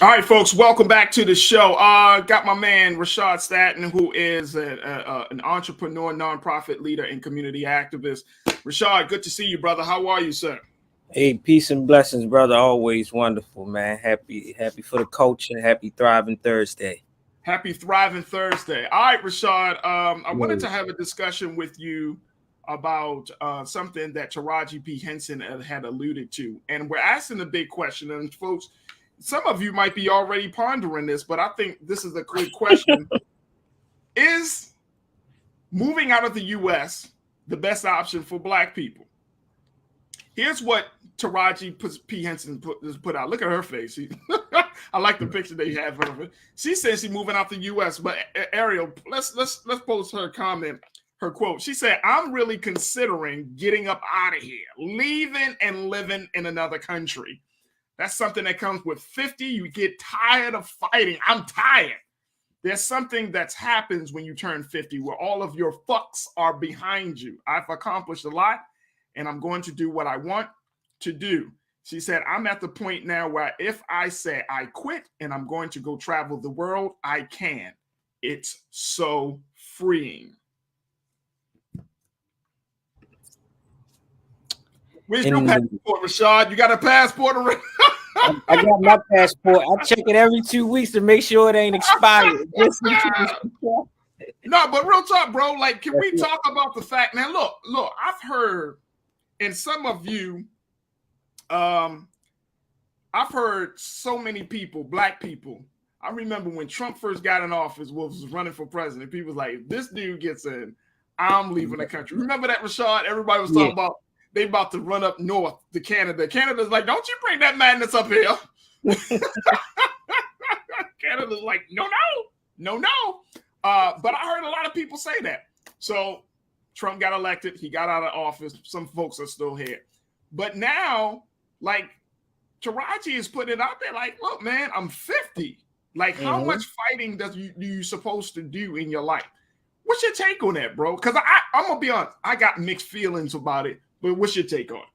All right, folks, welcome back to the show. Got my man Rashad Staten, who is an entrepreneur, nonprofit leader, and community activist. Rashad, good to see you, brother. How are you, sir? Hey, peace and blessings, brother. Always wonderful, man. Happy for the culture. Happy thriving Thursday. Happy Thriving Thursday. All right, Rashad. I wanted Yes. to have a discussion with you about something that Taraji P. Henson had alluded to. And we're asking the big question. And folks, some of you might be already pondering this, but I think this is a good question. Is moving out of the U.S. the best option for Black people? Here's what Taraji P. Henson put out. Look at her face. I like the picture they have of her. She says she's moving out the U.S. But Ariel, let's post her comment, her quote. She said, "I'm really considering getting up out of here, leaving and living in another country. That's something that comes with 50. You get tired of fighting. I'm tired. There's something that happens when you turn 50 where all of your fucks are behind you. I've accomplished a lot, and I'm going to do what I want to do." She said, "I'm at the point now where if I say I quit and I'm going to go travel the world, I can. It's so freeing." Where's your passport, Rashad? You got a passport already? I got my passport. I check it every 2 weeks to make sure it ain't expired. No, but real talk, bro. Like, can we talk about the fact, man? Look, I've heard, and some of you, I've heard so many people, Black people. I remember when Trump first got in office, was running for president. People was like, if this dude gets in, I'm leaving the country. Remember that, Rashad? Everybody was talking about they about to run up north to Canada. Canada's like, don't you bring that madness up here. Canada's like, no. But I heard a lot of people say that. So Trump got elected. He got out of office. Some folks are still here. But now, like, Taraji is putting it out there like, look, man, I'm 50. Like, how much fighting do you supposed to do in your life? What's your take on that, bro? Because I'm going to be honest. I got mixed feelings about it. But what's your take on it?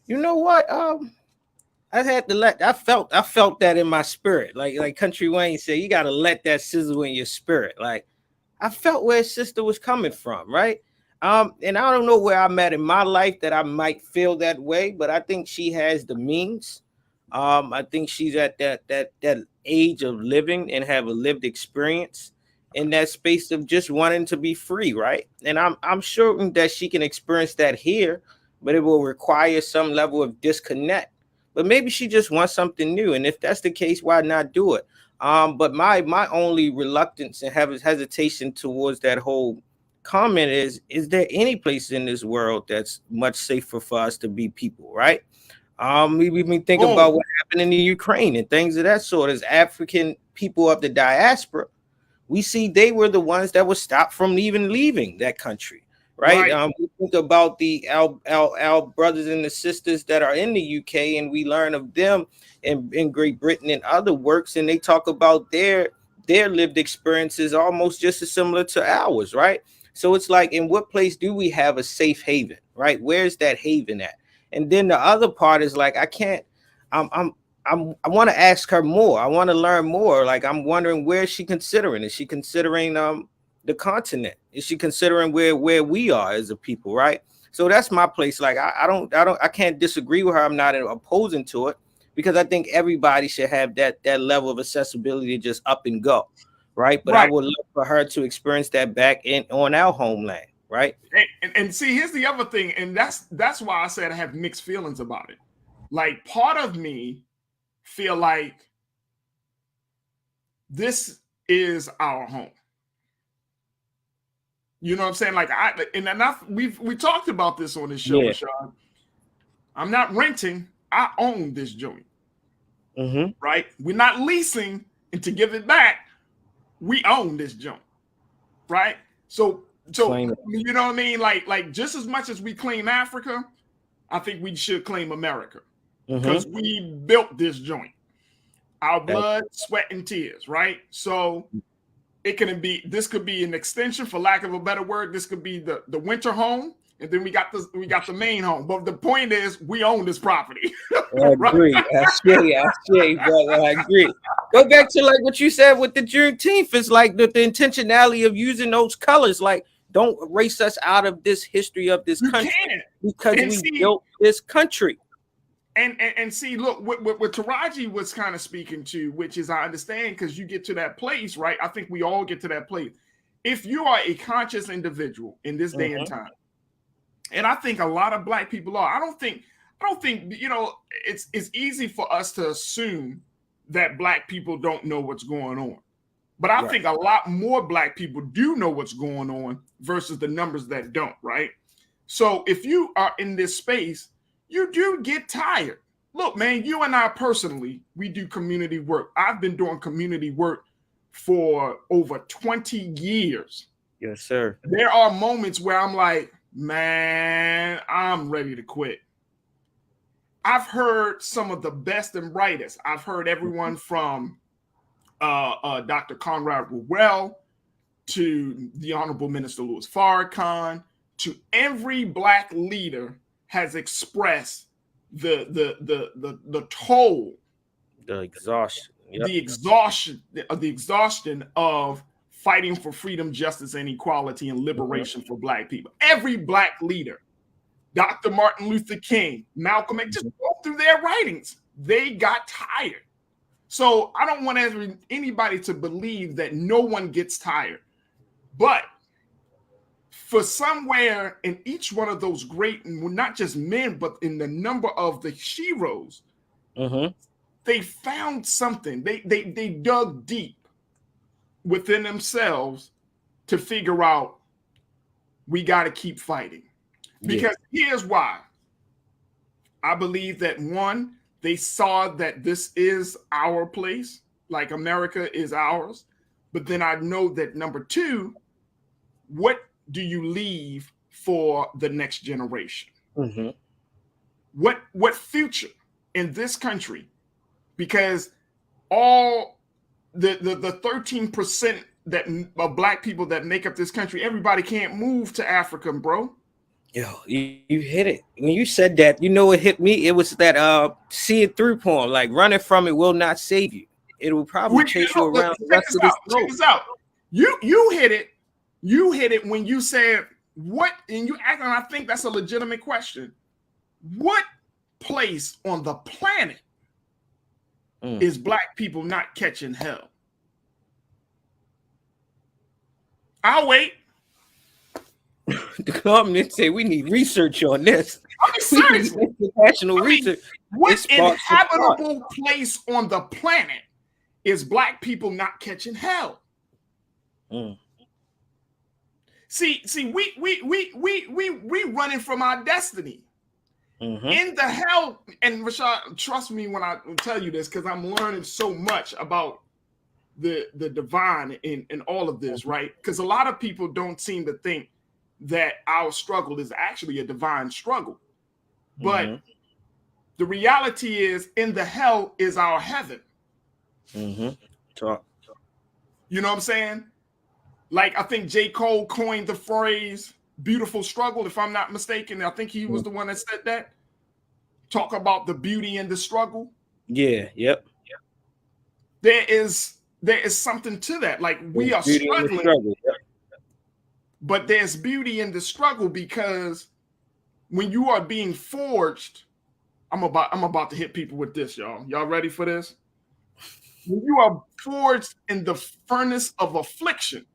You know what? I had to I felt that in my spirit. Like Country Wayne said, you got to let that sizzle in your spirit. Like, I felt where his sister was coming from, right? And I don't know where I'm at in my life that I might feel that way, but I think she has the means. I think she's at that age of living and have a lived experience in that space of just wanting to be free, right? And I'm sure that she can experience that here, but it will require some level of disconnect. But maybe she just wants something new, and if that's the case, why not do it? But my only reluctance and hesitation towards that whole comment is there any place in this world that's much safer for us to be people, right? We think about what happened in the Ukraine and things of that sort. As African people of the diaspora, we see they were the ones that were stopped from even leaving that country, right? We think about the our brothers and the sisters that are in the UK, and we learn of them in Great Britain and other works, and they talk about their lived experiences almost just as similar to ours, right? So it's like, in what place do we have a safe haven, right? Where's that haven at? And then the other part is like, I want to ask her more. I want to learn more. Like, I'm wondering, where is she considering? Is she considering the continent? Is she considering where we are as a people, right? So that's my place. Like, I can't disagree with her. I'm not opposing to it, because I think everybody should have that level of accessibility to just up and go, right? But I would love for her to experience that back on our homeland, right? And see, here's the other thing, and that's why I said I have mixed feelings about it. Like, part of me feel like this is our home. You know what I'm saying? Like, we talked about this on this show, Sean. I'm not renting. I own this joint. Right? We're not leasing, and to give it back, we own this joint. Right? So you know what I mean? Like just as much as we claim Africa, I think we should claim America. Because we built this joint. Our blood, sweat, and tears, right? So this could be an extension, for lack of a better word. This could be the winter home. and then we got the main home. But the point is, we own this property. I agree. I say, brother. I agree. Go back to like what you said with the Juneteenth. It's like the intentionality of using those colors. Like, don't erase us out of this history of this country because we built this country. And see, look, what Taraji was kind of speaking to, which is I understand because you get to that place, right? I think we all get to that place. If you are a conscious individual in this day and time, and I think a lot of Black people are, I don't think it's easy for us to assume that Black people don't know what's going on. But I think a lot more Black people do know what's going on versus the numbers that don't, right? So if you are in this space, you do get tired. Look, man, you and I personally, we do community work. I've been doing community work for over 20 years. Yes, sir. There are moments where I'm like, man, I'm ready to quit. I've heard some of the best and brightest. I've heard everyone from Dr. Conrad Rowell to the Honorable Minister Louis Farrakhan to every Black leader has expressed the toll, the exhaustion of fighting for freedom, justice, and equality and liberation for Black people. Every Black leader, Dr. Martin Luther King, Malcolm X, just go through their writings. They got tired. So I don't want anybody to believe that no one gets tired. But for somewhere in each one of those great, not just men, but in the number of the heroes, they found something. They dug deep within themselves to figure out we got to keep fighting. Because here's why. I believe that one, they saw that this is our place, like America is ours. But then I know that number two, what do you leave for the next generation? What future in this country? Because all the 13% that of Black people that make up this country, everybody can't move to Africa, bro. Yo, you hit it. When you said that, you know what hit me? It was that see it through poem. Like, running from it will not save you. It will probably chase you around the rest of this road. Check this out. You hit it. You hit it when you said what, and you asked, and I think that's a legitimate question. What place on the planet is Black people not catching hell? I'll wait. The government say we need research on this. I mean, seriously, international research. What inhabitable place on the planet is Black people not catching hell? See, we running from our destiny. In the hell, and Rashad, trust me when I tell you this, because I'm learning so much about the divine in all of this, right? Because a lot of people don't seem to think that our struggle is actually a divine struggle. But the reality is, in the hell is our heaven. Talk. You know what I'm saying? Like, I think J. Cole coined the phrase beautiful struggle, if I'm not mistaken. I think he was the one that said that. Talk about the beauty in the struggle. Yeah, yep. There is something to that. Like, we are struggling, but there's beauty in the struggle, because when you are being forged, I'm about to hit people with this, y'all. Y'all ready for this? When you are forged in the furnace of affliction,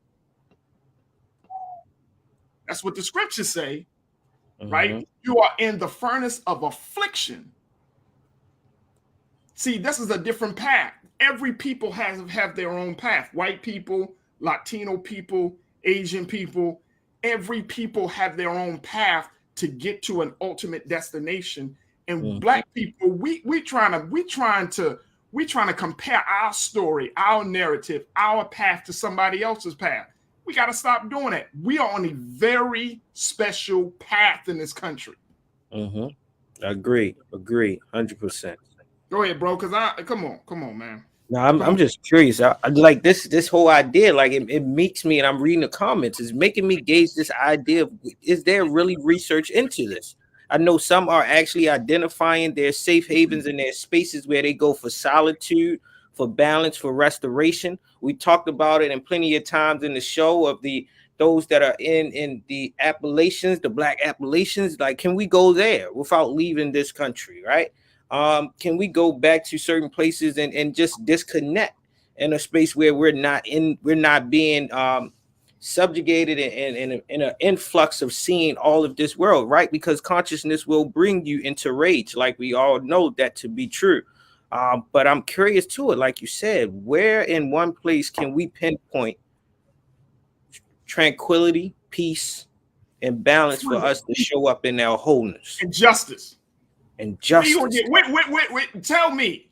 that's what the scriptures say, right? You are in the furnace of affliction. See, this is a different path. Every people have their own path. White people, Latino people, Asian people, every people have their own path to get to an ultimate destination. And Black people, we trying to compare our story, our narrative, our path to somebody else's path. We got to stop doing that. We are on a very special path in this country. Agree, 100%. Go ahead, bro. Because come on, man. No, Go I'm ahead. just curious. I like this whole idea. Like it makes me, and I'm reading the comments. It's making me gauge this idea of, is there really research into this? I know some are actually identifying their safe havens and their spaces where they go for solitude, for balance, for restoration. We talked about it in plenty of times in the show of the those that are in the Appalachians, the Black Appalachians. Like, can we go there without leaving this country, right? Can we go back to certain places and just disconnect in a space where we're not being subjugated in an influx of seeing all of this world, right? Because consciousness will bring you into rage, like we all know that to be true. But I'm curious to it, like you said, where in one place can we pinpoint tranquility, peace, and balance for Freedom us to show up in our wholeness and justice. and Where you gonna justice? get? Wait. Tell me,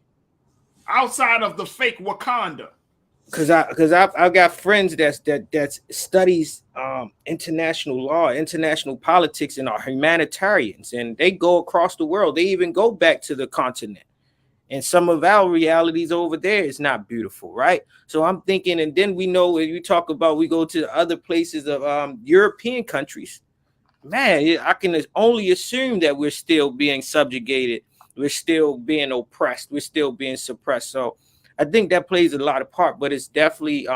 outside of the fake Wakanda. I've got friends that studies international law, international politics, and are humanitarians, and they go across the world. They even go back to the continent, and some of our realities over there is not beautiful, right? So I'm thinking, and then we know when you talk about we go to other places of European countries, man, I can only assume that we're still being subjugated, we're still being oppressed, we're still being suppressed. So I think that plays a lot of part, but it's definitely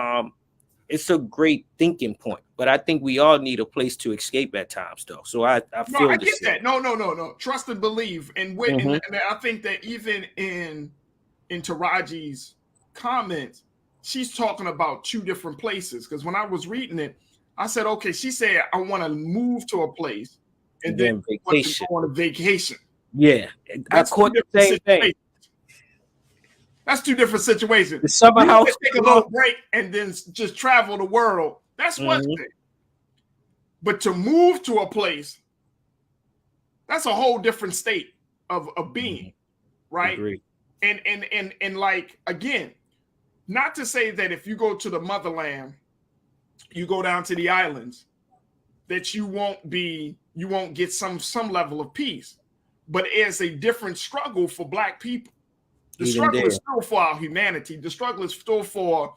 it's a great thinking point. But I think we all need a place to escape at times, though. So I No, feel I the get same. that. No. Trust and believe, Mm-hmm. and I think that even in Taraji's comments, she's talking about two different places. Because when I was reading it, I said, okay, she said I want to move to a place, and And then then want to vacation. go on a vacation. Yeah, I That's two caught the different same thing. situations. That's two different situations. The summer You house. can take a little break and then just travel the world. That's one Mm-hmm. thing. But to move to a place, that's a whole different state of being, right? Agree. And like again, not to say that if you go to the motherland, you go down to the islands, that you won't get some level of peace. But it's a different struggle for Black people. The Even struggle there. is still for our humanity. The struggle is still for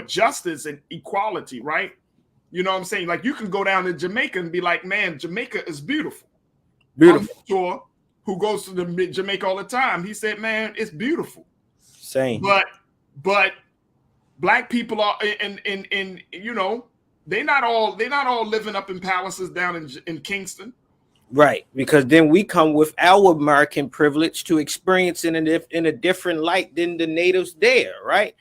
justice and equality, right? You know what I'm saying? Like you can go down to Jamaica and be like, man, Jamaica is beautiful. My Beautiful. mentor, who goes to the Jamaica all the time, he said, man, it's beautiful. Same. But Black people are in you know, they're not all living up in palaces down in Kingston. Right, because then we come with our American privilege to experience it in a different light than the natives there, right?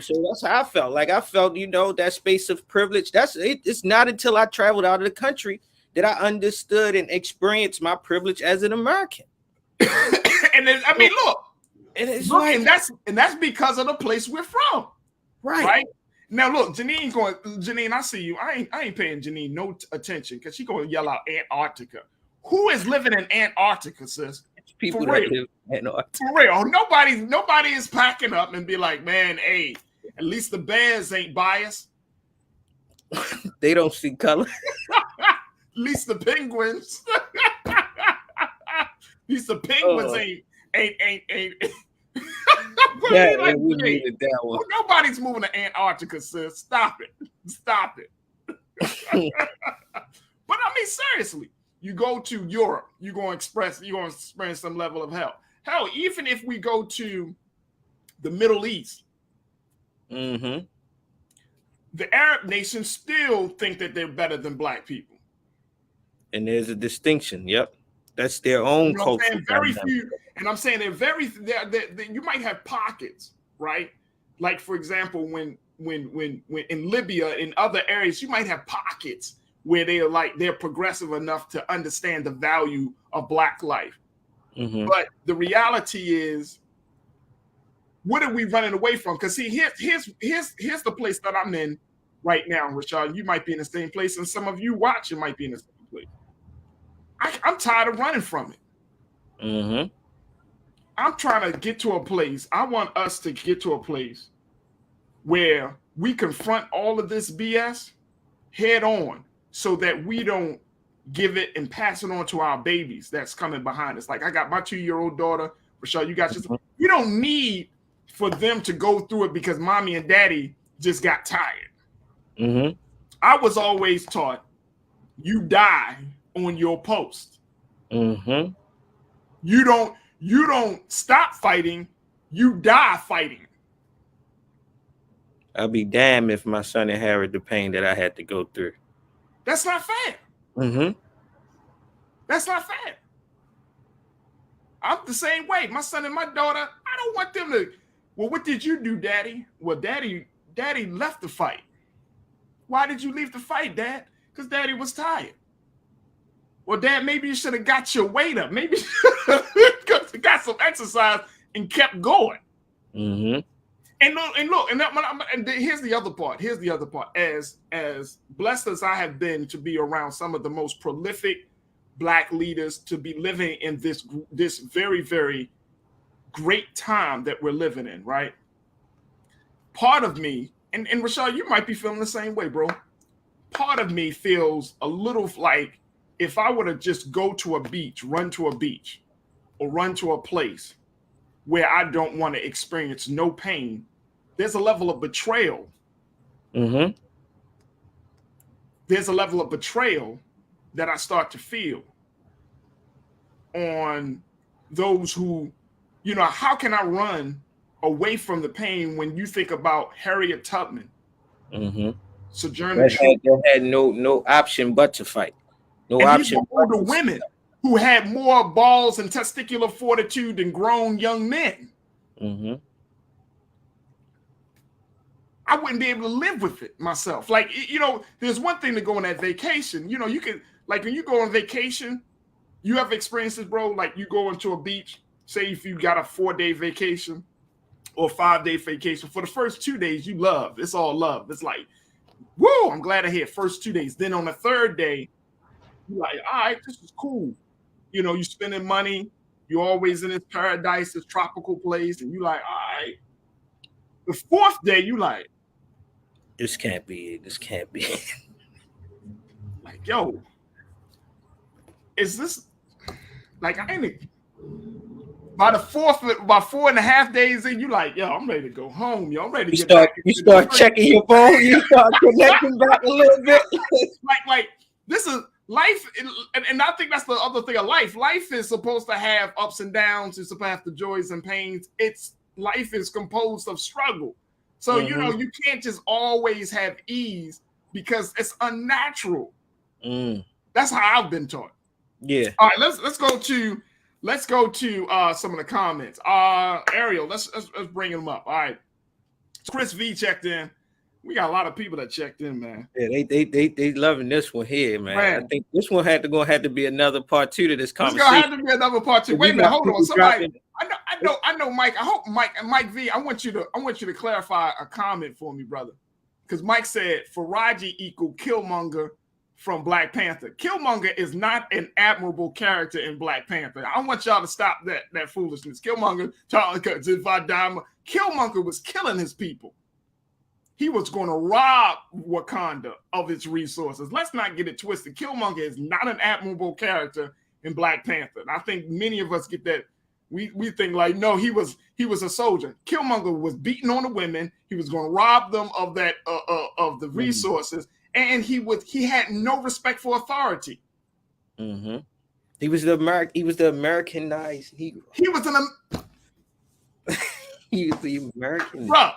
So that's how I felt. Like I felt, that space of privilege. That's it. It's not until I traveled out of the country that I understood and experienced my privilege as an American. And then, I mean, look, like, and that's because of the place we're from, right? Now, look, Janine, I see you. I ain't paying Janine no attention because she going to yell out Antarctica. Who is living in Antarctica, sis? People For that real. live in Antarctica. For real. Nobody is packing up and be like, man, hey, at least the bears ain't biased. They don't see color. At least the penguins. At least the penguins ain't. Yeah, we needed that one. Nobody's moving to Antarctica, sis. Stop it. But I mean, seriously, you go to Europe, you're going to experience some level of hell. Hell, even if we go to the Middle East, the Arab nations still think that they're better than Black people. And there's a distinction. Yep. That's their own culture. Very few, and I'm saying you might have pockets, right? Like for example, when in Libya, in other areas, you might have pockets where they're progressive enough to understand the value of Black life. But the reality is, what are we running away from? Because see, here's the place that I'm in right now, Rashad. You might be in the same place, and some of you watching might be in the same place. I'm tired of running from it. I'm trying to get to a place. I want us to get to a place where we confront all of this BS head on so that we don't give it and pass it on to our babies that's coming behind us. Like I got my 2-year-old daughter, Rashad, you got you don't need for them to go through it because mommy and daddy just got tired. Mm-hmm. I was always taught you die on your post. Mm-hmm. You don't stop fighting, you die fighting. I'll be damned if my son inherit the pain that I had to go through. That's not fair. Mm-hmm. That's not fair. I'm the same way. My son and my daughter, I don't want them to, well, what did you do, daddy? Well, daddy left the fight. Why did you leave the fight, dad? Because daddy was tired. Well, dad, maybe you should have got your weight up. Maybe you got some exercise and kept going. Mm-hmm. And here's the other part. Here's the other part. As blessed as I have been to be around some of the most prolific Black leaders, to be living in this very, very great time that we're living in, right? Part of me, and Rashad, you might be feeling the same way, bro. Part of me feels a little like if I were to just go to a beach, run to a beach, or run to a place where I don't want to experience no pain, there's a level of betrayal. Mm-hmm. There's a level of betrayal that I start to feel on those who, how can I run away from the pain when you think about Harriet Tubman, mm-hmm. Sojourner Truth had no option but to fight. No and option. These were older women who had more balls and testicular fortitude than grown young men. Mm-hmm. I wouldn't be able to live with it myself. Like, there's one thing to go on that vacation. You can, like, when you go on vacation, you have experiences, bro. Like, you go into a beach, say if you got a 4-day vacation or 5-day vacation. For the first 2 days, you love. It's all love. It's like, woo, I'm glad I had first 2 days. Then on the third day, you're like, all right, this is cool. You're spending money. You're always in this paradise, this tropical place. And you're like, all right. The fourth day, you like, this can't be it. This can't be it. Like, yo, is this like I ain't by 4.5 days in, you like, yo, I'm ready to go home, yo. I'm ready to you start checking your phone, you start connecting back a little bit. like this is life, and I think that's the other thing of life. Life is supposed to have ups and downs, it's supposed to have the joys and pains. Life is composed of struggle. So, you can't just always have ease because it's unnatural. That's how I've been taught. Yeah. All right, let's go to some of the comments. Ariel, let's bring them up. All right. Chris V checked in. We got a lot of people that checked in, man. Yeah, they loving this one here, man. I think this one had to be another part 2 to this conversation. It's gonna have to be another part 2. Wait a minute, hold on. Somebody, I know, Mike. I hope Mike V. I want you to clarify a comment for me, brother, because Mike said Taraji equal Killmonger from Black Panther. Killmonger is not an admirable character in Black Panther. I want y'all to stop that foolishness. Killmonger, if I die, Killmonger was killing his people. He was going to rob Wakanda of its resources. Let's not get it twisted. Killmonger is not an admirable character in Black Panther. And I think many of us get that. We think like, no, he was a soldier. Killmonger was beating on the women. He was going to rob them of that of the resources, and he had no respect for authority. Mm-hmm. He was the Americanized Negro. He was the American. Bro.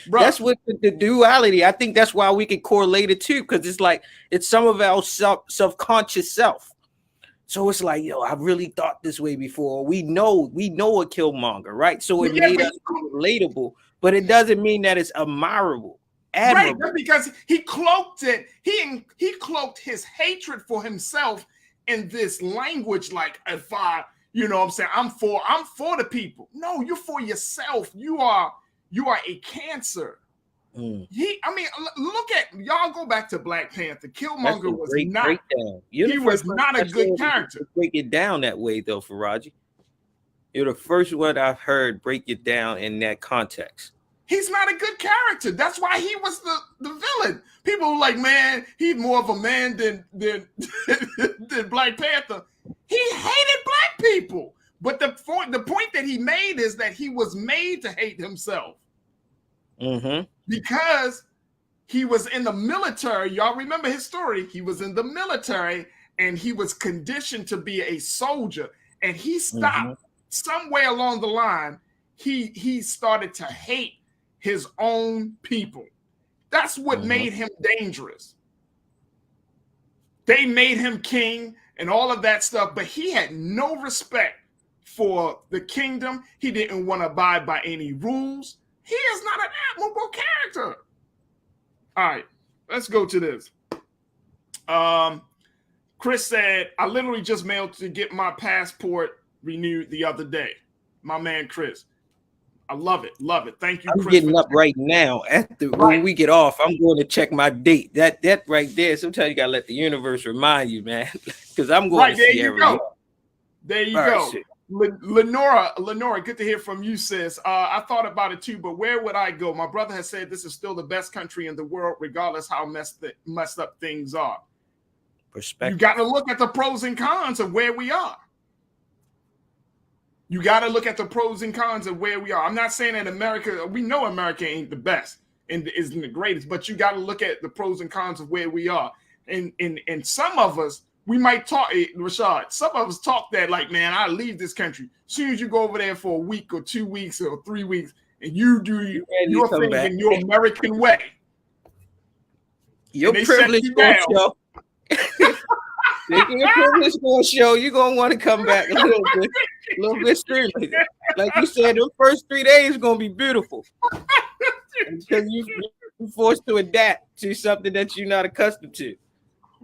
That's what the duality. I think that's why we can correlate it too, because it's like it's some of our subconscious self. So it's like, yo, I really thought this way before. We know a Killmonger, right? So it made us relatable, but it doesn't mean that it's admirable. Right, because he cloaked it. He cloaked his hatred for himself in this language, like if I, I'm saying I'm for the people. No, you're for yourself. You are a cancer. Look at y'all. Go back to Black Panther. Killmonger was not. He was not a good character. Break it down that way, though, Taraji. You're the first one I've heard break it down in that context. He's not a good character. That's why he was the villain. People were like, man, he's more of a man than Black Panther. He hated Black people. But the point that he made is that he was made to hate himself because he was in the military. Y'all remember his story. He was in the military and he was conditioned to be a soldier. And he stopped somewhere along the line. He started to hate his own people. That's what made him dangerous. They made him king and all of that stuff, but he had no respect for the kingdom. He didn't want to abide by any rules. He is not an admirable character. All right, let's go to this. Chris said, I literally just mailed to get my passport renewed the other day. My man, Chris. I love it. Love it. Thank you, I'm Chris. Getting up right now. When we get off, I'm going to check my date. That right there. Sometimes you got to let the universe remind you, man. Because I'm going to see everything. There you go. Lenora, good to hear from you, sis. I thought about it too, but where would I go? My brother has said this is still the best country in the world, regardless how messed up things are. Perspective. You got to look at the pros and cons of where we are. You got to look at the pros and cons of where we are. I'm not saying that America, we know America ain't the best and isn't the greatest, but you got to look at the pros and cons of where we are. And some of us, we might talk, Rashad, some of us talk that like, man, I leave this country. As soon as you go over there for a week or 2 weeks or 3 weeks and you do your thing in your American way. Your privilege going to show. Your privilege going to show. You're going to want to come back a little bit straight. Like you said, the first 3 days are going to be beautiful. Because you're forced to adapt to something that you're not accustomed to.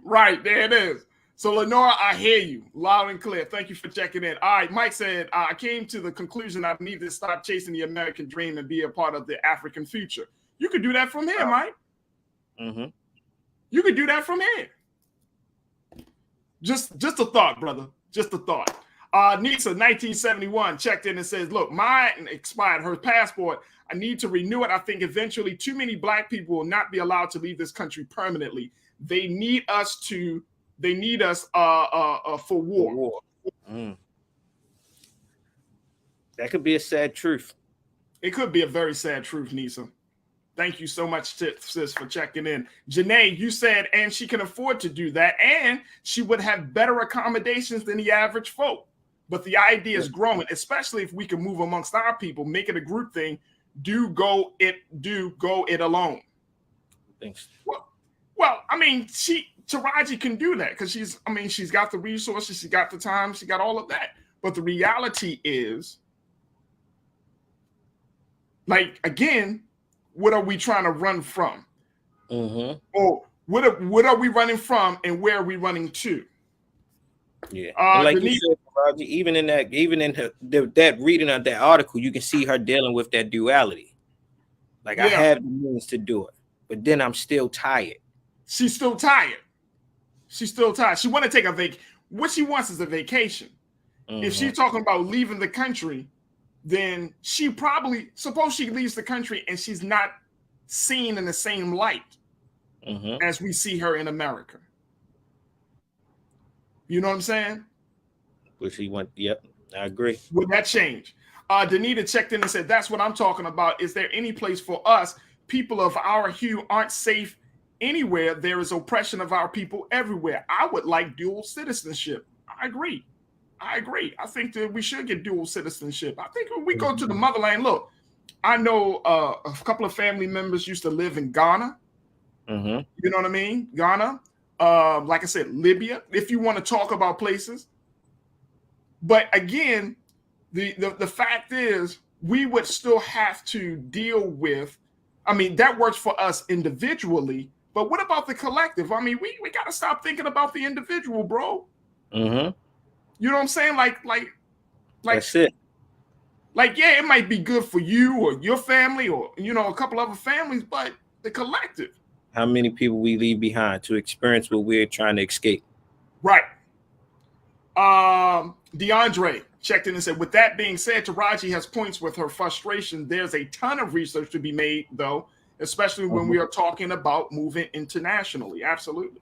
Right, there it is. So, Lenora, I hear you loud and clear. Thank you for checking in. All right, Mike said, I came to the conclusion I need to stop chasing the American dream and be a part of the African future. You could do that from here, Mike. You could do that from here. Just a thought, brother. Just a thought. Nisa, 1971, checked in and says, look, mine expired, her passport. I need to renew it. I think eventually too many Black people will not be allowed to leave this country permanently. They need us for war. That could be a sad truth. It could be a very sad truth, Nisa. Thank you so much, sis, for checking in. Janae, you said, and she can afford to do that, and she would have better accommodations than the average folk. But the idea is growing, especially if we can move amongst our people, make it a group thing. Do go it alone. Thanks. Well, I mean, Taraji can do that because she's got the resources, she got the time, she got all of that. But the reality is, like, again, what are we trying to run from? Or what are we running from, and where are we running to? Yeah, like you said, Taraji, even in that reading of that article, you can see her dealing with that duality. Like, I have the means to do it, but then I'm still tired. She's still tired. She want to take a vacation. What she wants is a vacation. If she's talking about leaving the country, then suppose she leaves the country and she's not seen in the same light as we see her in America. You know what I'm saying? Which he went, yep, I agree. Would that change? Danita checked in and said, that's what I'm talking about. Is there any place for us? People of our hue aren't safe anywhere. There is oppression of our people everywhere. I would like dual citizenship. I agree. I think that we should get dual citizenship. I think when we go to the motherland, look, I know a couple of family members used to live in Ghana. You know what I mean? Ghana. Like I said, Libya, if you want to talk about places. But again, the fact is, we would still have to deal with, I mean, that works for us individually, but what about the collective? I mean, we got to stop thinking about the individual, bro. You know what I'm saying? Like that's it. Like, yeah, it might be good for you or your family or, you know, a couple other families, but the collective. How many people we leave behind to experience what we're trying to escape? Right. DeAndre checked in and said, with that being said, Taraji has points with her frustration. There's a ton of research to be made, though, especially when we are talking about moving internationally. Absolutely.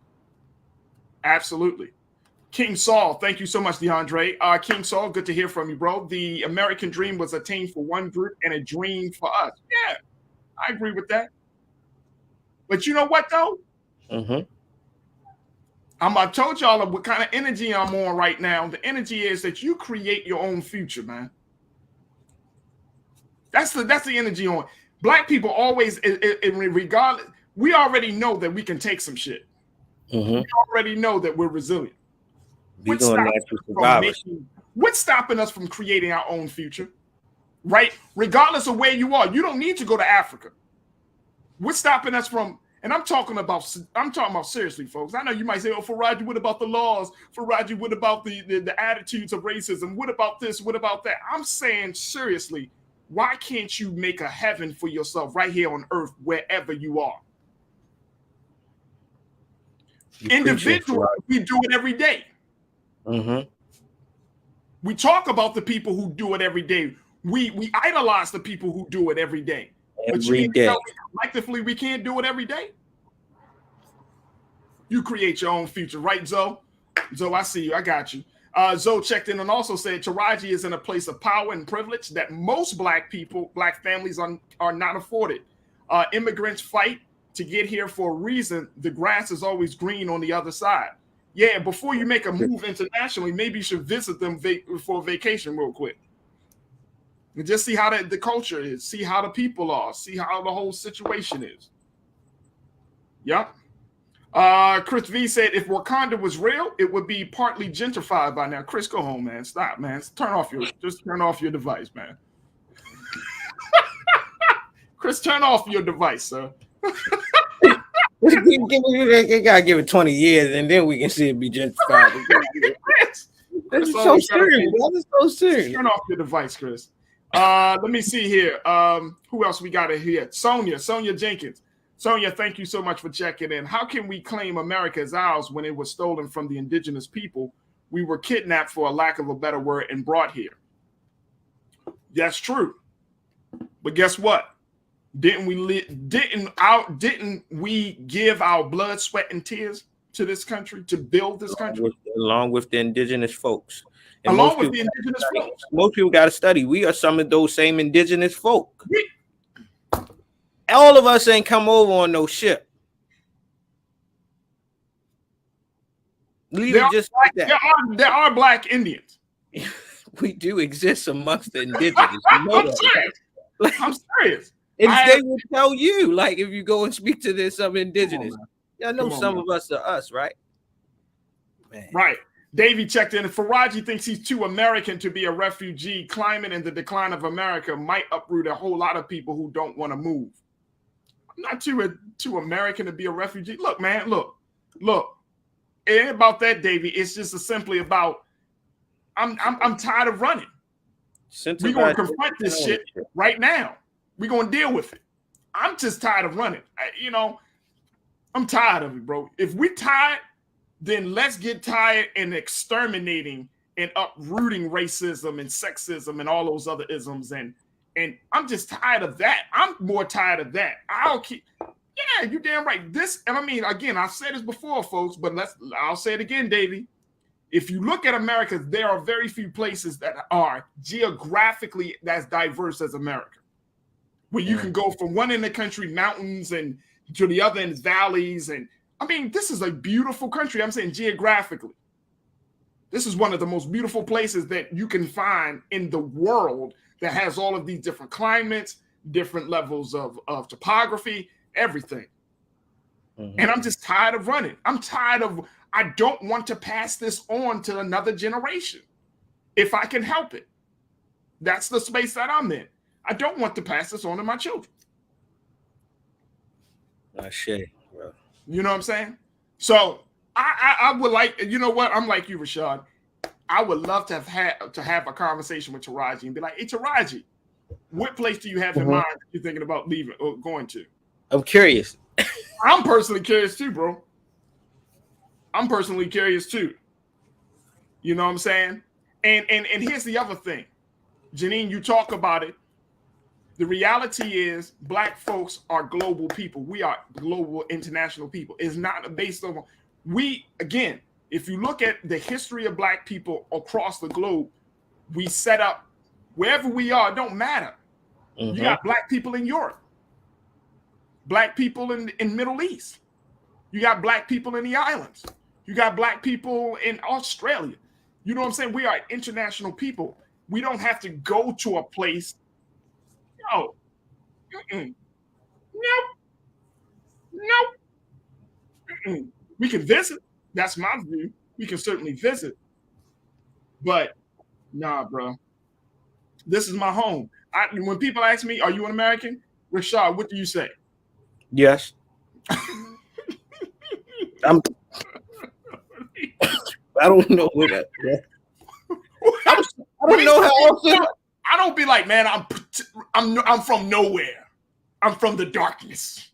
King Saul, thank you so much, DeAndre. King Saul, good to hear from you, bro. The American dream was attained for one group and a dream for us. Yeah, I agree with that. But you know what, though? I told y'all what kind of energy I'm on right now. The energy is that you create your own future, man. That's the energy on. Black people always, regardless, we already know that we can take some shit. We already know that we're resilient. What's stopping us from creating our own future? Right? Regardless of where you are, you don't need to go to Africa. What's stopping us from? And I'm talking about seriously, folks. I know you might say, "Oh, Faraji, what about the laws? Faraji, what about the attitudes of racism? What about this? What about that?" I'm saying seriously, why can't you make a heaven for yourself right here on earth, wherever you are? Individually, we do it every day. We talk about the people who do it every day. We idolize the people who do it every day. But you mean collectively we can't do it every day? You create your own future, right, Zoe? Zoe, I see you. I got you. Zoe checked in and also said Taraji is in a place of power and privilege that most black families are not afforded. Immigrants fight to get here for a reason. The grass is always green on the other side. Yeah, before you make a move internationally, maybe you should visit them for a vacation real quick. And just see how the culture is, see how the people are, see how the whole situation is. Yep. Chris V said, if Wakanda was real, it would be partly gentrified by now. Chris, go home, man. Stop, man. Turn off your device, man. Chris, turn off your device, sir. You gotta give it 20 years and then we can see it be gentrified. That's so serious. That is so serious. Turn off your device, Chris. Let me see here. Who else we got in here? Sonia Jenkins. Sonia, thank you so much for checking in. How can we claim America as ours when it was stolen from the indigenous people? We were kidnapped, for a lack of a better word, and brought here. That's true. But guess what? Didn't we give our blood, sweat, and tears to this country to build this country? Along with the indigenous folks. And along with the indigenous folks. Most people got to study. We are some of those same indigenous folk. All of us ain't come over on no ship. Leave it just like that. There are black Indians. We do exist amongst the indigenous. I'm serious. I'm serious. And they will tell you, like, if you go and speak to some indigenous. I know some of us are us, right? Man. Right. Davey checked in. Faraji thinks he's too American to be a refugee. Climate and the decline of America might uproot a whole lot of people who don't want to move. I'm not too American to be a refugee. Look, man, look. It ain't about that, Davey. It's just simply about I'm tired of running. We're gonna confront this shit right now. We're gonna deal with it. I'm just tired of running. I'm tired of it, bro. If we're tired, then let's get tired and exterminating and uprooting racism and sexism and all those other isms. And I'm just tired of that. I'm more tired of that. Yeah, you're damn right. And I mean, again, I've said this before, folks, but I'll say it again, Davey. If you look at America, there are very few places that are geographically as diverse as America, where you can go from one end of the country, mountains, and to the other end, valleys. And I mean, this is a beautiful country. I'm saying geographically. This is one of the most beautiful places that you can find in the world that has all of these different climates, different levels of topography, everything. And I'm just tired of running. I don't want to pass this on to another generation if I can help it. That's the space that I'm in. I don't want to pass this on to my children. Shit, bro. You know what I'm saying? So I would like, you know what? I'm like you, Rashad. I would love to have a conversation with Taraji and be like, hey, Taraji, what place do you have in mind that you're thinking about leaving or going to? I'm curious. I'm personally curious too, bro. I'm personally curious too. You know what I'm saying? And here's the other thing. Janine, you talk about it. The reality is Black folks are global people. We are global international people. It's not based on, If you look at the history of Black people across the globe, we set up wherever we are, it don't matter. You got Black people in Europe, Black people in Middle East. You got Black people in the islands. You got Black people in Australia. You know what I'm saying? We are international people. We don't have to go to a place. No. Nope. Nope. We can visit. That's my view. We can certainly visit. But nah, bro. This is my home. When people ask me, are you an American? Rashad, what do you say? Yes. I don't know where that. I don't know how else. I don't be like, man, I'm from nowhere. I'm from the darkness.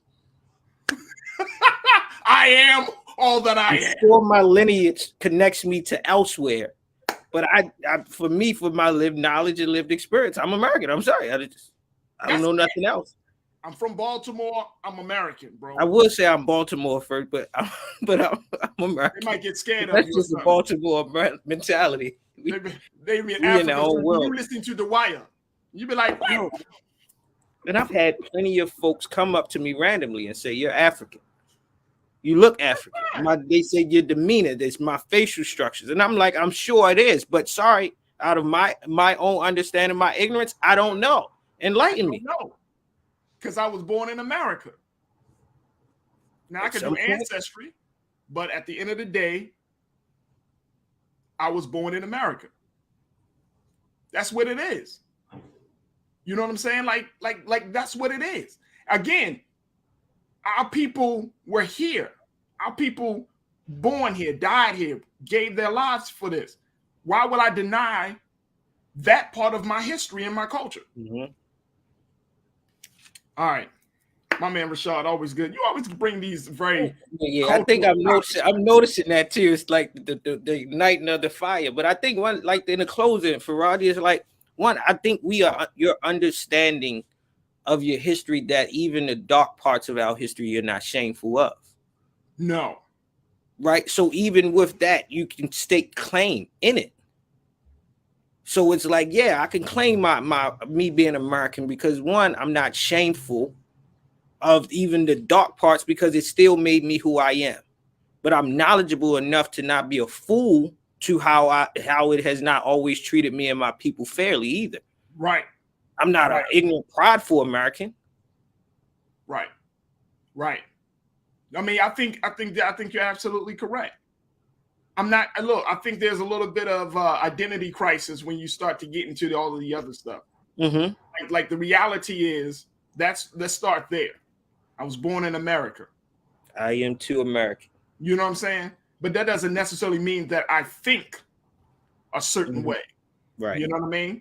I am all that I am. Sure, my lineage connects me to elsewhere, but for my lived knowledge and lived experience, I'm American. I'm sorry, I don't know nothing else. I'm from Baltimore. I'm American, bro. I would say I'm Baltimore first, but I'm American. They might get scared That's of you. That's just a Baltimore mentality. They be in Africa. You listening to The Wire. You be like, wow. And I've had plenty of folks come up to me randomly and say, "You're African. You look African." They say your demeanor, there's my facial structures, and I'm like, I'm sure it is, but sorry, out of my own understanding, my ignorance, I don't know. Enlighten me. No, because I was born in America. Now I can do ancestry, but at the end of the day, I was born in America. That's what it is. You know what I'm saying? Like that's what it is. Again, our people were here. Our people born here, died here, gave their lives for this. Why would I deny that part of my history and my culture? All right. My man Rashad, always good. You always bring these very I think I'm noticing that too. It's like the igniting of the fire. But I think one, like in the closing, Faradi is like one. I think your understanding of your history, that even the dark parts of our history you're not shameful of. No. Right. So even with that, you can stake claim in it. So it's like, yeah, I can claim me being American because one, I'm not shameful of even the dark parts because it still made me who I am. But I'm knowledgeable enough to not be a fool to how it has not always treated me and my people fairly either. Right. I'm not an ignorant, prideful American. Right. Right. I mean, I think you're absolutely correct. I think there's a little bit of identity crisis when you start to get into all of the other stuff. Like the reality is, let's start there. I was born in America. I am too American. You know what I'm saying? But that doesn't necessarily mean that I think a certain way. Right. You know what I mean?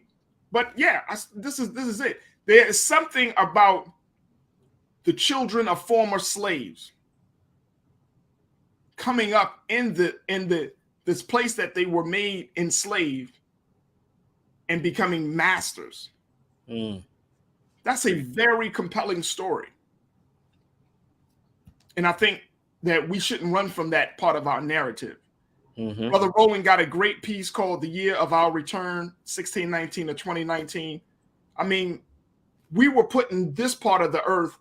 But yeah, this is it. There is something about the children of former slaves coming up in this place that they were made enslaved and becoming masters. That's a very compelling story. And I think that we shouldn't run from that part of our narrative. Brother Roland got a great piece called The Year of Our Return, 1619 to 2019. I mean, we were put in this part of the earth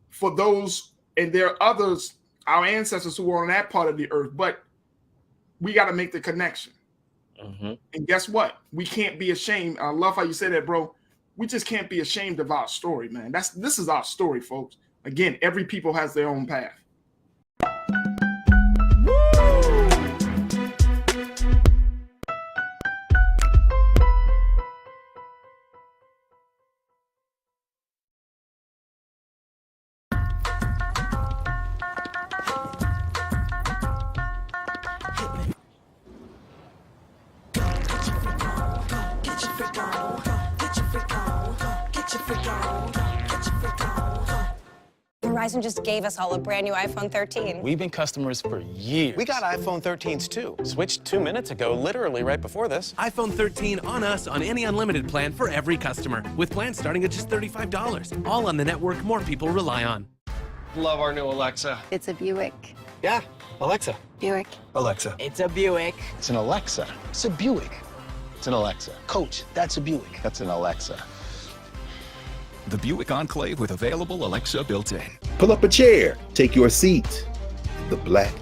for those, and there are others, our ancestors who were on that part of the earth, but we got to make the connection. And guess what? We can't be ashamed. I love how you say that, bro. We just can't be ashamed of our story, man. This is our story, folks. Again, every people has their own path. Verizon just gave us all a brand new iPhone 13. We've been customers for years. We got iPhone 13s too. Switched 2 minutes ago, literally right before this. iPhone 13 on us on any unlimited plan for every customer, with plans starting at just $35. All on the network more people rely on. Love our new Alexa. It's a Buick. Yeah, Alexa. Buick. Alexa. It's a Buick. It's an Alexa. It's a Buick. It's an Alexa. Coach, that's a Buick. That's an Alexa. The Buick Enclave with available Alexa built-in. Pull up a chair, take your seat. The Black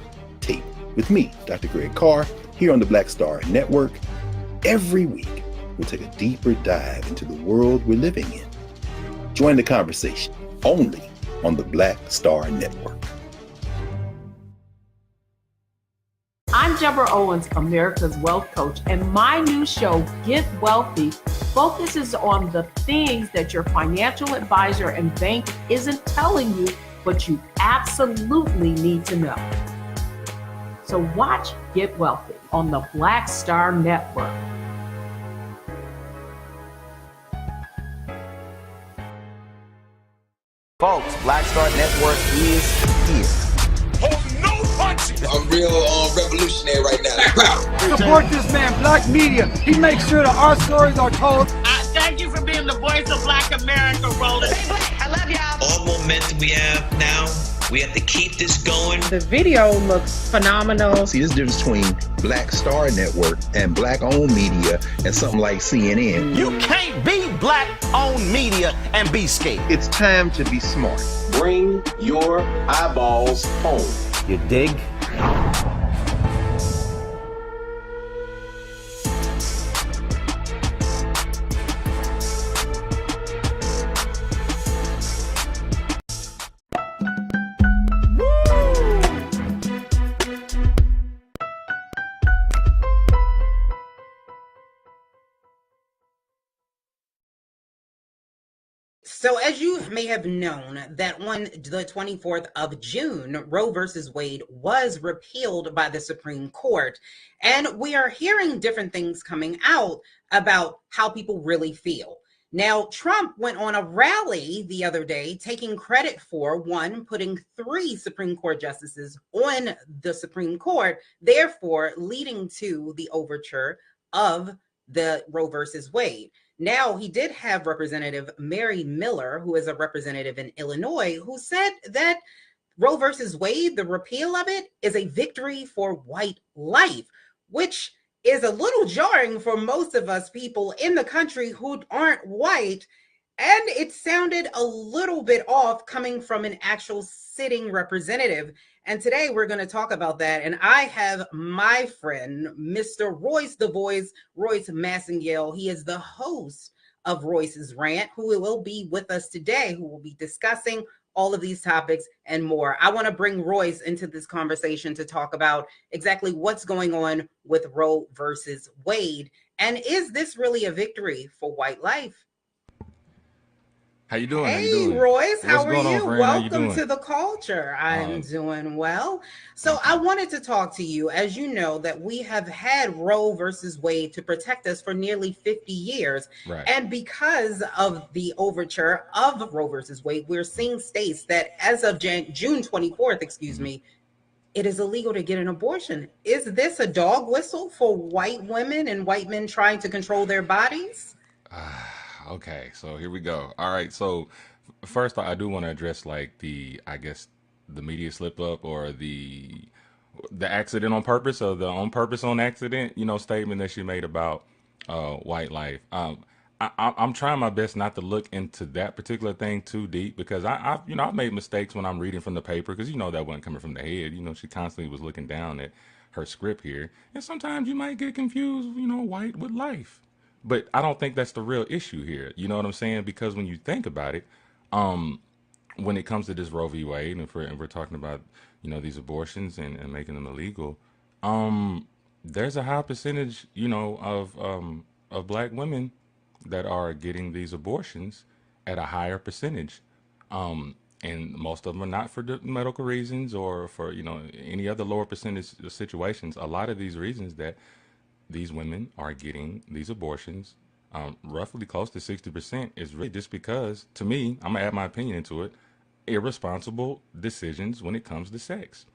Tape with me, Dr. Greg Carr, here on the Black Star Network. Every week, we'll take a deeper dive into the world we're living in. Join the conversation only on the Black Star Network. I'm Deborah Owens, America's Wealth Coach, and my new show, Get Wealthy, focuses on the things that your financial advisor and bank isn't telling you, but you absolutely need to know. So watch Get Wealthy on the Black Star Network. Folks, Black Star Network is here. I'm real revolutionary right now. Support this man, Black Media. He makes sure that our stories are told. Thank you for being the voice of Black America, Roland. Stay black. I love y'all. All momentum we have now, we have to keep this going. The video looks phenomenal. See, this difference between Black Star Network and Black-owned media and something like CNN. You can't be Black-owned media and be scared. It's time to be smart. Bring your eyeballs home. You dig? So as you may have known, that on the 24th of June, Roe versus Wade was repealed by the Supreme Court. And we are hearing different things coming out about how people really feel. Now, Trump went on a rally the other day taking credit for, one, putting 3 Supreme Court justices on the Supreme Court, therefore leading to the overture of the Roe versus Wade. Now, he did have Representative Mary Miller, who is a representative in Illinois, who said that Roe versus Wade, the repeal of it, is a victory for white life, which is a little jarring for most of us people in the country who aren't white. And it sounded a little bit off coming from an actual sitting representative. And today we're going to talk about that. And I have my friend, Mr. Royce, the Voice, Royce Massengale. He is the host of Royce's Rant, who will be with us today, who will be discussing all of these topics and more. I want to bring Royce into this conversation to talk about exactly what's going on with Roe versus Wade. And is this really a victory for white life? How you doing? Hey, Royce, how are you? Welcome to the culture. I'm doing well. So I wanted to talk to you, as you know, that we have had Roe versus Wade to protect us for nearly 50 years. Right. And because of the overture of Roe versus Wade, we're seeing states that as of June 24th, it is illegal to get an abortion. Is this a dog whistle for white women and white men trying to control their bodies? Okay, so here we go. All right, so first I do want to address the media slip up or the accident on purpose or the on purpose on accident, statement that she made about white life. I'm trying my best not to look into that particular thing too deep because I've made mistakes when I'm reading from the paper because that wasn't coming from the head. She constantly was looking down at her script here, and sometimes you might get confused, white with life. But I don't think that's the real issue here. You know what I'm saying? Because when you think about it, when it comes to this Roe v. Wade, and we're talking about, these abortions and making them illegal, there's a high percentage, of black women that are getting these abortions at a higher percentage. And most of them are not for medical reasons or for, any other lower percentage situations. A lot of these reasons that these women are getting these abortions, roughly close to 60%, is really just because, to me, I'm gonna add my opinion into it, irresponsible decisions when it comes to sex.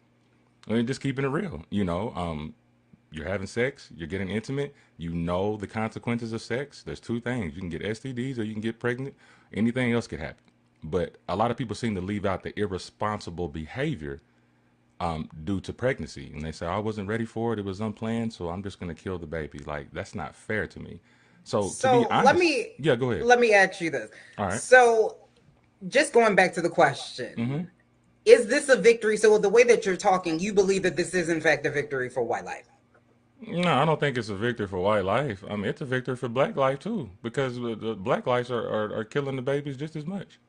I mean, just keeping it real, you're having sex, you're getting intimate, the consequences of sex. There's 2 things. You can get STDs or you can get pregnant. Anything else could happen. But a lot of people seem to leave out the irresponsible behavior due to pregnancy, and they say I wasn't ready for it, it was unplanned, so I'm just going to kill the baby. Like, that's not fair to me. So to be honest, go ahead. Let me ask you this. All right. So just going back to the question, is this a victory? So the way that you're talking, you believe that this is in fact a victory for white life? No, I don't think it's a victory for white life. I mean, it's a victory for black life too, because the black lives are killing the babies just as much.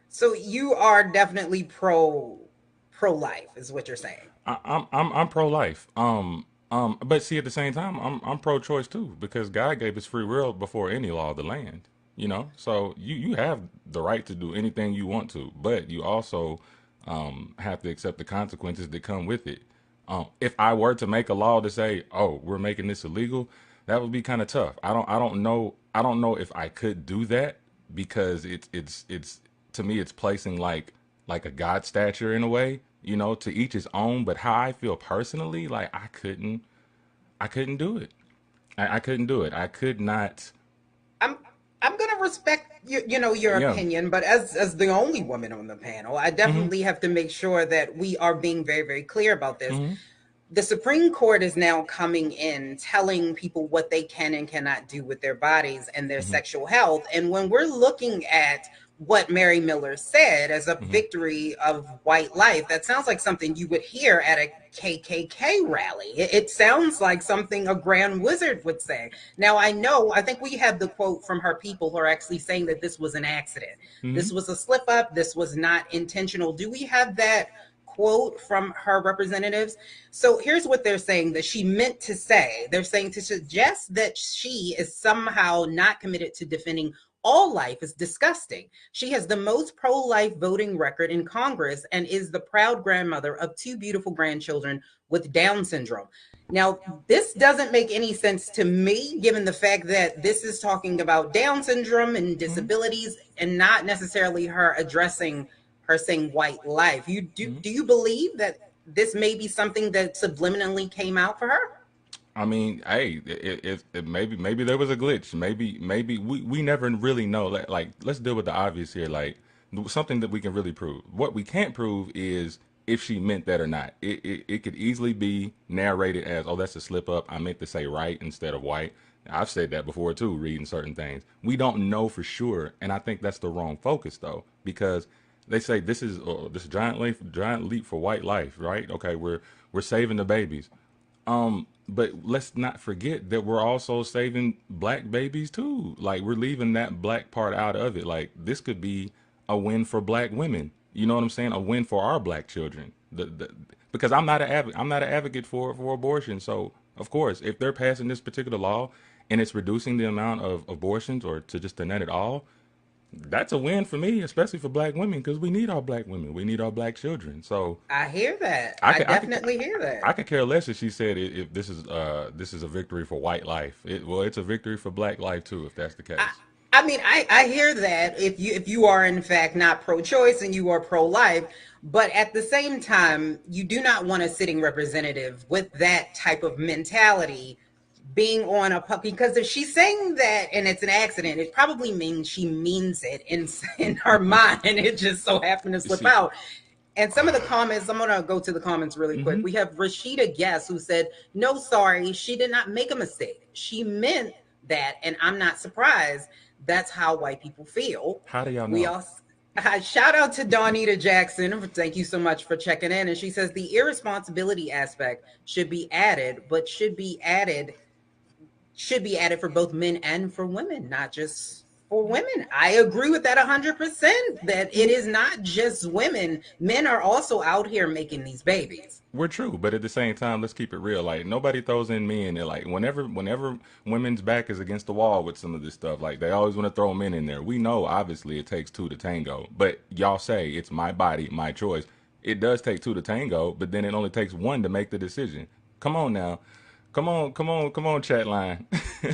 So you are definitely pro-life, is what you're saying. I'm pro-life. But see, at the same time, I'm pro-choice too, because God gave us free will before any law of the land. You know, so you have the right to do anything you want to, but you also have to accept the consequences that come with it. If I were to make a law to say, "Oh, we're making this illegal," that would be kind of tough. I don't know if I could do that, because it's to me it's placing like a God stature in a way, you know, to each his own. But how I feel personally, like I couldn't do it. I couldn't do it. I could not. I'm gonna respect your opinion, but as the only woman on the panel, I definitely have to make sure that we are being very, very clear about this. The Supreme Court is now coming in telling people what they can and cannot do with their bodies and their sexual health. And when we're looking at what Mary Miller said as a victory of white life, that sounds like something you would hear at a KKK rally. It sounds like something a Grand Wizard would say. Now, I think we have the quote from her people who are actually saying that this was an accident. This was a slip up. This was not intentional. Do we have that quote from her representatives? So here's what they're saying that she meant to say. They're saying to suggest that she is somehow not committed to defending all life is disgusting. She has the most pro-life voting record in Congress and is the proud grandmother of 2 beautiful grandchildren with Down syndrome. Now, this doesn't make any sense to me, given the fact that this is talking about Down syndrome and disabilities and not necessarily her addressing her saying white life. Do you believe that this may be something that subliminally came out for her? I mean, hey, if maybe there was a glitch. Maybe we never really know. Like, let's deal with the obvious here. Like, something that we can really prove. What we can't prove is if she meant that or not. It could easily be narrated as, oh, that's a slip up. I meant to say right instead of white. I've said that before too, reading certain things. We don't know for sure, and I think that's the wrong focus though, because they say this is this giant leap for white life, right? Okay, we're saving the babies. But let's not forget that we're also saving black babies too. Like, we're leaving that black part out of it. Like, this could be a win for black women. You know what I'm saying? A win for our black children. Because I'm not an advocate for abortion. So of course, if they're passing this particular law and it's reducing the amount of abortions or to just net it all, that's a win for me, especially for black women, because we need our black women. We need our black children. So I hear that. I definitely hear that. I could care less if she said if this is a victory for white life. It's a victory for black life too, if that's the case. I mean, I hear that if you are in fact not pro-choice and you are pro-life, but at the same time, you do not want a sitting representative with that type of mentality being on a puppy, because if she's saying that and it's an accident, it probably means she means it in her mind, and it just so happened to slip out. And some of the comments, I'm going to go to the comments really quick. We have Rashida Guess, who said, no, sorry, she did not make a mistake. She meant that, and I'm not surprised. That's how white people feel. How do y'all know? Shout out to Donita Jackson. Thank you so much for checking in. And she says the irresponsibility aspect should be added, but should be added for both men and for women, not just for women. I agree with that 100%, that it is not just women. Men are also out here making these babies. We're true, but at the same time, let's keep it real. Like, nobody throws in men. They're like, whenever women's back is against the wall with some of this stuff, like, they always want to throw men in there. We know, obviously, it takes 2 to tango, but y'all say it's my body, my choice. It does take 2 to tango, but then it only takes 1 to make the decision. Come on now. Come on, chat line.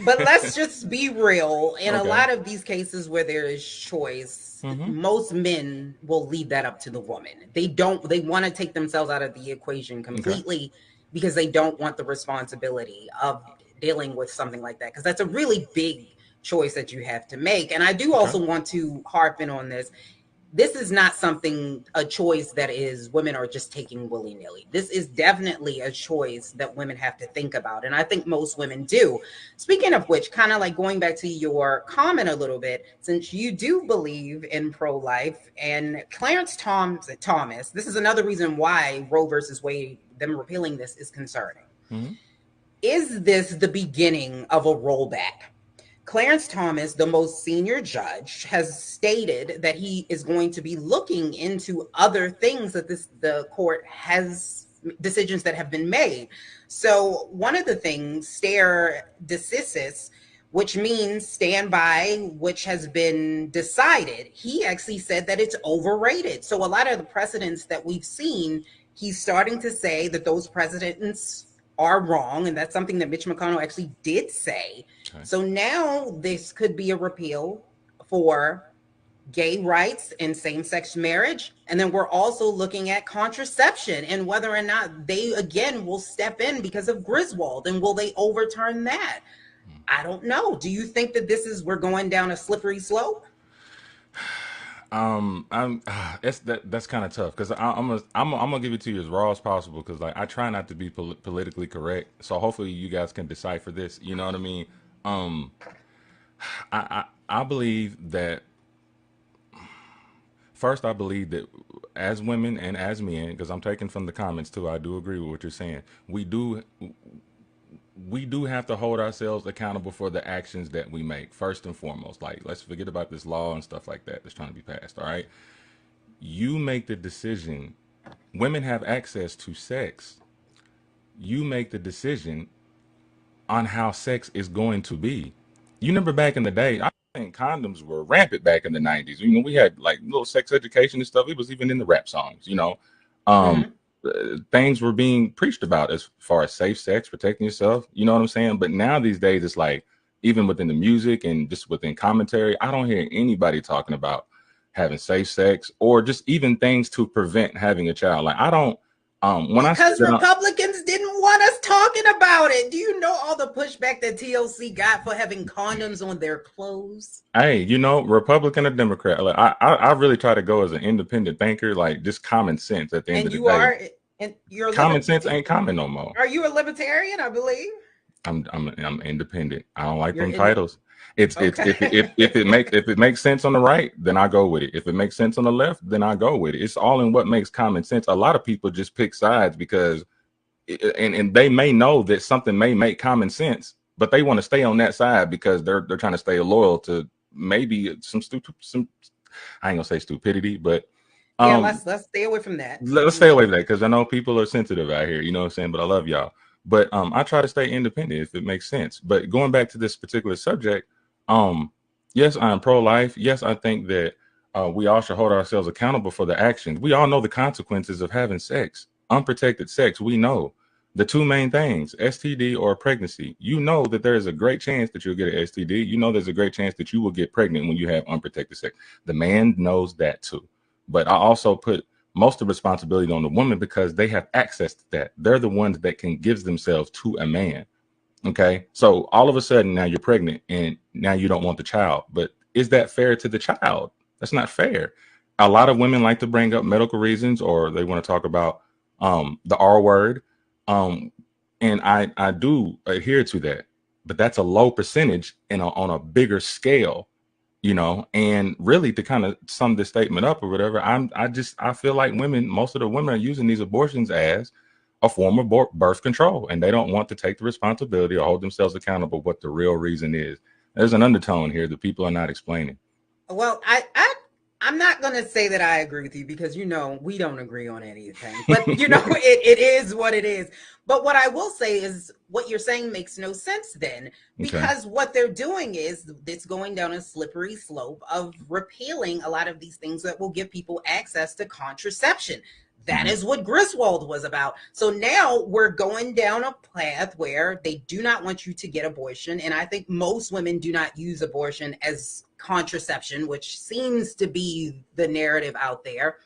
But let's just be real. In a lot of these cases where there is choice, most men will leave that up to the woman. They want to take themselves out of the equation completely because they don't want the responsibility of dealing with something like that. Because that's a really big choice that you have to make. And I do also want to harp in on this. this is not a choice that women are just taking willy-nilly. This is definitely a choice that women have to think about. And I think most women do. Speaking of which, kind of like going back to your comment a little bit, since you do believe in pro-life, and Clarence Thomas, this is another reason why Roe versus Wade, them repealing this, is concerning. Mm-hmm. Is this the beginning of a rollback? Clarence Thomas, the most senior judge, has stated that he is going to be looking into other things that the court has, decisions that have been made. So one of the things, stare decisis, which means stand by, which has been decided, he actually said that it's overrated. So a lot of the precedents that we've seen, he's starting to say that those precedents are wrong, and that's something that Mitch McConnell actually did say. Okay. So now this could be a repeal for gay rights and same-sex marriage, and then we're also looking at contraception and whether or not they again will step in because of Griswold, and will they overturn that? I don't know. Do you think that we're going down a slippery slope? That's kind of tough, because I'm gonna give it to you as raw as possible, because like I try not to be politically correct, so hopefully you guys can decipher this. You know what I mean? I believe that first, I believe that as women and as men, because I'm taking from the comments too, I do agree with what you're saying. We do have to hold ourselves accountable for the actions that we make, first and foremost. Like, let's forget about this law and stuff like that that's trying to be passed, all right? You make the decision. Women have access to sex. You make the decision on how sex is going to be. You remember back in the day, I think condoms were rampant back in the 90s. You know, we had like little sex education and stuff. It was even in the rap songs, you know. Things were being preached about as far as safe sex, protecting yourself, you know what I'm saying? But now these days, it's like, even within the music and just within commentary, I don't hear anybody talking about having safe sex or just even things to prevent having a child. Like, I don't, because Republicans didn't want us talking about it. Do you know all the pushback that TLC got for having condoms on their clothes? Hey, you know, Republican or Democrat, like, I really try to go as an independent thinker, like just common sense at the end of the day. And you're common sense ain't common no more. Are you a libertarian? I believe. I'm independent. I don't like them titles. If it makes sense on the right, then I go with it. If it makes sense on the left, then I go with it. It's all in what makes common sense. A lot of people just pick sides because, and they may know that something may make common sense, but they want to stay on that side because they're trying to stay loyal to maybe some I ain't gonna say stupidity, but yeah, let's stay away from that. Let's stay away from that, because I know people are sensitive out here. You know what I'm saying? But I love y'all. But I try to stay independent if it makes sense. But going back to this particular subject, yes, I'm pro-life. Yes, I think that we all should hold ourselves accountable for the actions. We all know the consequences of having sex, unprotected sex. We know the two main things, STD or pregnancy. You know that there is a great chance that you'll get an STD. You know there's a great chance that you will get pregnant when you have unprotected sex. The man knows that too. But I also put most of the responsibility on the woman because they have access to that. They're the ones that can give themselves to a man. Okay. So all of a sudden now you're pregnant and now you don't want the child. But is that fair to the child? That's not fair. A lot of women like to bring up medical reasons, or they want to talk about the R word. And I do adhere to that, but that's a low percentage and on a bigger scale. You know, and really to kind of sum this statement up or whatever, I feel like most of the women are using these abortions as a form of birth control, and they don't want to take the responsibility or hold themselves accountable what the real reason is. There's an undertone here that people are not explaining. Well, I'm not going to say that I agree with you because, you know, we don't agree on anything, but you know, it is what it is. But what I will say is what you're saying makes no sense then, because what they're doing is it's going down a slippery slope of repealing a lot of these things that will give people access to contraception. That is what Griswold was about. So now we're going down a path where they do not want you to get abortion. And I think most women do not use abortion as contraception, which seems to be the narrative out there.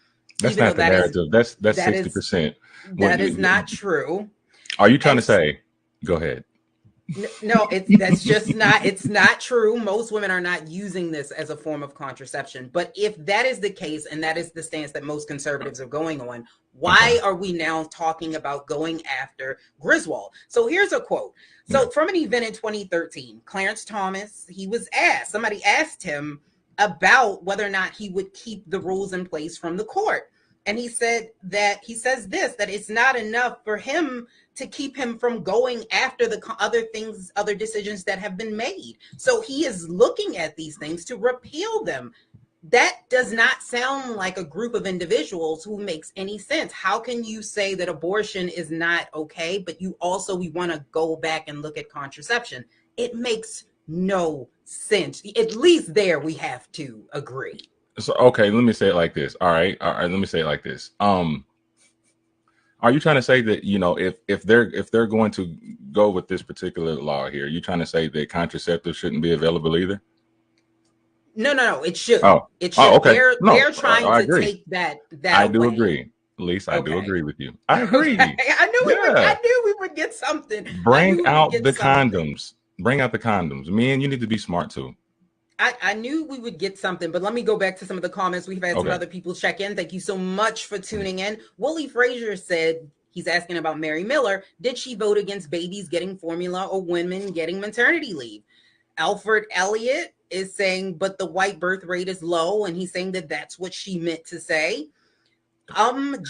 That's not the narrative. That's 60%. That is not true. Are you trying to say, go ahead. No, that's just not, it's not true. Most women are not using this as a form of contraception. But if that is the case, and that is the stance that most conservatives are going on, why are we now talking about going after Griswold? So here's a quote. So from an event in 2013, Clarence Thomas, he was asked, somebody asked him about whether or not he would keep the rules in place from the court. And he said that, he says this, that it's not enough for him to keep him from going after the other things, other decisions that have been made. So he is looking at these things to repeal them. That does not sound like a group of individuals who makes any sense. How can you say that abortion is not okay, but you also, we want to go back and look at contraception? It makes no sense. At least there we have to agree. So, okay, let me say it like this. All right, let me say it like this. Are you trying to say that, you know, if they're going to go with this particular law here, you trying to say that contraceptives shouldn't be available either? No, it should. Oh, it should. Okay. They're trying to take that I do away. agree. Lisa, I do agree with you. I agree. I knew we would get something. Bring out the condoms. Bring out the condoms. Men, you need to be smart too. I knew we would get something, but let me go back to some of the comments. We've had some other people check in. Thank you so much for tuning in. Willie Frazier said, he's asking about Mary Miller. Did she vote against babies getting formula or women getting maternity leave? Alfred Elliott is saying, but the white birth rate is low. And he's saying that that's what she meant to say.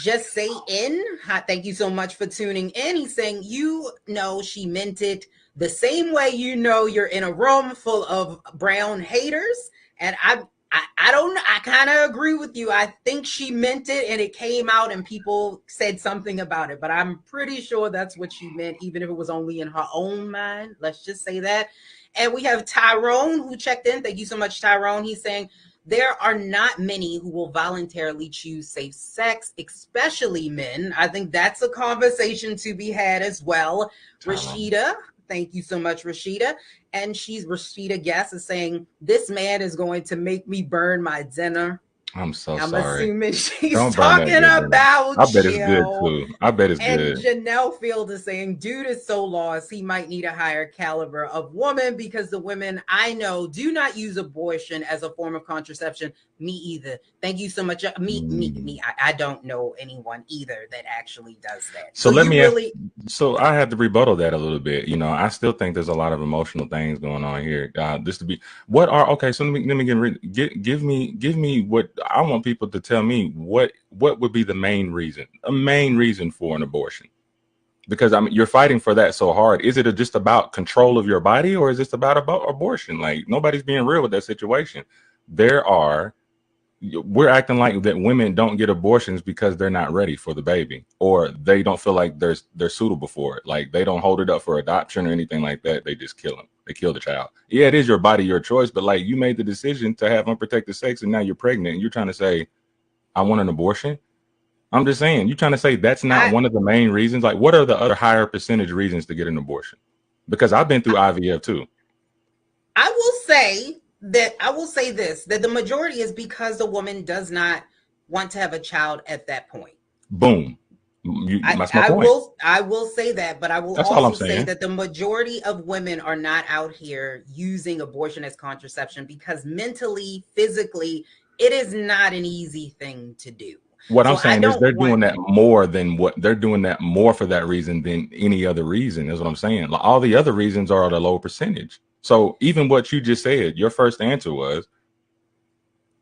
Just say in. Thank you so much for tuning in. He's saying, you know, she meant it the same way, you know, you're in a room full of brown haters. And I don't know. I kind of agree with you. I think she meant it and it came out and people said something about it, but I'm pretty sure that's what she meant, even if it was only in her own mind. Let's just say that. And we have Tyrone who checked in. Thank you so much, Tyrone. He's saying, there are not many who will voluntarily choose safe sex, especially men. I think that's a conversation to be had as well. Rashida, thank you so much, Rashida. And Rashida Guess is saying, this man is going to make me burn my dinner. I'm sorry. I'm assuming she's Don't talking about I bet it's Jill. good too. I bet it's and good. Janelle Field is saying, dude is so lost, he might need a higher caliber of woman because the women I know do not use abortion as a form of contraception. Me either. Thank you so much. Me. I don't know anyone either that actually does that. So let me so I had to rebuttal that a little bit. You know, I still think there's a lot of emotional things going on here. This to be what are okay. So let me give me what I want people to tell me. What would be the main reason for an abortion? Because I mean, you're fighting for that so hard. Is it just about control of your body, or is this about abortion? Like, nobody's being real with that situation. We're acting like that women don't get abortions because they're not ready for the baby, or they don't feel like they're suitable for it. Like, they don't hold it up for adoption or anything like that. They just kill them. They kill the child. Yeah, it is your body, your choice, but like, you made the decision to have unprotected sex and now you're pregnant and you're trying to say, I want an abortion. I'm just saying, you're trying to say that's not one of the main reasons. Like, what are the other higher percentage reasons to get an abortion? Because I've been through IVF too. I will say this, that the majority is because the woman does not want to have a child at that point. Boom. That's my point. I will say that, but I will That's all I'm also say saying. that the majority of women are not out here using abortion as contraception because mentally, physically, it is not an easy thing to do. What I'm saying is they're doing that more for that reason than any other reason, is what I'm saying. Like, all the other reasons are at a low percentage. So even what you just said, your first answer was,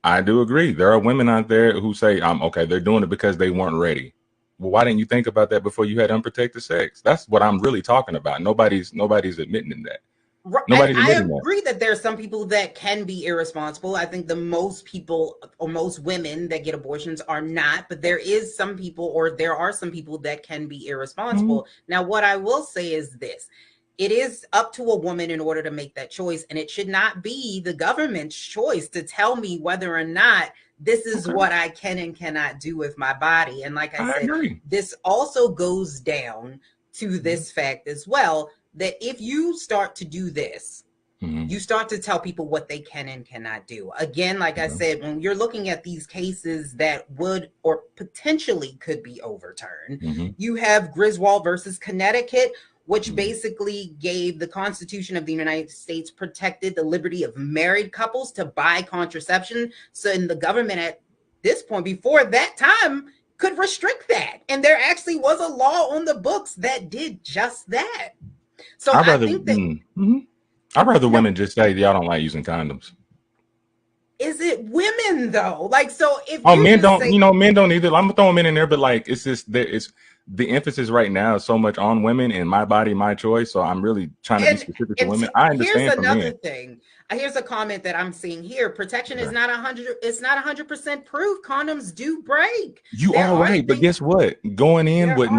I do agree. There are women out there who say, okay, they're doing it because they weren't ready. Well, why didn't you think about that before you had unprotected sex? That's what I'm really talking about. Nobody's admitting that. Right. I agree that there are some people that can be irresponsible. I think the most people or most women that get abortions are not, but there are some people that can be irresponsible. Mm-hmm. Now, what I will say is this. It is up to a woman in order to make that choice, and it should not be the government's choice to tell me whether or not this is what I can and cannot do with my body. And like I said, agree. This also goes down to this fact as well, that if you start to do this, you start to tell people what they can and cannot do. Again, like I said, when you're looking at these cases that would or potentially could be overturned, you have Griswold versus Connecticut, which basically gave the Constitution of the United States protected the liberty of married couples to buy contraception. So in the government at this point, before that time, could restrict that. And there actually was a law on the books that did just that. So I think that I'd rather women just say y'all don't like using condoms. Is it women though? Like, so if men don't, men don't either. I'm throwing men in there, but like, it's just that it's the emphasis right now is so much on women and my body, my choice. So I'm really trying to be specific to women. I understand. Here's another men. thing. Here's a comment that I'm seeing here. Protection is not 100. It's not 100% proof. Condoms do break. You are right, but guess what? Going in with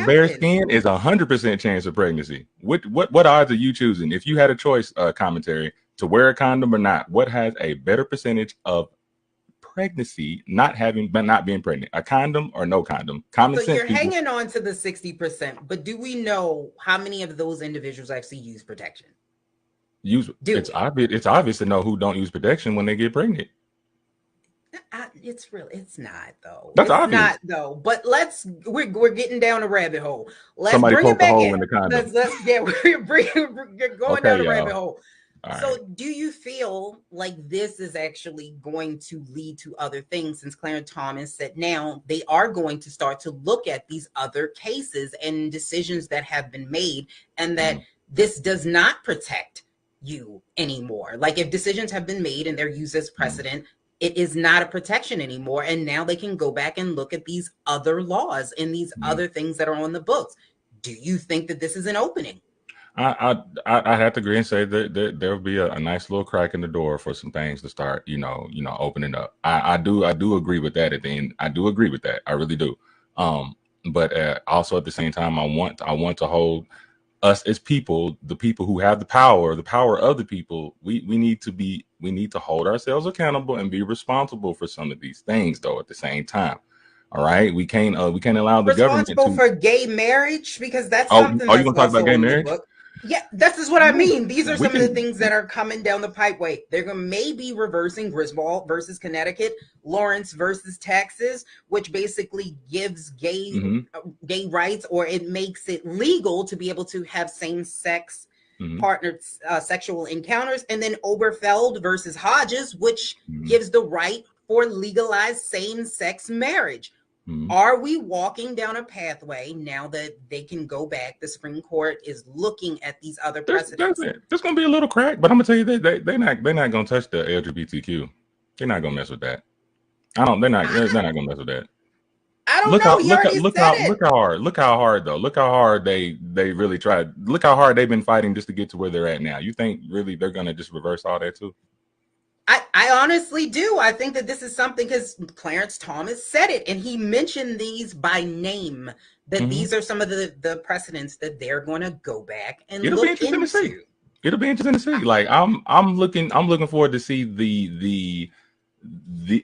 bare skin is 100% chance of pregnancy. What odds are you choosing? If you had a choice, commentary to wear a condom or not, what has a better percentage of pregnancy not being pregnant? A condom or no condom? Common sense. So you're hanging on to the 60%, but do we know how many of those individuals actually use protection? It's obvious to know who don't use protection when they get pregnant. It's not though. That's obvious. Not though. But we're getting down a rabbit hole. Let's Somebody bring poke it back a hole in. in the condom. We're going down a rabbit hole. All So right. do you feel like this is actually going to lead to other things, since Clarence Thomas said now they are going to start to look at these other cases and decisions that have been made, and that this does not protect you anymore? Like, if decisions have been made and they're used as precedent, it is not a protection anymore. And now they can go back and look at these other laws and these other things that are on the books. Do you think that this is an opening? I have to agree and say that there will be a nice little crack in the door for some things to start, opening up. I do agree with that at the end. I do agree with that. I really do. But also at the same time, I want to hold us as people, the people who have the power of the people. We need to hold ourselves accountable and be responsible for some of these things, though, at the same time. All right, we can't allow the government responsible for gay marriage, because that's something. Are you gonna talk about gay marriage? Yeah, this is what I mean. These are some of the things that are coming down the pipeway. They're going to maybe reversing Griswold versus Connecticut, Lawrence versus Texas, which basically gives gay rights, or it makes it legal to be able to have same-sex partnered sexual encounters. And then Oberfeld versus Hodges, which gives the right for legalized same-sex marriage. Are we walking down a pathway now that they can go back? The Supreme Court is looking at these other precedents. There's going to be a little crack, but I'm going to tell you they're not going to touch the LGBTQ. They're not going to mess with that. They're not going to mess with that. I don't know. Look how hard though. Look how hard they really tried. Look how hard they've been fighting just to get to where they're at now. You think really they're going to just reverse all that too? I honestly do. I think that this is something, because Clarence Thomas said it, and he mentioned these by name, that these are some of the precedents that they're going to go back and look into. It'll be interesting to see. Like I'm looking forward to see the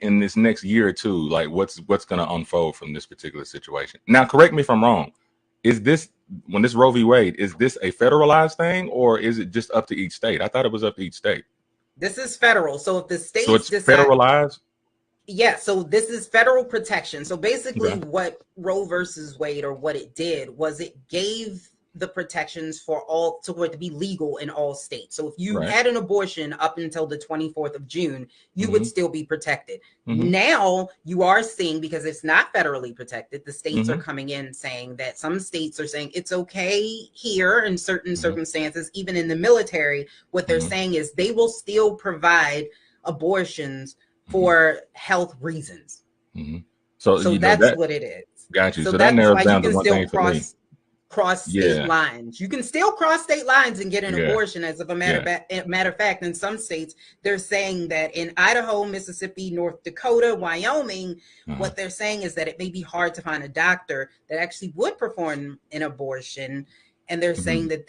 in this next year or two, like what's going to unfold from this particular situation. Now, correct me if I'm wrong. Is this, when this Roe v. Wade, is this a federalized thing, or is it just up to each state? I thought it was up to each state. This is federal. So if the states federalized? Yeah, so this is federal protection. So basically what Roe versus Wade, or what it did, was it gave the protections for it to be legal in all states. So if you had an abortion up until the 24th of June, you would still be protected. Now you are seeing, because it's not federally protected, the states are coming in saying that some states are saying it's okay here in certain circumstances, even in the military. What they're saying is they will still provide abortions for health reasons. So that's what it is. Got you. So that narrows down to one thing for me. Cross state lines. You can still cross state lines and get an abortion, as of a matter of fact. In some states, they're saying that in Idaho, Mississippi, North Dakota, Wyoming, what they're saying is that it may be hard to find a doctor that actually would perform an abortion. And they're saying that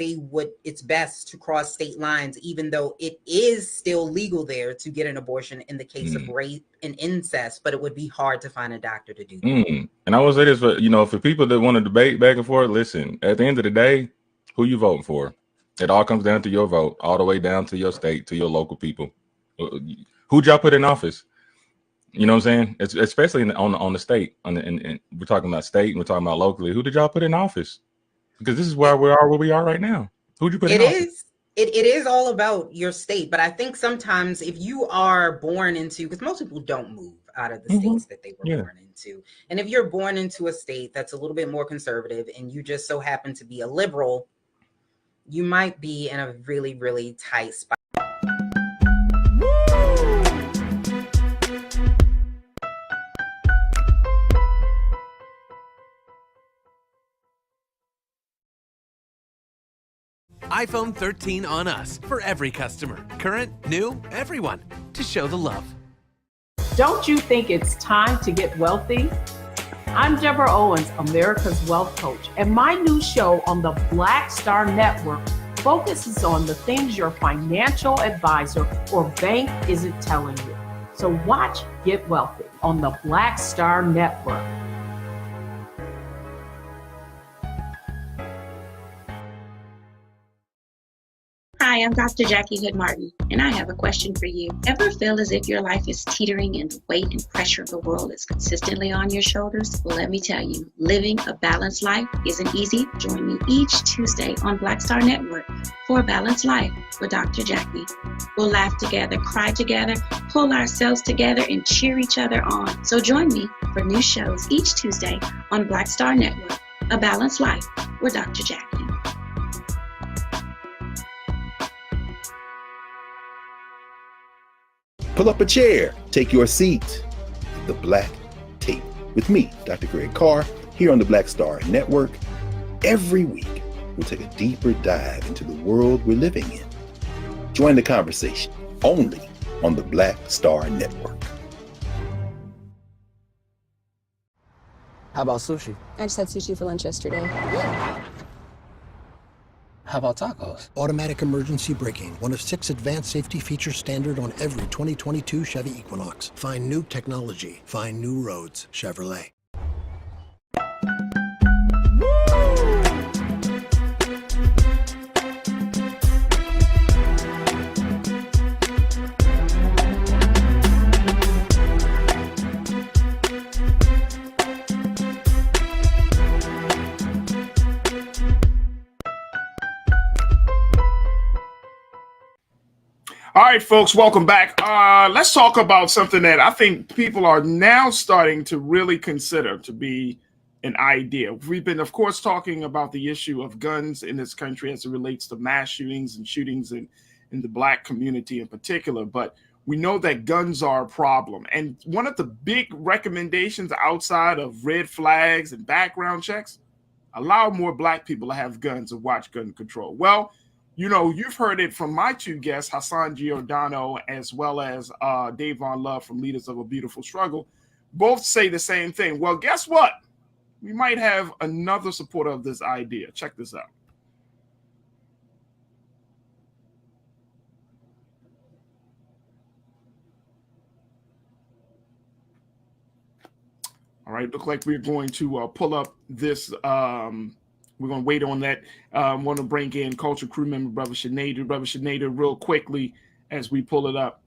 it's best to cross state lines, even though it is still legal there to get an abortion in the case of rape and incest, but it would be hard to find a doctor to do that. And I will say this, for people that want to debate back and forth, listen, at the end of the day, who you voting for? It all comes down to your vote, all the way down to your state, to your local people. Who'd y'all put in office? You know what I'm saying? It's, especially on the state, and we're talking about state, and we're talking about locally. Who did y'all put in office? Because this is where we are right now. Who'd you put in office? It is all about your state, but I think sometimes if you are born into, because most people don't move out of the states that they were born into, and if you're born into a state that's a little bit more conservative and you just so happen to be a liberal, you might be in a really, really tight spot. iPhone 13 on us for every customer. Current, new, everyone. To show the love. Don't you think it's time to get wealthy? I'm Deborah Owens, America's Wealth Coach, and my new show on the Black Star Network focuses on the things your financial advisor or bank isn't telling you. So watch Get Wealthy on the Black Star Network. Hi, I'm Dr. Jackie Hood Martin, and I have a question for you. Ever feel as if your life is teetering and the weight and pressure of the world is consistently on your shoulders? Well, let me tell you, living a balanced life isn't easy. Join me each Tuesday on Black Star Network for A Balanced Life with Dr. Jackie. We'll laugh together, cry together, pull ourselves together, and cheer each other on. So join me for new shows each Tuesday on Black Star Network, A Balanced Life with Dr. Jackie. Pull up a chair, take your seat. The Black Tape with me, Dr. Greg Carr, here on the Black Star Network. Every week, we'll take a deeper dive into the world we're living in. Join the conversation only on the Black Star Network. How about sushi? I just had sushi for lunch yesterday. How about tacos? Automatic emergency braking, one of 6 advanced safety features standard on every 2022 Chevy Equinox. Find new technology. Find new roads. Chevrolet. All right, folks, welcome back. Let's talk about something that I think people are now starting to really consider to be an idea. We've been, of course, talking about the issue of guns in this country as it relates to mass shootings and shootings in the Black community in particular. But we know that guns are a problem. And one of the big recommendations outside of red flags and background checks, allow more Black people to have guns and watch gun control. Well, you know, you've heard it from my two guests, Hassan Giordano, as well as Davon Love from Leaders of a Beautiful Struggle, both say the same thing. Well, guess what? We might have another supporter of this idea. Check this out. All right, look like we're going to pull up this. We're going to wait on that. I want to bring in Culture Crew member, Brother Sinead. Brother Sinead, real quickly, as we pull it up,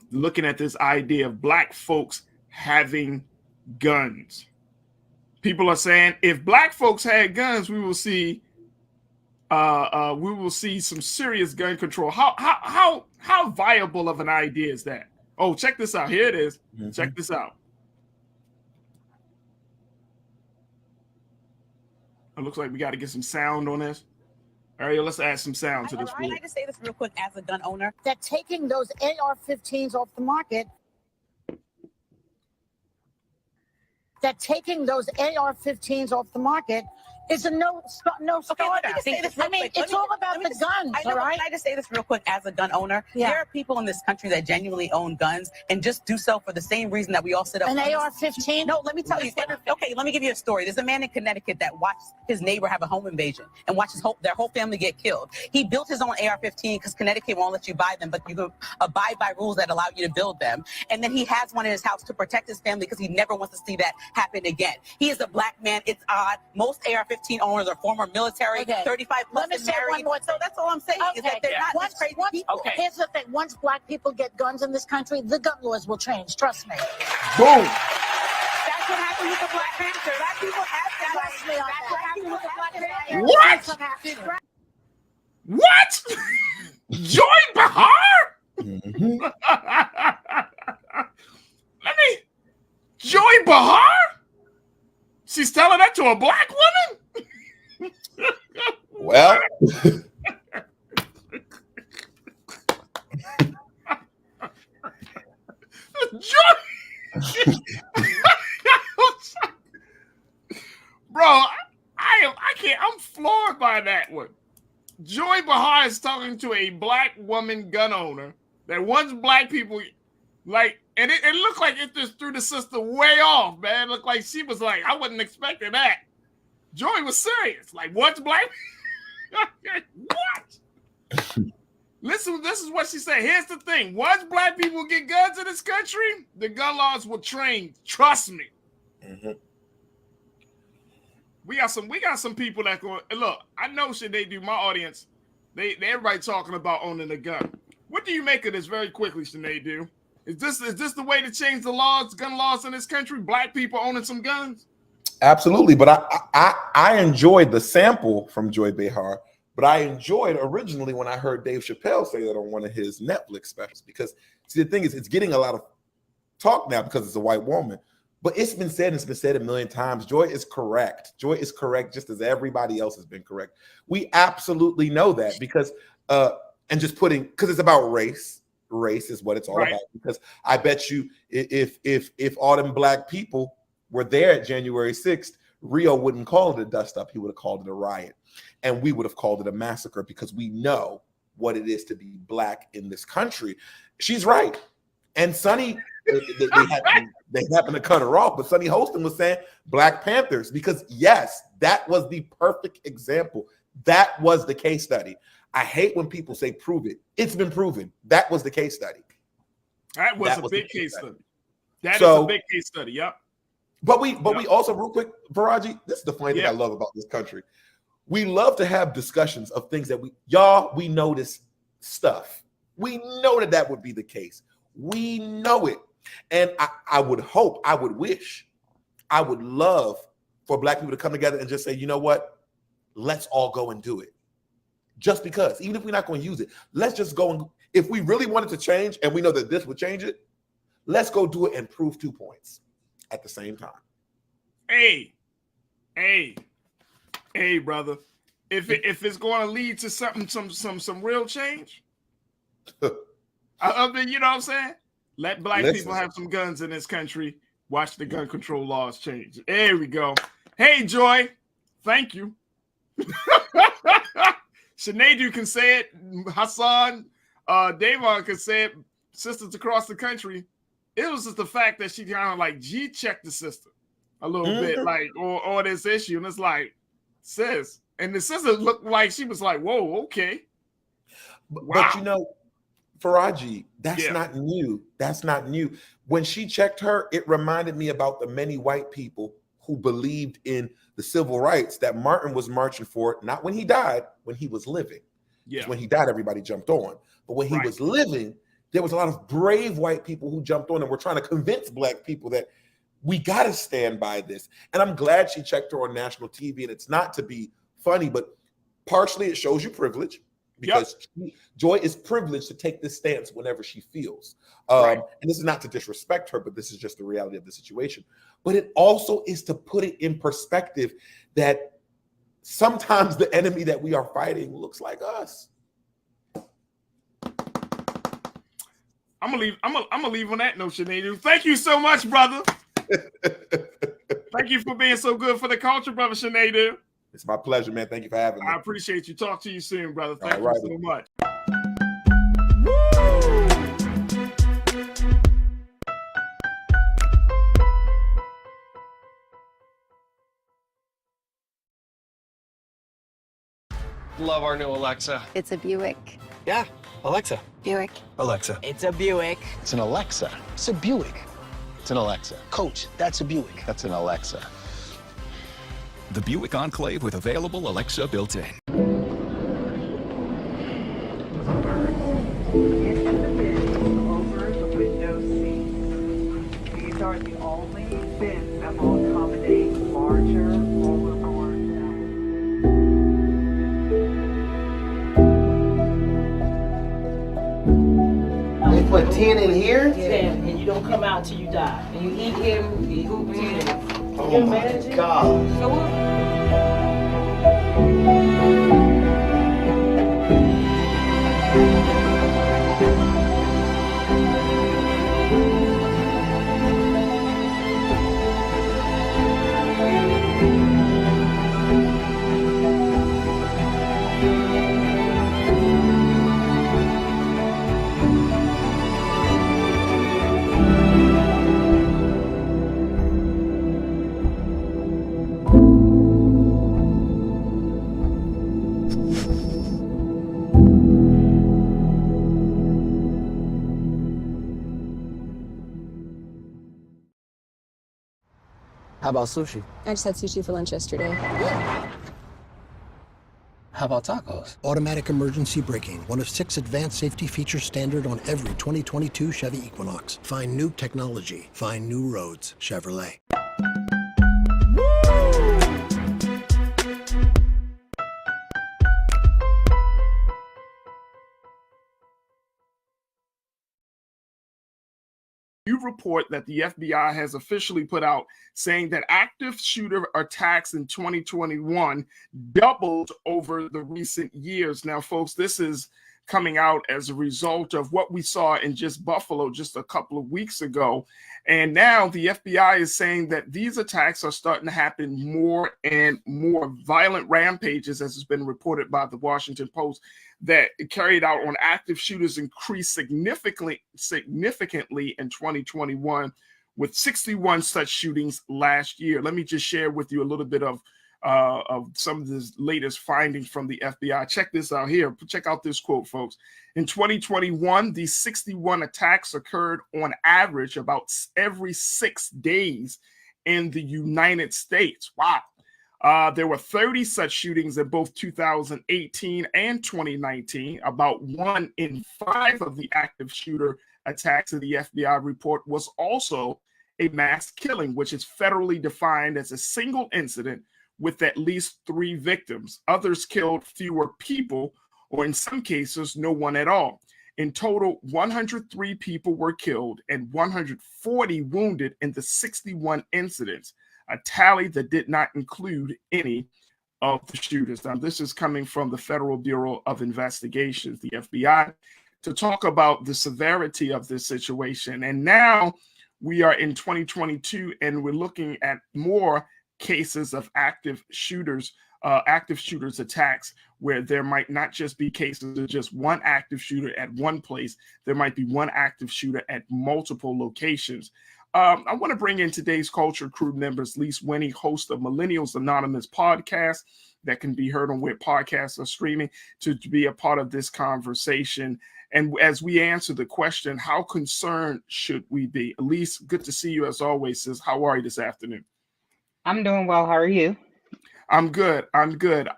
looking at this idea of Black folks having guns. People are saying if Black folks had guns, we will see some serious gun control. How viable of an idea is that? Oh, check this out. Here it is. Mm-hmm. Check this out. It looks like we got to get some sound on this. Ariel, let's add some sound to this. I'd like to say this real quick as a gun owner. That taking those AR-15s off the market, is a no starter. I mean, it's all about the guns, all right? I'd like to say this real quick as a gun owner. Yeah. There are people in this country that genuinely own guns and just do so for the same reason that we all sit up. An AR-15? No, let me tell you. Okay, let me give you a story. There's a man in Connecticut that watched his neighbor have a home invasion and watched their whole family get killed. He built his own AR-15 because Connecticut won't let you buy them, but you can abide by rules that allow you to build them. And then he has one in his house to protect his family because he never wants to see that happen again. He is a Black man. It's odd. Most AR-15 owners are former military, 35 plus and married. So that's all I'm saying is that they're not just crazy people. Here's the thing. Once Black people get guns in this country, the gun laws will change. Trust me. Boom. what happened with the Black Panther. Black people have that right. That's what happened with the Black Panther. What? Joy Behar? Joy Behar? She's telling that to a black woman? Well. Bro, I can't. I'm floored by that one. Joy Behar is talking to a black woman gun owner that wants black people like, and it looked like it just threw the sister way off, man. It looked like she was like, I wasn't expecting that. Joy was serious. Like, what's black? What? Listen, this is what she said. Here's the thing. Once black people get guns in this country, the gun laws will change. Trust me. Mm-hmm. We got some people that go, look, I know shit they do. My audience, they everybody talking about owning a gun. What do you make of this very quickly, Sinead? Do? Is this the way to change the laws, gun laws in this country? Black people owning some guns? Absolutely. But I enjoyed the sample from Joy Behar. But I enjoyed originally when I heard Dave Chappelle say that on one of his Netflix specials, because see, the thing is, it's getting a lot of talk now because it's a white woman, but it's been said a million times. Joy is correct. Joy is correct, just as everybody else has been correct. We absolutely know that because, and just because it's about race. Race is what it's all about. Because I bet you, if all them black people were there at January 6th, Rio wouldn't call it a dust up. He would have called it a riot. And we would have called it a massacre because we know what it is to be black in this country. She's right. And Sonny, they happened to cut her off, but Sonny Holston was saying Black Panthers because, yes, that was the perfect example. That was the case study. I hate when people say prove it. It's been proven. That was the case study. That was a big case study. That is a big case study. Yep. But we also, real quick, Taraji, this is the funny thing I love about this country. We love to have discussions of things that we know this stuff. We know that would be the case. We know it. And I would hope, I would wish, I would love for black people to come together and just say, you know what? Let's all go and do it. Just because, even if we're not going to use it, let's just go and, if we really wanted to change and we know that this would change it, let's go do it and prove 2 points at the same time. Hey, brother. If it's going to lead to some real change, I mean, you know what I'm saying? Let black people have some guns in this country. Watch the gun control laws change. There we go. Hey, Joy. Thank you. Sinead can say it. Hassan, Davon can say it. Sisters across the country. It was just the fact that she kind of like G-checked the sister a little bit, like, or this issue. And it's like, sis. And the sister looked like she was like, whoa, okay. But you know, Taraji, that's not new. That's not new. When she checked her, it reminded me about the many white people who believed in the civil rights that Martin was marching for, not when he died, when he was living. Yeah. When he died, everybody jumped on. But when he was living, there was a lot of brave white people who jumped on and were trying to convince black people that we got to stand by this. And I'm glad she checked her on national TV. And it's not to be funny, but partially it shows you privilege because Joy is privileged to take this stance whenever she feels. And this is not to disrespect her, but this is just the reality of the situation. But it also is to put it in perspective that sometimes the enemy that we are fighting looks like us. I'm gonna leave on that note, Sinead. Thank you so much, brother. Thank you for being so good for the culture, brother Sinead. It's my pleasure, man. Thank you for having me. I appreciate you. Talk to you soon, brother. Thank you so much. Love our new Alexa. It's a Buick. Yeah, Alexa. Buick. Alexa. It's a Buick. It's an Alexa. It's a Buick. It's an Alexa. Coach, that's a Buick. That's an Alexa. The Buick Enclave with available Alexa built-in. Over the window seat. These are the only bins that will put 10 in here? 10, and you don't come out till you die. And you eat him, you eat 10. Oh my God. So what? How about sushi? I just had sushi for lunch yesterday. How about tacos? Automatic emergency braking, one of 6 advanced safety features standard on every 2022 Chevy Equinox. Find new technology. Find new roads. Chevrolet. You report that the FBI has officially put out saying that active shooter attacks in 2021 doubled over the recent years. Now, folks, this is coming out as a result of what we saw in just Buffalo just a couple of weeks ago. And now the FBI is saying that these attacks are starting to happen more and more. Violent rampages, as has been reported by the Washington Post, that carried out on active shooters increased significantly in 2021, with 61 such shootings last year. Let me just share with you a little bit of some of the latest findings from the FBI. Check this out here. Check out this quote, folks. In 2021, these 61 attacks occurred on average about every 6 days in the United States. Wow. There were 30 such shootings in both 2018 and 2019. About 1 in 5 of the active shooter attacks in the FBI report was also a mass killing, which is federally defined as a single incident with at least 3 victims. Others killed fewer people, or in some cases, no one at all. In total, 103 people were killed and 140 wounded in the 61 incidents, a tally that did not include any of the shooters. Now, this is coming from the Federal Bureau of Investigations, the FBI, to talk about the severity of this situation. And now we are in 2022, and we're looking at more cases of active shooters attacks, where there might not just be cases of just one active shooter at one place. There might be one active shooter at multiple locations. I want to bring in today's Culture Crew members. Lise Winnie, host of Millennials Anonymous podcast that can be heard on where podcasts are streaming, to be a part of this conversation. And as we answer the question, how concerned should we be? Elise, good to see you as always, sis. How are you this afternoon? I'm doing well. How are you? I'm good. I'm good.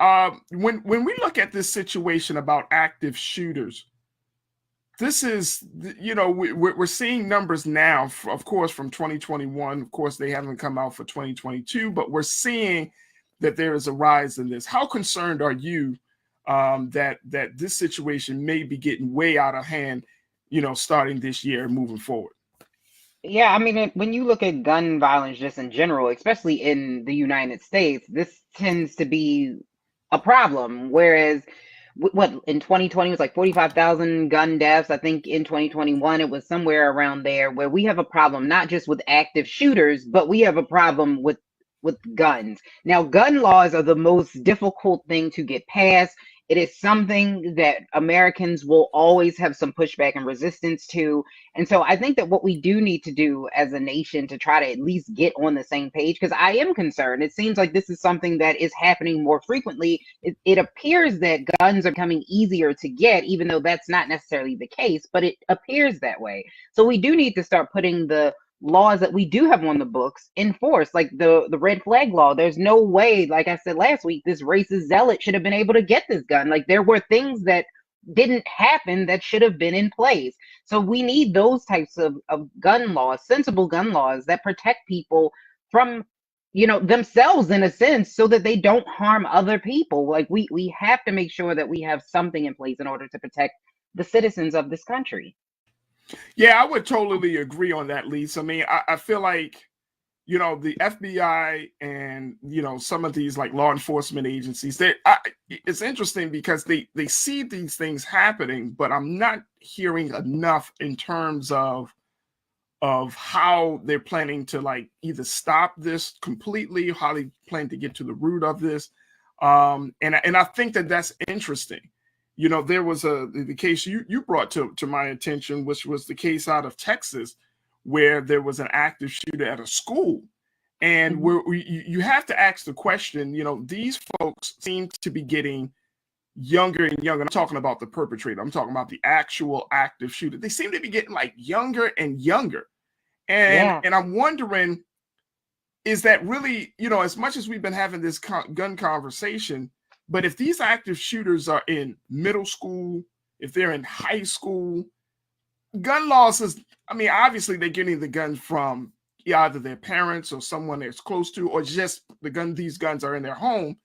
When we look at this situation about active shooters, this is, you know, we're seeing numbers now, of course, from 2021. Of course, they haven't come out for 2022, but we're seeing that there is a rise in this. How concerned are you that this situation may be getting way out of hand, you know, starting this year and moving forward? Yeah, I mean, when you look at gun violence just in general, especially in the United States, this tends to be a problem. Whereas, what in 2020 was like 45,000 gun deaths. I think in 2021 it was somewhere around there, where we have a problem not just with active shooters, but we have a problem with guns. Now, gun laws are the most difficult thing to get passed. It is something that Americans will always have some pushback and resistance to. And so I think that what we do need to do as a nation to try to at least get on the same page, because I am concerned. It seems like this is something that is happening more frequently. It appears that guns are becoming easier to get, even though that's not necessarily the case, but it appears that way. So we do need to start putting the laws that we do have on the books in force, like the red flag law. There's no way, like I said last week, this racist zealot should have been able to get this gun. Like, there were things that didn't happen that should have been in place. So we need those types of gun laws, sensible gun laws that protect people from, you know, themselves in a sense, so that they don't harm other people. Like, we have to make sure that we have something in place in order to protect the citizens of this country. Yeah, I would totally agree on that, Lisa. I mean, I feel like, you know, the FBI and, you know, some of these like law enforcement agencies, it's interesting because they see these things happening, but I'm not hearing enough in terms of how they're planning to like either stop this completely, how they plan to get to the root of this. And I think that that's interesting. You know, there was the case you brought to my attention, which was the case out of Texas, where there was an active shooter at a school. And you have to ask the question, you know, these folks seem to be getting younger and younger. I'm talking about the perpetrator. I'm talking about the actual active shooter. They seem to be getting like younger and younger. And I'm wondering, is that really, you know, as much as we've been having this gun conversation, but if these active shooters are in middle school, if they're in high school, gun laws is, I mean, obviously they're getting the guns from either their parents or someone that's close to, or just these guns are in their home.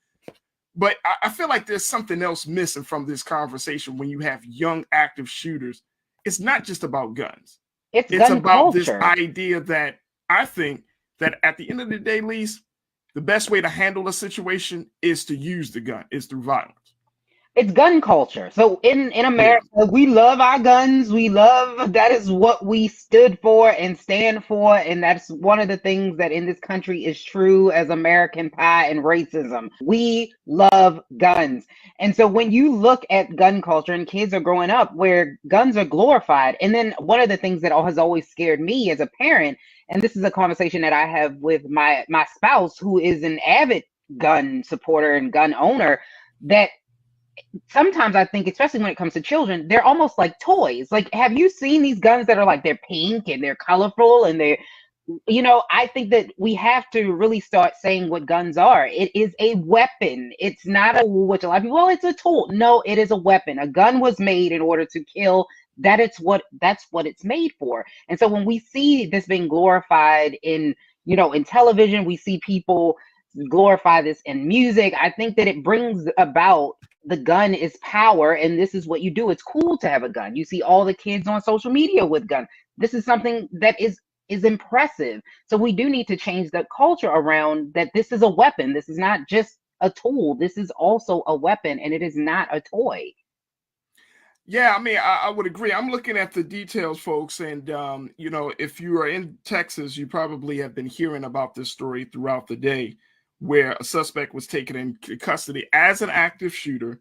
But I feel like there's something else missing from this conversation when you have young active shooters. It's not just about guns. It's gun about culture. This idea that I think that at the end of the day, Lise, the best way to handle a situation is to use the gun, is through violence. It's gun culture. So in America, we love our guns. That is what we stood for and stand for. And that's one of the things that in this country is true as American pie and racism. We love guns. And so when you look at gun culture and kids are growing up where guns are glorified, and then one of the things that has always scared me as a parent, and this is a conversation that I have with my spouse, who is an avid gun supporter and gun owner, that sometimes I think, especially when it comes to children, they're almost like toys. Like, have you seen these guns that are like, they're pink and they're colorful and they're, you know, I think that we have to really start saying what guns are. It is a weapon. It's not which a lot of people, well, it's a tool. No, it is a weapon. A gun was made in order to kill. That's what it's made for. And so when we see this being glorified in, you know, in television, we see people glorify this in music. I think that it brings about the gun is power, and this is what you do. It's cool to have a gun. You see all the kids on social media with guns. This is something that is impressive. So we do need to change the culture around that. This is a weapon. This is not just a tool. This is also a weapon, and it is not a toy. Yeah, I mean, I would agree. I'm looking at the details, folks, and you know, if you are in Texas, you probably have been hearing about this story throughout the day, where a suspect was taken in custody as an active shooter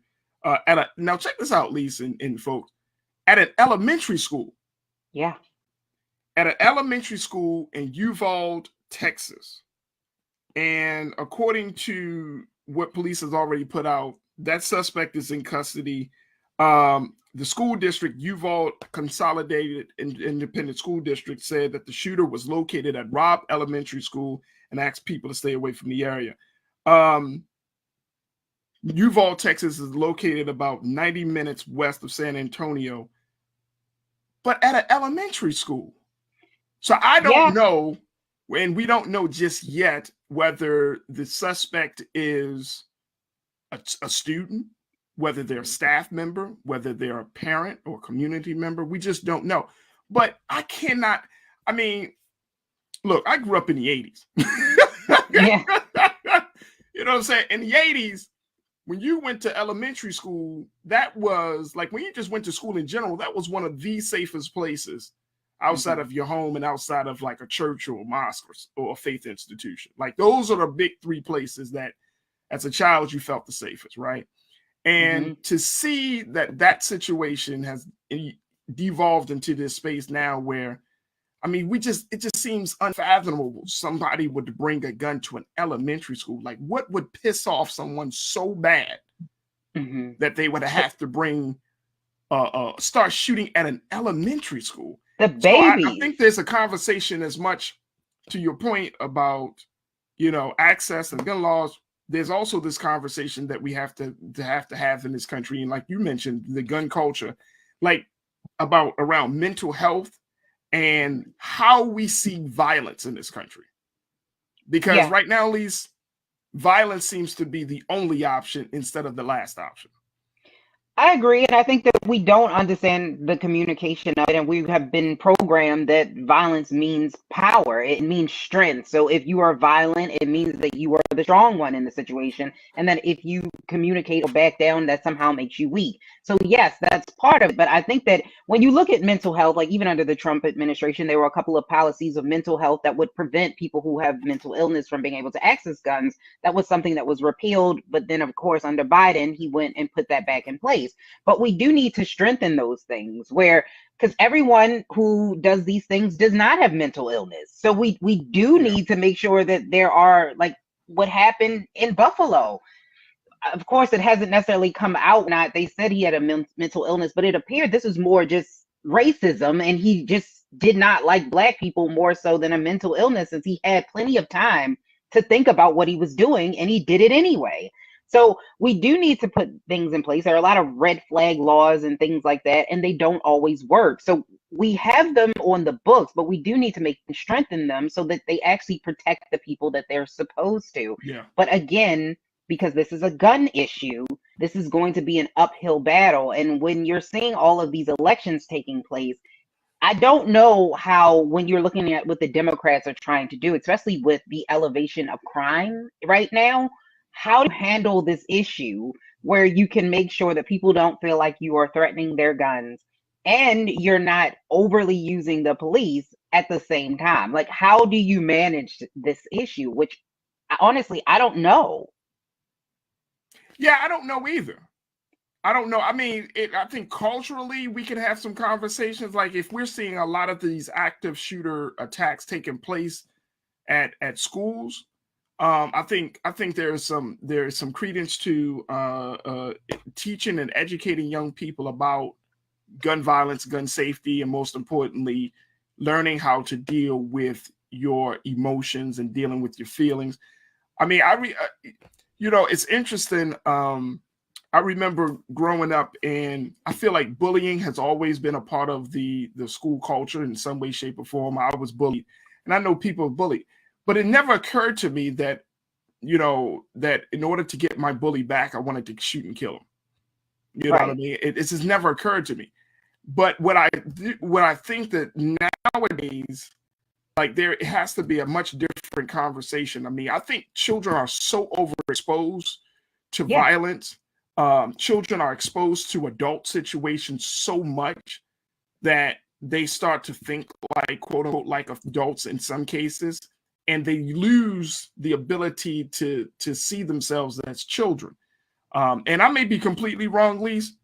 now check this out, Lisa and folks, at an elementary school. Yeah. At an elementary school in Uvalde, Texas. And according to what police has already put out, that suspect is in custody. The school district, Uvalde Consolidated Independent School District, said that the shooter was located at Robb Elementary School and asked people to stay away from the area. Uvalde, Texas is located about 90 minutes west of San Antonio, but at an elementary school. So I don't know, and we don't know just yet whether the suspect is a student, whether they're a staff member, whether they're a parent or community member. We just don't know. But I mean, look, I grew up in the 80s. Yeah. You know what I'm saying? In the 80s, when you went to elementary school, that was like when you just went to school in general, that was one of the safest places outside of your home and outside of like a church or a mosque or a faith institution. Like those are the big three places that as a child you felt the safest, right? And to see that situation has devolved into this space now where, I mean, it just seems unfathomable somebody would bring a gun to an elementary school. Like, what would piss off someone so bad that they would have to start shooting at an elementary school? The baby. So I think there's a conversation, as much to your point about, you know, access and gun laws. There's also this conversation that we have to have in this country, and like you mentioned, the gun culture, like around mental health and how we see violence in this country. Because right now, at least, violence seems to be the only option instead of the last option. I agree, and I think that we don't understand the communication of it, and we have been programmed that violence means power. It means strength. So if you are violent, it means that you are the strong one in the situation, and that if you communicate or back down, that somehow makes you weak. So yes, that's part of it. But I think that when you look at mental health, like even under the Trump administration, there were a couple of policies of mental health that would prevent people who have mental illness from being able to access guns. That was something that was repealed, but then of course under Biden, he went and put that back in place. But we do need to strengthen those things where, because everyone who does these things does not have mental illness. So we do need to make sure that there are, like what happened in Buffalo. Of course, it hasn't necessarily come out. Not they said he had a mental illness, but it appeared this was more just racism, and he just did not like Black people more so than a mental illness, since he had plenty of time to think about what he was doing, and he did it anyway. So we do need to put things in place. There are a lot of red flag laws and things like that, and they don't always work. So we have them on the books, but we do need to strengthen them so that they actually protect the people that they're supposed to. Yeah. But again, because this is a gun issue, this is going to be an uphill battle. And when you're seeing all of these elections taking place, I don't know how, when you're looking at what the Democrats are trying to do, especially with the elevation of crime right now, how to handle this issue where you can make sure that people don't feel like you are threatening their guns and you're not overly using the police at the same time. Like, how do you manage this issue? Which honestly, I don't know. Yeah, I don't know either. I don't know. I mean, I think culturally we can have some conversations. Like if we're seeing a lot of these active shooter attacks taking place at schools, I think there's some credence to teaching and educating young people about gun violence, gun safety, and most importantly, learning how to deal with your emotions and dealing with your feelings. I mean, it's interesting. I remember growing up, and I feel like bullying has always been a part of the school culture in some way, shape, or form. I was bullied, and I know people are bullied. But it never occurred to me that, that in order to get my bully back, I wanted to shoot and kill him. You know what I mean? It's just never occurred to me. But what I think that nowadays, like there has to be a much different conversation. I mean, I think children are so overexposed to violence. Children are exposed to adult situations so much that they start to think like, quote unquote, like adults in some cases. And they lose the ability to see themselves as children. And I may be completely wrong, Lise,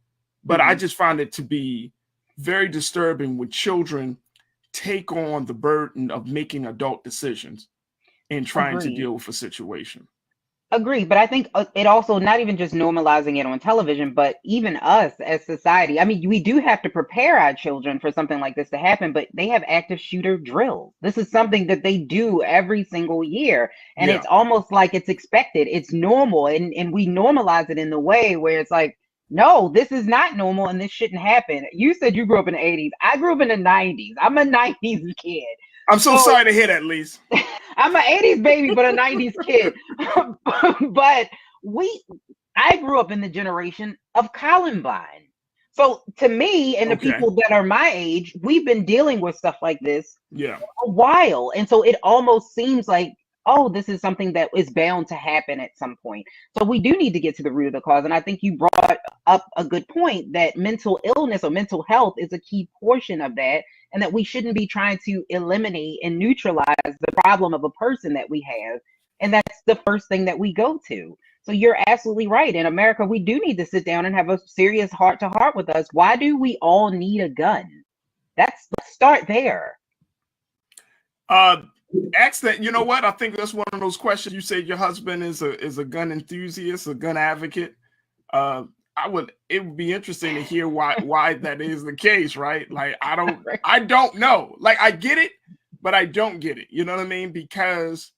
but I just find it to be very disturbing when children take on the burden of making adult decisions and trying to deal with a situation. Agree, but I think it also, not even just normalizing it on television, but even us as society. I mean, we do have to prepare our children for something like this to happen, but they have active shooter drills. This is something that they do every single year, and it's almost like it's expected. It's normal, and we normalize it in the way where it's like, no, this is not normal, and this shouldn't happen. You said you grew up in the 80s. I grew up in the 90s. I'm a 90s kid. I'm so sorry to hear that, Lise. I'm an 80s baby, but a 90s kid. But I grew up in the generation of Columbine. So to me and the people that are my age, we've been dealing with stuff like this for a while. And so it almost seems like, oh, this is something that is bound to happen at some point. So we do need to get to the root of the cause. And I think you brought up a good point that mental illness or mental health is a key portion of that, and that we shouldn't be trying to eliminate and neutralize the problem of a person that we have. And that's the first thing that we go to. So you're absolutely right. In America, we do need to sit down and have a serious heart-to-heart with us. Why do we all need a gun? Let's start there. Excellent. You know what? I think that's one of those questions. You said your husband is a gun enthusiast, a gun advocate. It would be interesting to hear why that is the case, right? Like I don't know. Like I get it, but I don't get it. You know what I mean? Because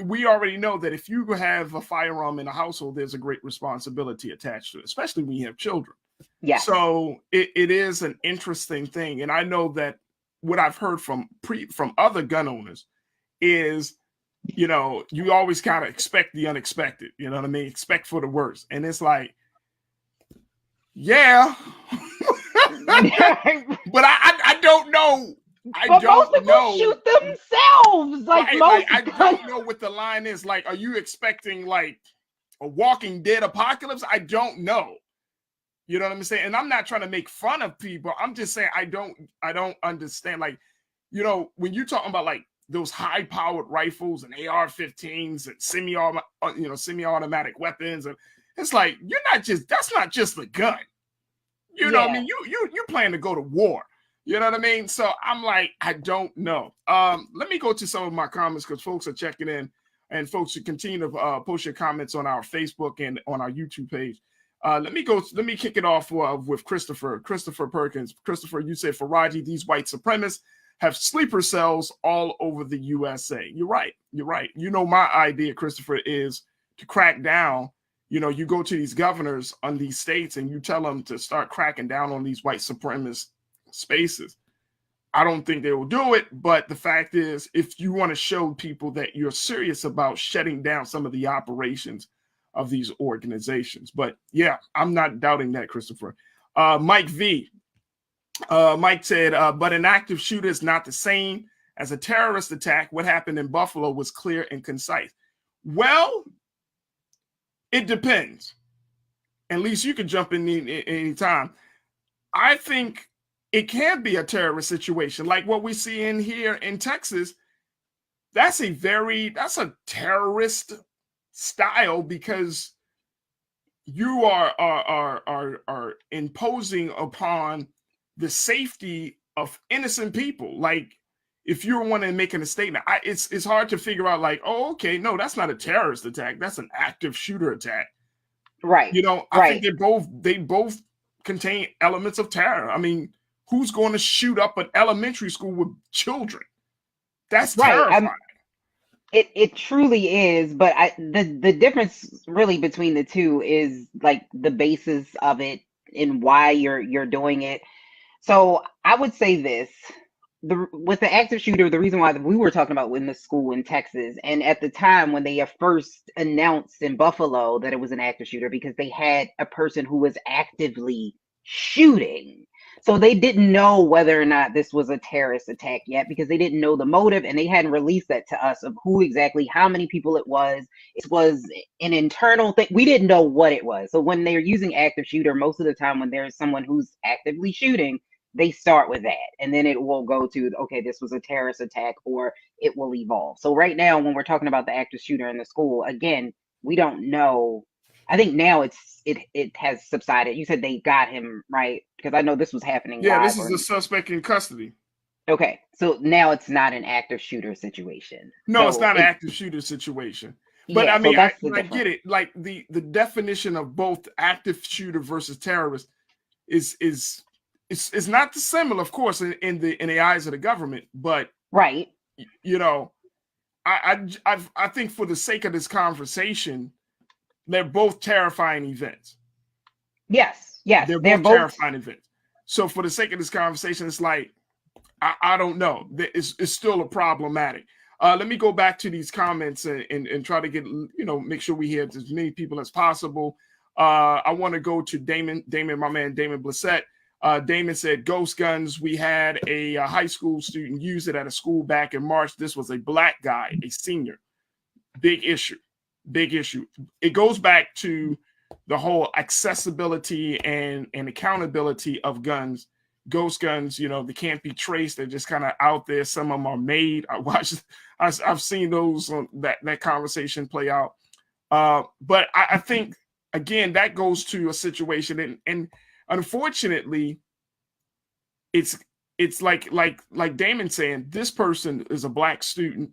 we already know that if you have a firearm in a household, there's a great responsibility attached to it, especially when you have children. Yeah. So it is an interesting thing. And I know that what I've heard from other gun owners is, you always kind of expect the unexpected, you know what I mean? Expect for the worst. And it's like, Yeah. But I don't know. But most people shoot themselves. Like I don't know what the line is. Like, are you expecting like a Walking Dead apocalypse? I don't know. You know what I'm saying? And I'm not trying to make fun of people. I'm just saying I don't understand. Like, you know, when you're talking about like those high-powered rifles and AR-15s and semi-automatic weapons, and it's like that's not just a gun. You know what I mean? You plan to go to war. You know what I mean? So I'm like, I don't know. Let me go to some of my comments because folks are checking in, and folks should continue to post your comments on our Facebook and on our YouTube page. Let me kick it off with Christopher Perkins. Christopher, you said, Faraji, these white supremacists have sleeper cells all over the USA. You're right. You know, my idea, Christopher, is to crack down. You know, you go to these governors on these states and you tell them to start cracking down on these white supremacist spaces. I don't think they will do it, but the fact is, if you want to show people that you're serious about shutting down some of the operations of these organizations. But yeah, I'm not doubting that, Christopher. Mike V. Mike said, but an active shooter is not the same as a terrorist attack. What happened in Buffalo was clear and concise. Well, it depends. At least you can jump in any time. I think it can be a terrorist situation like what we see in here in Texas. That's a terrorist style because you are imposing upon the safety of innocent people. Like if you're wanting to making a statement, it's hard to figure out like, oh, okay, no, that's not a terrorist attack. That's an active shooter attack. Right. You know, I think they both contain elements of terror. I mean, who's going to shoot up an elementary school with children? That's terrifying. It truly is, but the difference really between the two is like the basis of it and why you're doing it. So I would say this. With the active shooter, the reason why we were talking about in the school in Texas, and at the time when they first announced in Buffalo that it was an active shooter, because they had a person who was actively shooting. So they didn't know whether or not this was a terrorist attack yet because they didn't know the motive and they hadn't released that to us of who exactly, how many people it was. It was an internal thing. We didn't know what it was. So when they're using active shooter, most of the time when there's someone who's actively shooting, they start with that. And then it will go to, okay, this was a terrorist attack, or it will evolve. So right now, when we're talking about the active shooter in the school, again, we don't know. I think now it has subsided. You said they got him, right? Because I know this was happening. Yeah, this is the suspect in custody. Okay, so now it's not an active shooter situation. No, so it's not an active shooter situation. But yeah, I mean, I get it. Like the definition of both active shooter versus terrorist is not dissimilar, of course, in the eyes of the government. But right, you know, I think for the sake of this conversation, they're both terrifying events. Yes, they're both terrifying events. So for the sake of this conversation, it's like I don't know. It's still a problematic. Let me go back to these comments and try to get, make sure we hear as many people as possible. I want to go to Damon, my man, Damon Blissett. Damon said, ghost guns. We had a high school student use it at a school back in March. This was a black guy, a senior. Big issue. It goes back to the whole accessibility and accountability of guns. Ghost guns, they can't be traced. They're just kind of out there. Some of them are made. I've seen those on that conversation play out. But I think, again, that goes to a situation and unfortunately, it's like Damon saying, this person is a black student.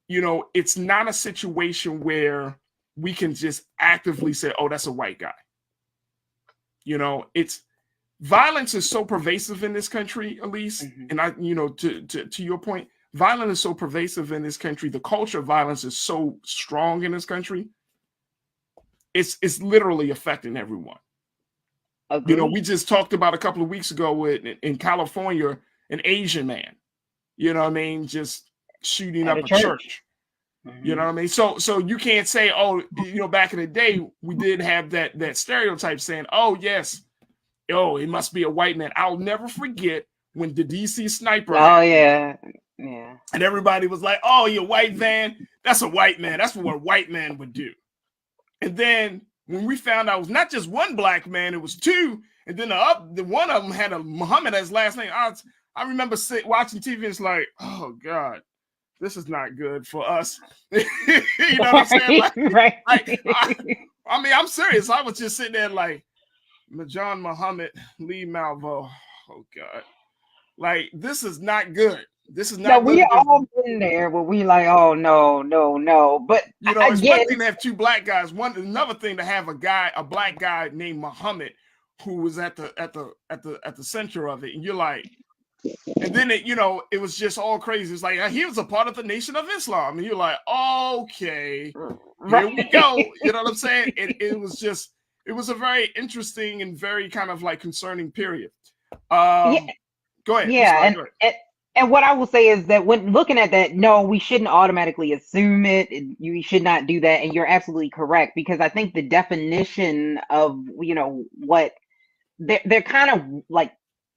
It's not a situation where we can just actively say, oh, that's a white guy. It's violence is so pervasive in this country, Elise. Mm-hmm. And to your point, violence is so pervasive in this country. The culture of violence is so strong in this country. It's literally affecting everyone. Agreed. We just talked about a couple of weeks ago in California, an Asian man, just shooting up a church. You know what I mean? So you can't say, oh, back in the day, we did have that stereotype saying, oh, yes, it must be a white man. I'll never forget when the DC sniper happened. Yeah. And everybody was like, oh, you're white van. That's a white man. That's what a white man would do. And then when we found out it was not just one black man, it was two. And then the one of them had a Muhammad as last name. I remember watching TV and it's like, oh, God, this is not good for us. You know what I'm saying? I mean, I'm serious. I was just sitting there like, John Muhammad Lee Malvo. Oh, God. Like, this is not good. This is not. We all been there where we like, oh no. But it's one thing to have two black guys. Another thing to have a black guy named Muhammad who was at the center of it, and you're like, and then it was just all crazy. It's like he was a part of the Nation of Islam, and you're like, okay, here we go. You know what I'm saying? It was a very interesting and very kind of like concerning period. Go ahead. Yeah, and what I will say is that when looking at that, no, we shouldn't automatically assume it. You should not do that, and you're absolutely correct, because I think the definition of what they're kind of like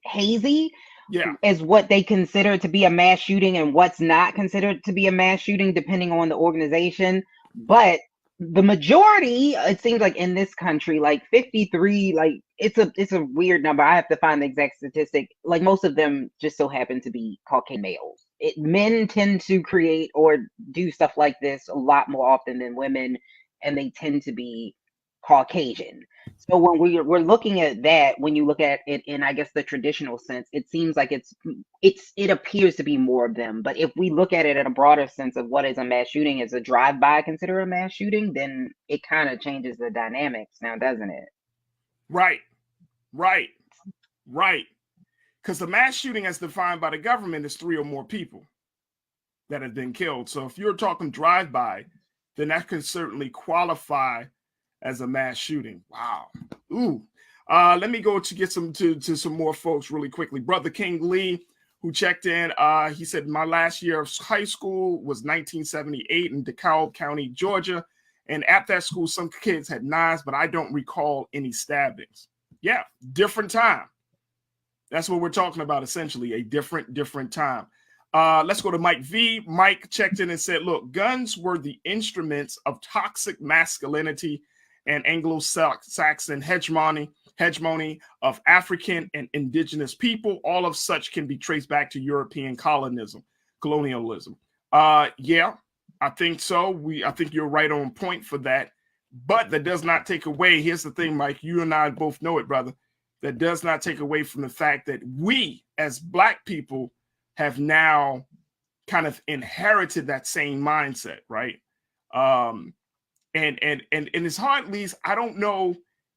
hazy. Yeah, is what they consider to be a mass shooting and what's not considered to be a mass shooting, depending on the organization. But the majority, it seems like in this country, like 53, like it's a weird number. I have to find the exact statistic. Like most of them just so happen to be Caucasian males. Men tend to create or do stuff like this a lot more often than women, and they tend to be Caucasian. So when we're looking at that, when you look at it in, I guess, the traditional sense, it seems like it appears to be more of them. But if we look at it in a broader sense of what is a mass shooting, is a drive-by considered a mass shooting, then it kind of changes the dynamics now, doesn't it? Right. Because the mass shooting as defined by the government is 3 or more people that have been killed. So if you're talking drive-by, then that can certainly qualify as a mass shooting. Wow. Ooh. Let me go to get to some more folks really quickly. Brother King Lee, who checked in, he said, my last year of high school was 1978 in DeKalb County, Georgia. And at that school, some kids had knives, but I don't recall any stabbings. Yeah, different time. That's what we're talking about, essentially, a different time. Let's go to Mike V. Mike checked in and said, look, guns were the instruments of toxic masculinity and Anglo-Saxon hegemony of African and indigenous people. All of such can be traced back to European colonialism. Yeah, I think so. I think you're right on point for that. But that does not take away. Here's the thing, Mike. You and I both know it, brother. That does not take away from the fact that we, as Black people, have now kind of inherited that same mindset, right? And it's hard, Lise. I don't know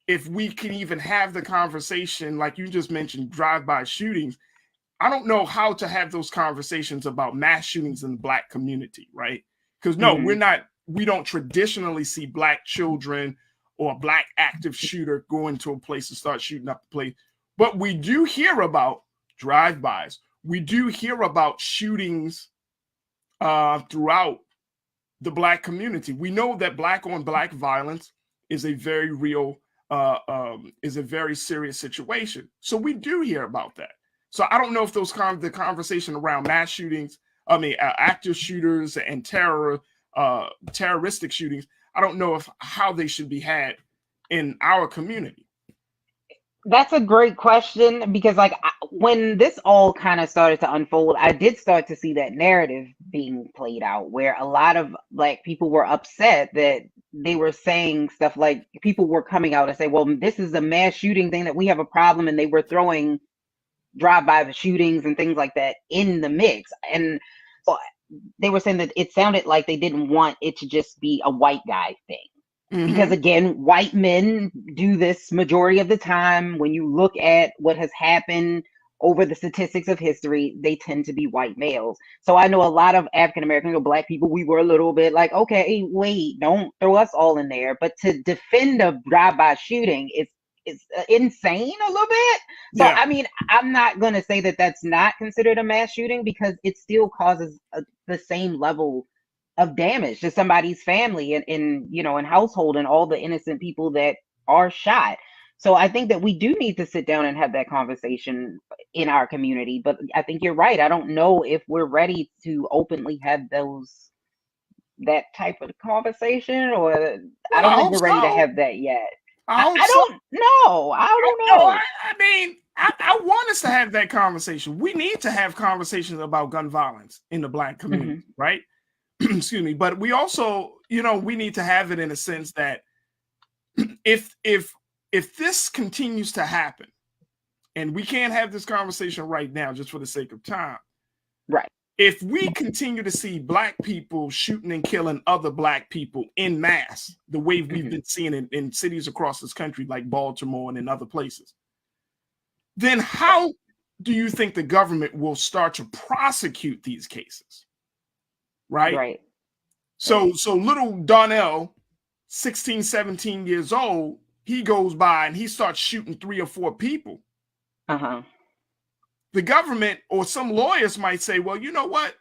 if we can even have the conversation, like you just mentioned, drive-by shootings. I don't know how to have those conversations about mass shootings in the Black community, right? Because no, we don't traditionally see Black children or a Black active shooter go into a place and start shooting up the place. But we do hear about drive-bys. We do hear about shootings throughout the Black community. We know that Black on Black violence is a very real, is a very serious situation. So we do hear about that. So I don't know if the conversation around mass shootings, active shooters and terroristic shootings, I don't know how they should be had in our community. That's a great question, because when this all kind of started to unfold, I did start to see that narrative being played out where a lot of Black people were upset that they were saying stuff like, people were coming out and say, well, this is a mass shooting thing, that we have a problem, and they were throwing drive-by shootings and things like that in the mix. And so they were saying that it sounded like they didn't want it to just be a white guy thing. Mm-hmm. Because again, white men do this majority of the time. When you look at what has happened over the statistics of history, they tend to be white males. So I know a lot of African Americans or Black people, we were a little bit like, okay, wait, don't throw us all in there. But to defend a drive-by shooting is insane a little bit. So yeah. I mean, I'm not going to say that that's not considered a mass shooting, because it still causes the same level of damage to somebody's family and in household, and all the innocent people that are shot. So I think that we do need to sit down and have that conversation in our community. But I think you're right. I don't know if we're ready to openly have that type of conversation, or I don't think we're ready to have that yet. I don't know. I mean, I want us to have that conversation. We need to have conversations about gun violence in the Black community, right? Excuse me. But we also, we need to have it in a sense that if this continues to happen, and we can't have this conversation right now just for the sake of time, right? If we continue to see Black people shooting and killing other Black people in mass, the way we've been seeing in cities across this country, like Baltimore and in other places, then how do you think the government will start to prosecute these cases? Right? Right. So little Donnell, 16, 17 years old, he goes by and he starts shooting 3 or 4 people. The government or some lawyers might say, well, you know what?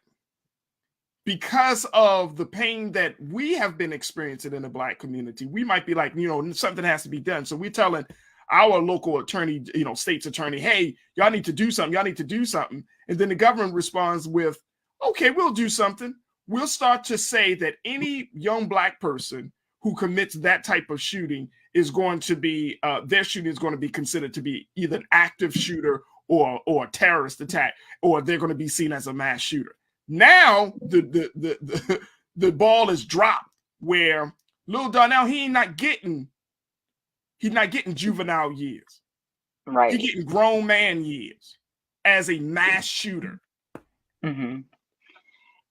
Because of the pain that we have been experiencing in the Black community, we might be like, something has to be done. So we're telling our local attorney, state's attorney, hey, y'all need to do something. Y'all need to do something. And then the government responds with, okay, we'll do something. We'll start to say that any young Black person who commits that type of shooting is going to be, their shooting is going to be considered to be either an active shooter or a terrorist attack, or they're going to be seen as a mass shooter. Now the ball is dropped where Lil Donnell, he's not getting juvenile years. Right. He's getting grown man years as a mass shooter.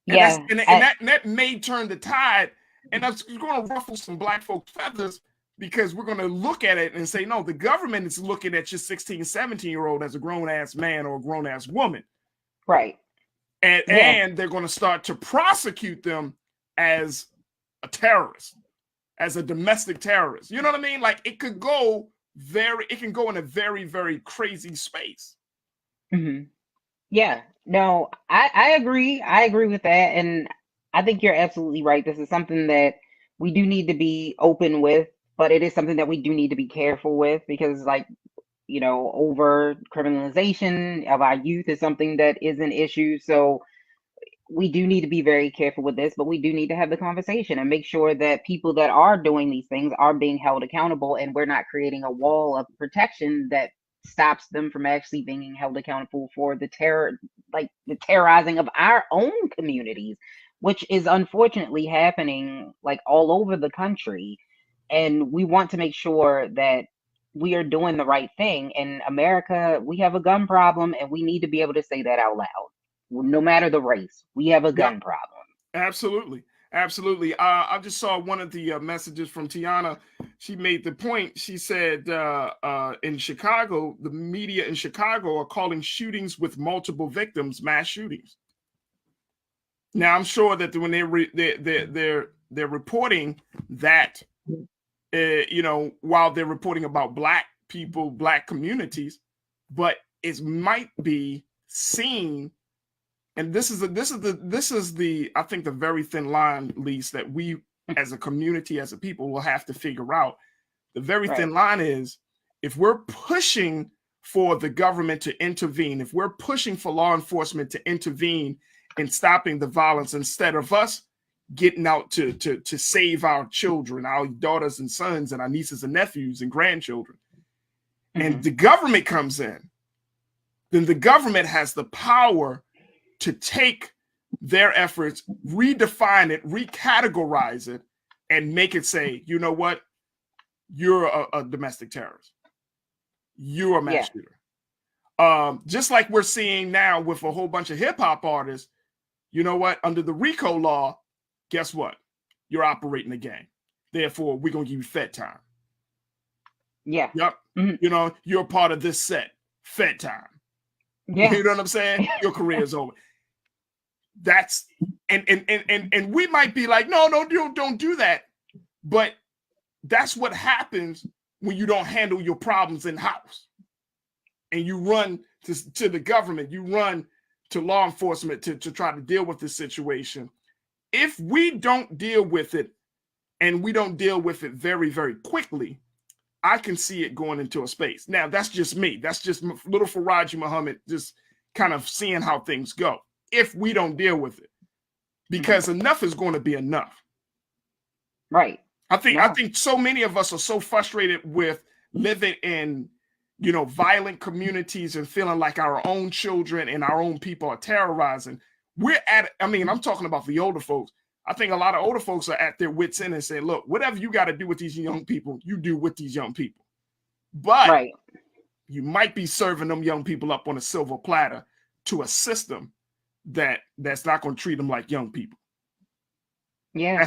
Yeah. And that may turn the tide, and that's going to ruffle some Black folks' feathers, because we're going to look at it and say, no, the government is looking at your 16, 17-year-old as a grown-ass man or a grown-ass woman. Right. And they're going to start to prosecute them as a terrorist, as a domestic terrorist. You know what I mean? Like, it can go in a very, very crazy space. Yeah. No, I agree. I agree with that. And I think you're absolutely right. This is something that we do need to be open with. But it is something that we do need to be careful with, because over criminalization of our youth is something that is an issue. So we do need to be very careful with this, but we do need to have the conversation and make sure that people that are doing these things are being held accountable, and we're not creating a wall of protection that stops them from actually being held accountable for the terrorizing of our own communities, which is unfortunately happening all over the country. And we want to make sure that we are doing the right thing. In America, we have a gun problem, and we need to be able to say that out loud. No matter the race, we have a gun problem. Absolutely. Absolutely. I just saw one of the messages from Tiana. She made the point. She said in Chicago, the media in Chicago are calling shootings with multiple victims mass shootings. Now, I'm sure that when they're reporting that, while they're reporting about Black people, Black communities, but it might be seen, and this is the I think the very thin line, Lise, that we as a community, as a people, will have to figure out. The very thin line is, if we're pushing for the government to intervene, if we're pushing for law enforcement to intervene in stopping the violence, instead of us getting out to save our children, our daughters and sons, and our nieces and nephews and grandchildren, and the government comes in, then the government has the power to take their efforts, redefine it, recategorize it, and make it say, you know what, you're a domestic terrorist, you're a mass shooter. Just like we're seeing now with a whole bunch of hip-hop artists, you know what, under the RICO law, guess what? You're operating a gang. Therefore, we're going to give you Fed time. Yeah. Yep. You're a part of this set. Fed time. Yeah. You know what I'm saying? Your career is over. That's and we might be like, no, don't do that. But that's what happens when you don't handle your problems in house, and you run to the government, you run to law enforcement to try to deal with this situation. if we don't deal with it, and we don't deal with it very, very quickly, I can see it going into a space. Now, that's just me. That's just little Taraji Muhammad just kind of seeing how things go if we don't deal with it. Because enough is going to be enough. Right. I think so many of us are so frustrated with living in, violent communities and feeling like our own children and our own people are terrorizing. I'm talking about the older folks. I think a lot of older folks are at their wits' end and saying, look, whatever you got to do with these young people, you do with these young people. But you might be serving them young people up on a silver platter to a system that's not going to treat them like young people. Yeah,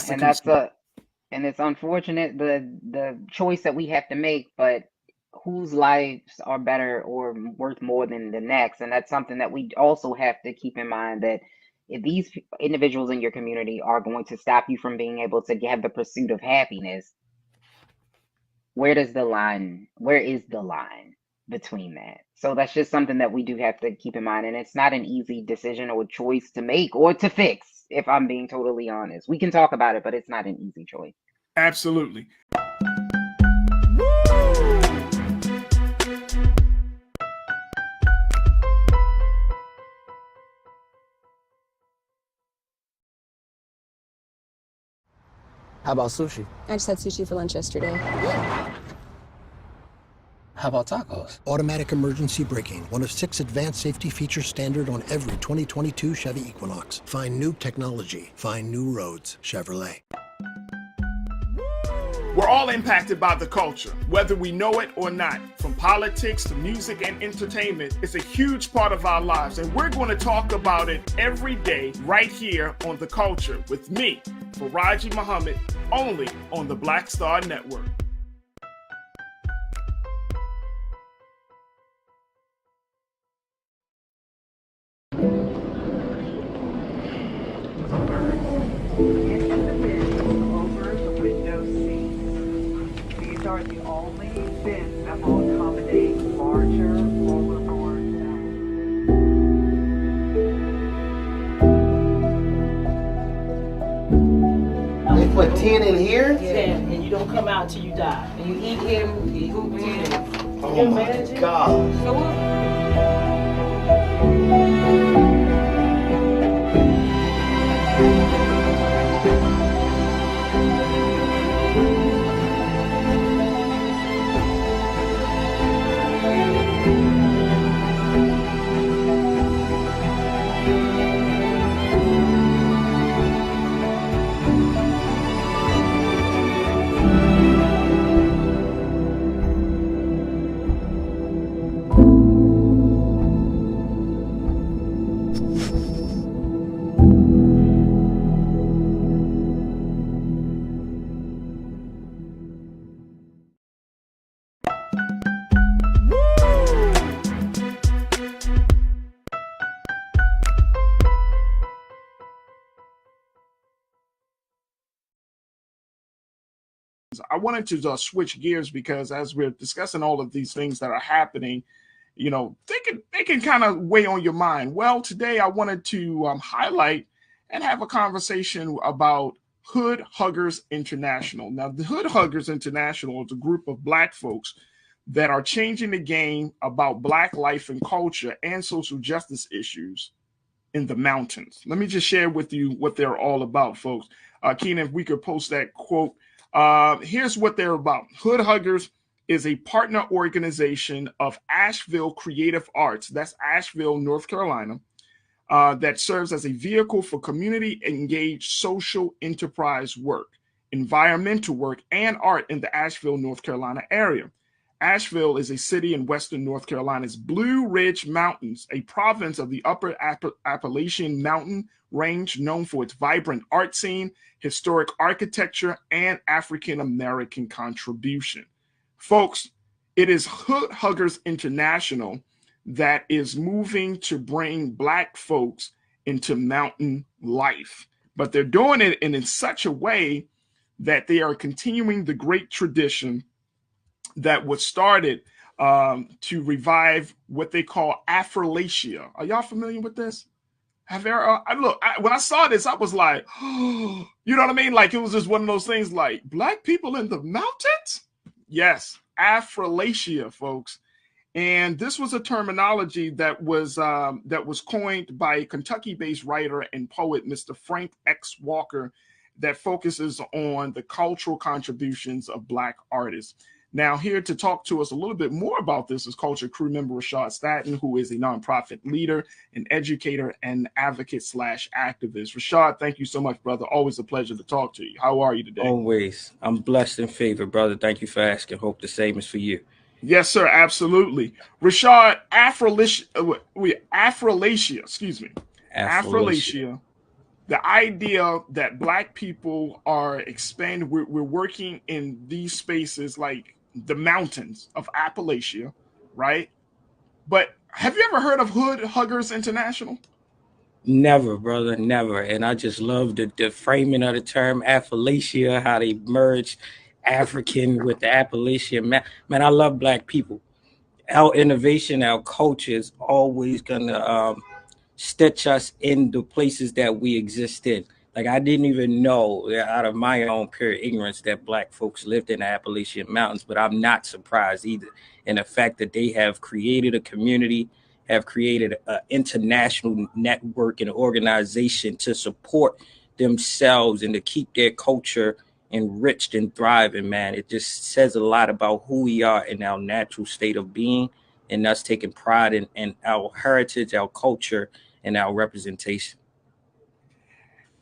and it's unfortunate the choice that we have to make, but whose lives are better or worth more than the next? And that's something that we also have to keep in mind, that if these individuals in your community are going to stop you from being able to have the pursuit of happiness, where is the line between that? So that's just something that we do have to keep in mind. And it's not an easy decision or choice to make or to fix, if I'm being totally honest. We can talk about it, but it's not an easy choice. Absolutely. How about sushi? I just had sushi for lunch yesterday. How about tacos? Automatic emergency braking, one of 6 advanced safety features standard on every 2022 Chevy Equinox. Find new technology. Find new roads. Chevrolet. We're all impacted by the culture, whether we know it or not. From politics to music and entertainment, it's a huge part of our lives, and we're going to talk about it every day right here on The Culture with me, Taraji Muhammad, only on the Black Star Network. Are the only bins that will accommodate larger rollerboards. They put 10 in here? 10, and you don't come out till you die. And you eat him, you hoop him. Oh my God. I wanted to switch gears because as we're discussing all of these things that are happening, they can kind of weigh on your mind. Well, today I wanted to highlight and have a conversation about Hood Huggers International. Now, the Hood Huggers International is a group of Black folks that are changing the game about Black life and culture and social justice issues in the mountains. Let me just share with you what they're all about, folks. Keenan, if we could post that quote. Here's what they're about. Hood Huggers is a partner organization of Asheville Creative Arts, that's Asheville, North Carolina, that serves as a vehicle for community-engaged social enterprise work, environmental work, and art in the Asheville, North Carolina area. Asheville is a city in western North Carolina's Blue Ridge Mountains, a province of the Upper Appalachian Mountain Range known for its vibrant art scene, historic architecture, and African-American contribution. Folks, it is Hood Huggers International that is moving to bring Black folks into mountain life. But they're doing it in such a way that they are continuing the great tradition that was started to revive what they call Affrilachia. Are y'all familiar with this? Have there? When I saw this, I was like, you know what I mean? Like it was just one of those things. Like black people in the mountains. Yes, Affrilachia, folks. And this was a terminology that was coined by a Kentucky-based writer and poet, Mr. Frank X. Walker, that focuses on the cultural contributions of Black artists. Now, here to talk to us a little bit more about this is culture crew member Rashad Staton, who is a nonprofit leader, an educator, and advocate / activist. Rashad, thank you so much, brother. Always a pleasure to talk to you. How are you today? Always. I'm blessed and favored, brother. Thank you for asking. Hope the same is for you. Yes, sir. Absolutely. Rashad, Affrilachia, excuse me. Affrilachia. The idea that Black people are expanding, we're working in these spaces like the mountains of Appalachia, right? But have you ever heard of Hood Huggers International? Never, brother, never. And I just love the framing of the term Affrilachia, how they merge African with the Appalachian. Man, I love Black people. Our innovation, our culture is always gonna stitch us in the places that we exist in. Like I didn't even know, out of my own pure ignorance, that Black folks lived in the Appalachian Mountains, but I'm not surprised either in the fact that they have created a community, have created an international network and organization to support themselves and to keep their culture enriched and thriving, man. It just says a lot about who we are in our natural state of being and us taking pride in our heritage, our culture, and our representation.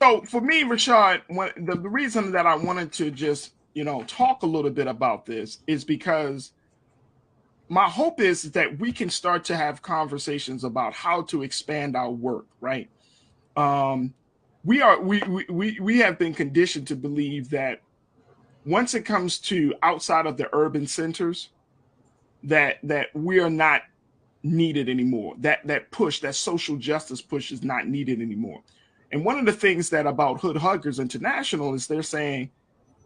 So for me, Rashad, the reason that I wanted to just, talk a little bit about this is because my hope is that we can start to have conversations about how to expand our work, right? We have been conditioned to believe that once it comes to outside of the urban centers, that we are not needed anymore. That push, that social justice push is not needed anymore. And one of the things that about Hood Huggers International is they're saying,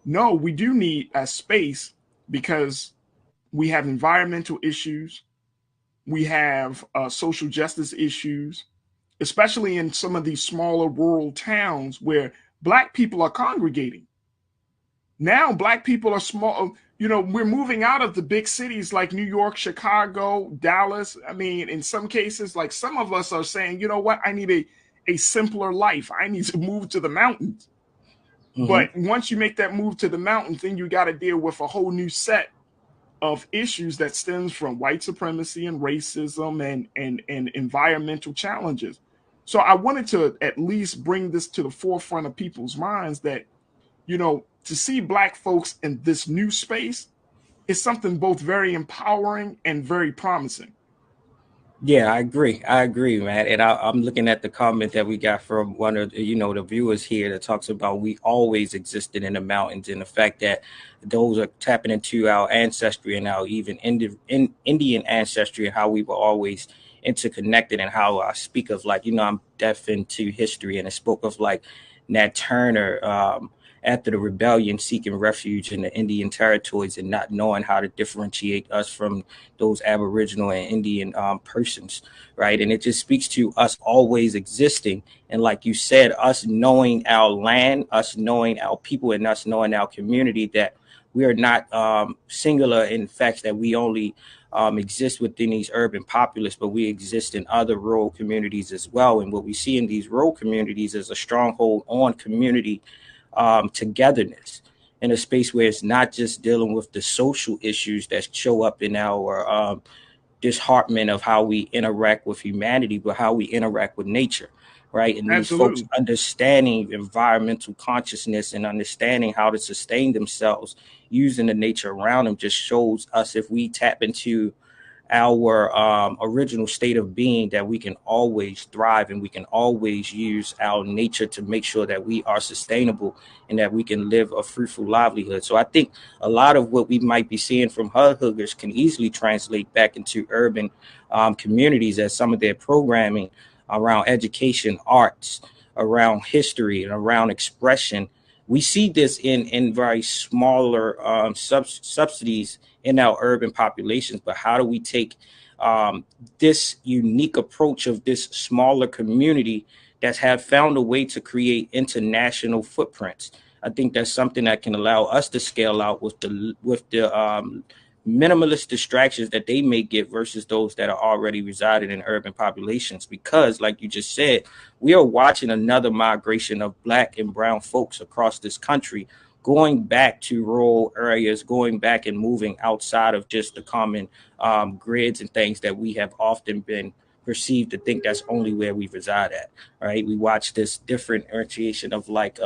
no, we do need a space because we have environmental issues. We have social justice issues, especially in some of these smaller rural towns where Black people are congregating. Now, Black people are small. We're moving out of the big cities like New York, Chicago, Dallas. I mean, in some cases, like some of us are saying, you know what, I need a simpler life. I need to move to the mountains. Mm-hmm. But once you make that move to the mountains, then you got to deal with a whole new set of issues that stems from white supremacy and racism and environmental challenges. So I wanted to at least bring this to the forefront of people's minds that, to see Black folks in this new space is something both very empowering and very promising. Yeah, I agree, man. And I'm looking at the comment that we got from one of the viewers here that talks about we always existed in the mountains, and the fact that those are tapping into our ancestry and our even Indian ancestry and how we were always interconnected, and how I speak of I'm deaf into history, and I spoke of Nat Turner after the rebellion seeking refuge in the Indian territories and not knowing how to differentiate us from those Aboriginal and Indian persons, right? And it just speaks to us always existing. And like you said, us knowing our land, us knowing our people, and us knowing our community, that we are not singular in fact that we only exist within these urban populace, but we exist in other rural communities as well. And what we see in these rural communities is a stronghold on community togetherness, in a space where it's not just dealing with the social issues that show up in our disheartenment of how we interact with humanity, but how we interact with nature, right? And these folks understanding environmental consciousness and understanding how to sustain themselves using the nature around them just shows us, if we tap into our original state of being, that we can always thrive and we can always use our nature to make sure that we are sustainable and that we can live a fruitful livelihood. So I think a lot of what we might be seeing from Hood Huggers can easily translate back into urban communities, as some of their programming around education, arts, around history, and around expression. We see this in very smaller subsidies in our urban populations, but how do we take this unique approach of this smaller community that have found a way to create international footprints. I think that's something that can allow us to scale out with the minimalist distractions that they may get versus those that are already residing in urban populations. Because, like you just said, we are watching another migration of Black and brown folks across this country, going back to rural areas, going back and moving outside of just the common grids and things that we have often been perceived to think that's only where we reside at, right? We watch this differentiation of like,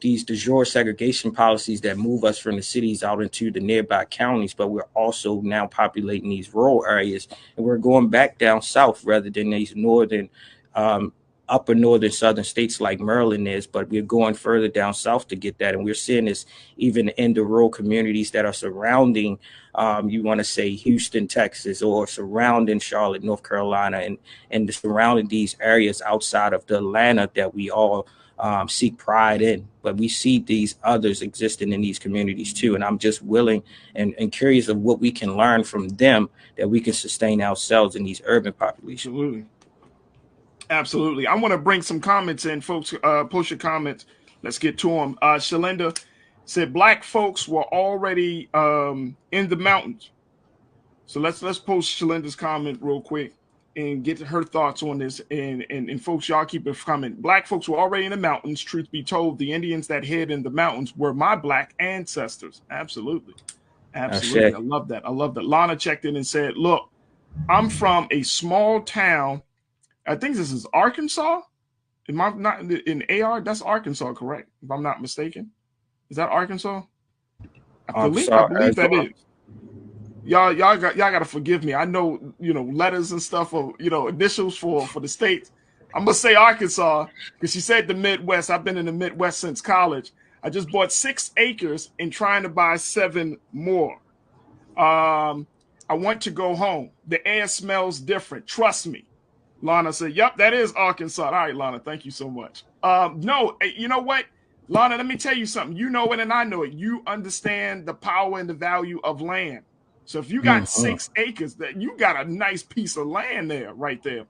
these de jure segregation policies that move us from the cities out into the nearby counties, but we're also now populating these rural areas, and we're going back down south rather than these northern, upper northern southern states like Maryland is, but we're going further down south to get that. And we're seeing this even in the rural communities that are surrounding, you want to say Houston, Texas, or surrounding Charlotte, North Carolina, and surrounding these areas outside of the Atlanta that we all seek pride in. But we see these others existing in these communities too. And I'm just willing and curious of what we can learn from them that we can sustain ourselves in these urban populations. Absolutely. I want to bring some comments in, folks. Post your comments. Let's get to them. Shalinda said Black folks were already in the mountains. So let's post Shalinda's comment real quick and get her thoughts on this. And folks, y'all keep it coming. Black folks were already in the mountains. Truth be told, the Indians that hid in the mountains were my Black ancestors. Absolutely. Absolutely. I love that. I love that. Lana checked in and said, look, I'm from a small town. I think this is Arkansas. Am I not in AR? That's Arkansas, correct? If I'm not mistaken. Is that Arkansas? I believe that is. Y'all gotta forgive me. I know, letters and stuff or initials for the states. I'm gonna say Arkansas because she said the Midwest. I've been in the Midwest since college. I just bought 6 acres and trying to buy 7 more. I want to go home. The air smells different. Trust me. Lana said, yep, that is Arkansas. All right, Lana, thank you so much. No, you know what? Lana, let me tell you something. You know it and I know it. You understand the power and the value of land. So if you got 6 acres, that you got a nice piece of land there, right there.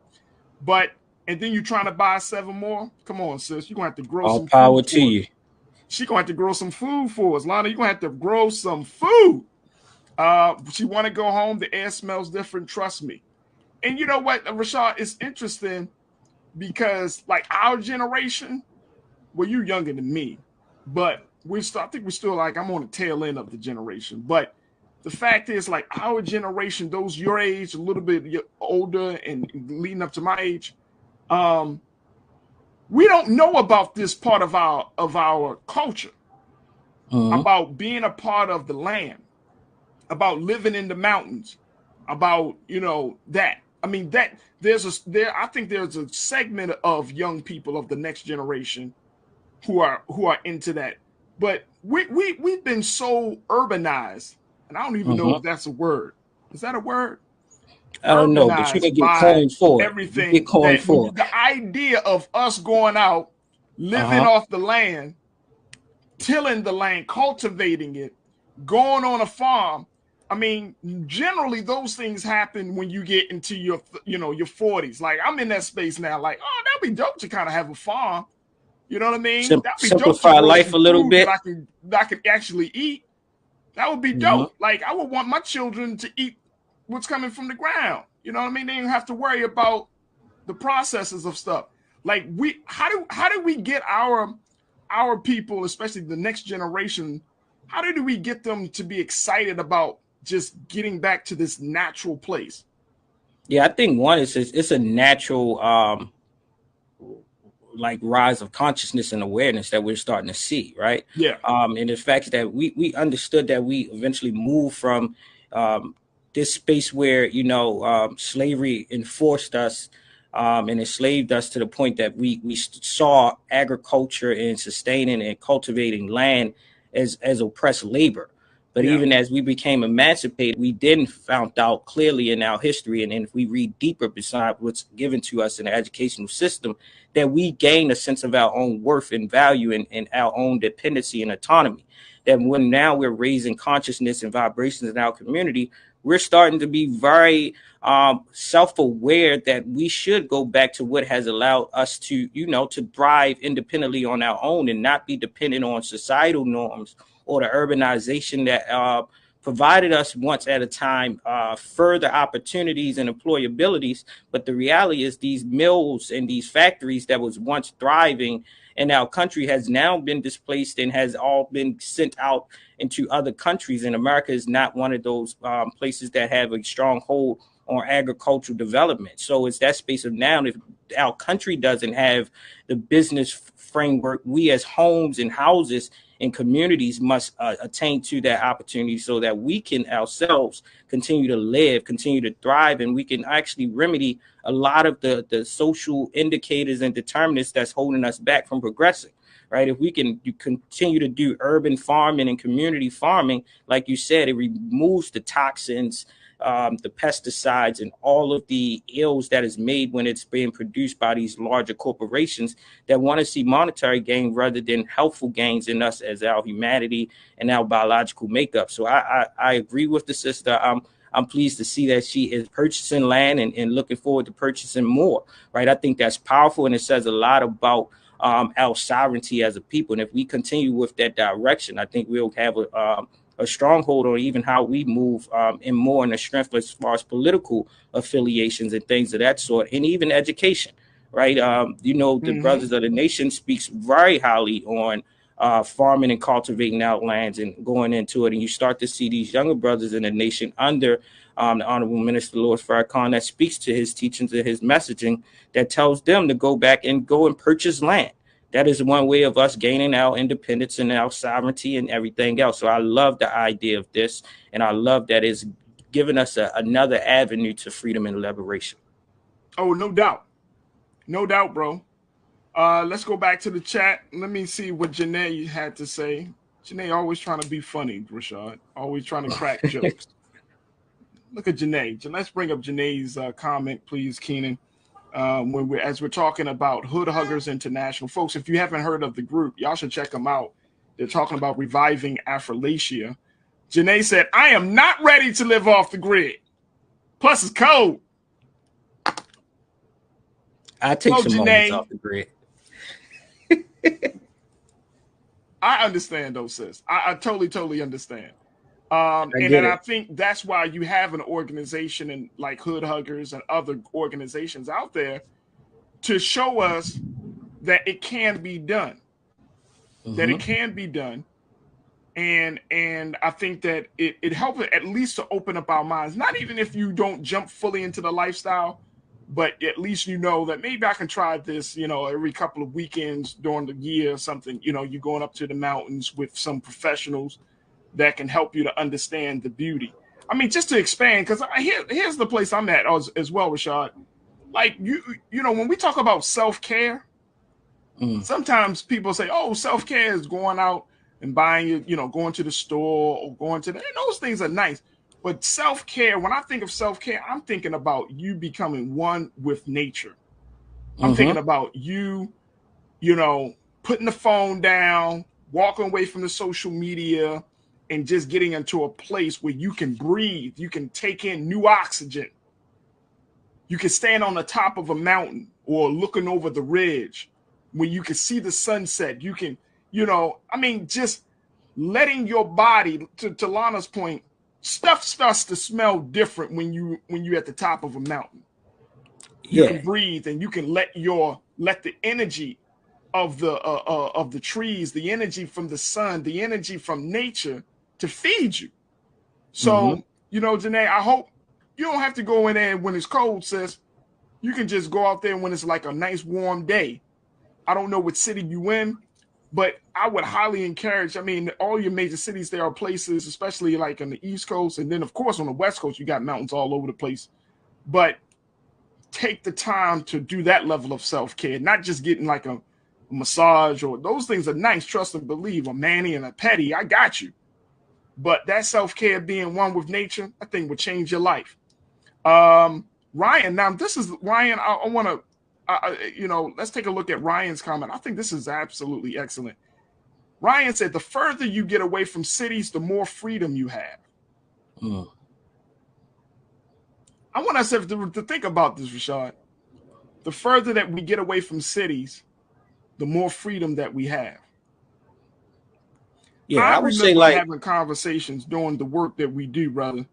And then you're trying to buy 7 more? Come on, sis. You're going to have to grow some food. All power to you. She's going to have to grow some food for us. Lana, you're going to have to grow some food. She want to go home. The air smells different. Trust me. And you know what, Rashad, it's interesting because like our generation, well, you're younger than me, but I think we're still like, I'm on the tail end of the generation. But the fact is like our generation, those your age, a little bit older and leading up to my age, we don't know about this part of our culture, about being a part of the land, about living in the mountains, about, that. I mean, I think there's a segment of young people of the next generation who are into that. But we've been so urbanized, and I don't even know if that's a word. Is that a word? I don't know, but you can get coined for it. Everything. Get coined for it. The idea of us going out, living off the land, tilling the land, cultivating it, going on a farm. I mean, generally those things happen when you get into your 40s. Like I'm in that space now. Like, oh, that'd be dope to kind of have a farm. You know what I mean? That'd be simplify dope life a little bit. That I could actually eat. That would be dope. Like I would want my children to eat what's coming from the ground. You know what I mean? They don't have to worry about the processes of stuff. Like how do we get our people, especially the next generation, how do we get them to be excited about just getting back to this natural place? Yeah, I think one is it's a natural like rise of consciousness and awareness that we're starting to see, right? Yeah. And the fact that we understood that we eventually moved from this space where slavery enforced us and enslaved us to the point that we saw agriculture and sustaining and cultivating land as oppressed labor. But even as we became emancipated, we then found out clearly in our history, and if we read deeper beside what's given to us in the educational system, that we gain a sense of our own worth and value and our own dependency and autonomy. That when now we're raising consciousness and vibrations in our community, we're starting to be very self-aware that we should go back to what has allowed us to, to thrive independently on our own and not be dependent on societal norms or the urbanization that provided us once at a time further opportunities and employabilities. But the reality is these mills and these factories that was once thriving in our country has now been displaced and has all been sent out into other countries. And America is not one of those places that have a strong hold on agricultural development. So it's that space of now, if our country doesn't have the business framework, we as homes and houses and communities must attain to that opportunity so that we can ourselves continue to live, continue to thrive, and we can actually remedy a lot of the social indicators and determinants that's holding us back from progressing. Right? If we can continue to do urban farming and community farming, like you said, it removes the toxins, the pesticides, and all of the ills that is made when it's being produced by these larger corporations that want to see monetary gain rather than healthful gains in us as our humanity and our biological makeup. So I agree with the sister. I'm pleased to see that she is purchasing land and looking forward to purchasing more. Right? I think that's powerful, and it says a lot about our sovereignty as a people. And if we continue with that direction, I think we'll have a stronghold on even how we move and more in the strength as far as political affiliations and things of that sort, and even education, right? The Brothers of the Nation speaks very highly on farming and cultivating out lands and going into it. And you start to see these younger brothers in the nation under the Honorable Minister Louis Farrakhan that speaks to his teachings and his messaging that tells them to go back and go and purchase land. That is one way of us gaining our independence and our sovereignty and everything else. So I love the idea of this, and I love that it's giving us another avenue to freedom and liberation. Oh, no doubt. No doubt, bro. Let's go back to the chat. Let me see what Janae had to say. Janae always trying to be funny, Rashad. Always trying to crack jokes. Look at Janae. Let's bring up Janae's comment, please, Keenan. As we're talking about Hood Huggers International. Folks, if you haven't heard of the group, y'all should check them out. They're talking about reviving Affrilachia. Janae said, I am not ready to live off the grid. Plus, it's cold. I take some moments off the grid. I understand though, sis. I totally understand. I think that's why you have an organization and like Hood Huggers and other organizations out there to show us that it can be done. That it can be done. And I think that it helps at least to open up our minds. Not even if you don't jump fully into the lifestyle, but at least you know that maybe I can try this, every couple of weekends during the year or something. You're going up to the mountains with some professionals that can help you to understand the beauty. I mean, just to expand, because here's the place I'm at as well, Rashad. Like, when we talk about self-care, sometimes people say, oh, self-care is going out and buying, going to the store or going to those things are nice. But self-care, when I think of self-care, I'm thinking about you becoming one with nature. I'm thinking about you, putting the phone down, walking away from the social media, and just getting into a place where you can breathe, you can take in new oxygen. You can stand on the top of a mountain or looking over the ridge where you can see the sunset. You can, just letting your body, to Lana's point, stuff starts to smell different when you're at the top of a mountain. You can breathe and you can let the energy of the trees, the energy from the sun, the energy from nature to feed you. So, Janae, I hope you don't have to go in there when it's cold, sis. You can just go out there when it's like a nice warm day. I don't know what city you in, but I would highly encourage, all your major cities, there are places, especially like on the East Coast. And then, of course, on the West Coast, you got mountains all over the place. But take the time to do that level of self-care, not just getting like a massage or those things are nice, trust and believe, a mani and a pedi, I got you. But that self-care, being one with nature, I think would change your life. Ryan, now this is Ryan. I want to, let's take a look at Ryan's comment. I think this is absolutely excellent. Ryan said, the further you get away from cities, the more freedom you have. I want us to think about this, Rashad. The further that we get away from cities, the more freedom that we have. Yeah, I I would say remember like, having conversations doing the work that we do, brother,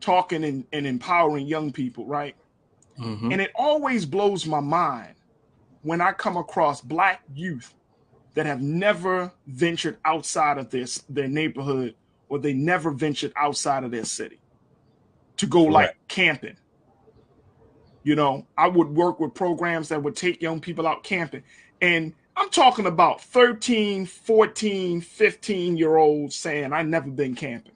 talking and empowering young people, right? mhm. And it always blows my mind when I come across Black youth that have never ventured outside of their neighborhood, or they never ventured outside of their city to go like camping. You know, I would work with programs that would take young people out camping. And I'm talking about 13, 14, 15-year-olds saying, I never been camping.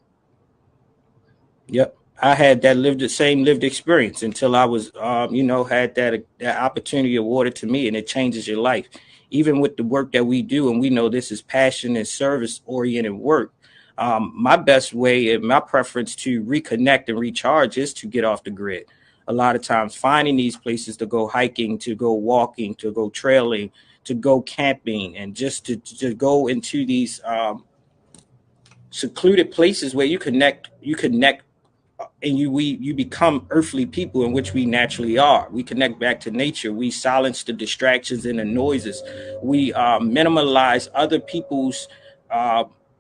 Yep. I had that same lived experience until I was, had that opportunity awarded to me, and it changes your life. Even with the work that we do, and we know this is passion and service oriented work. My best way and my preference to reconnect and recharge is to get off the grid. A lot of times finding these places to go hiking, to go walking, to go trailing, to go camping, and just to go into these secluded places where you connect, and you become earthly people, in which we naturally are. We connect back to nature. We silence the distractions and the noises. We minimalize other people's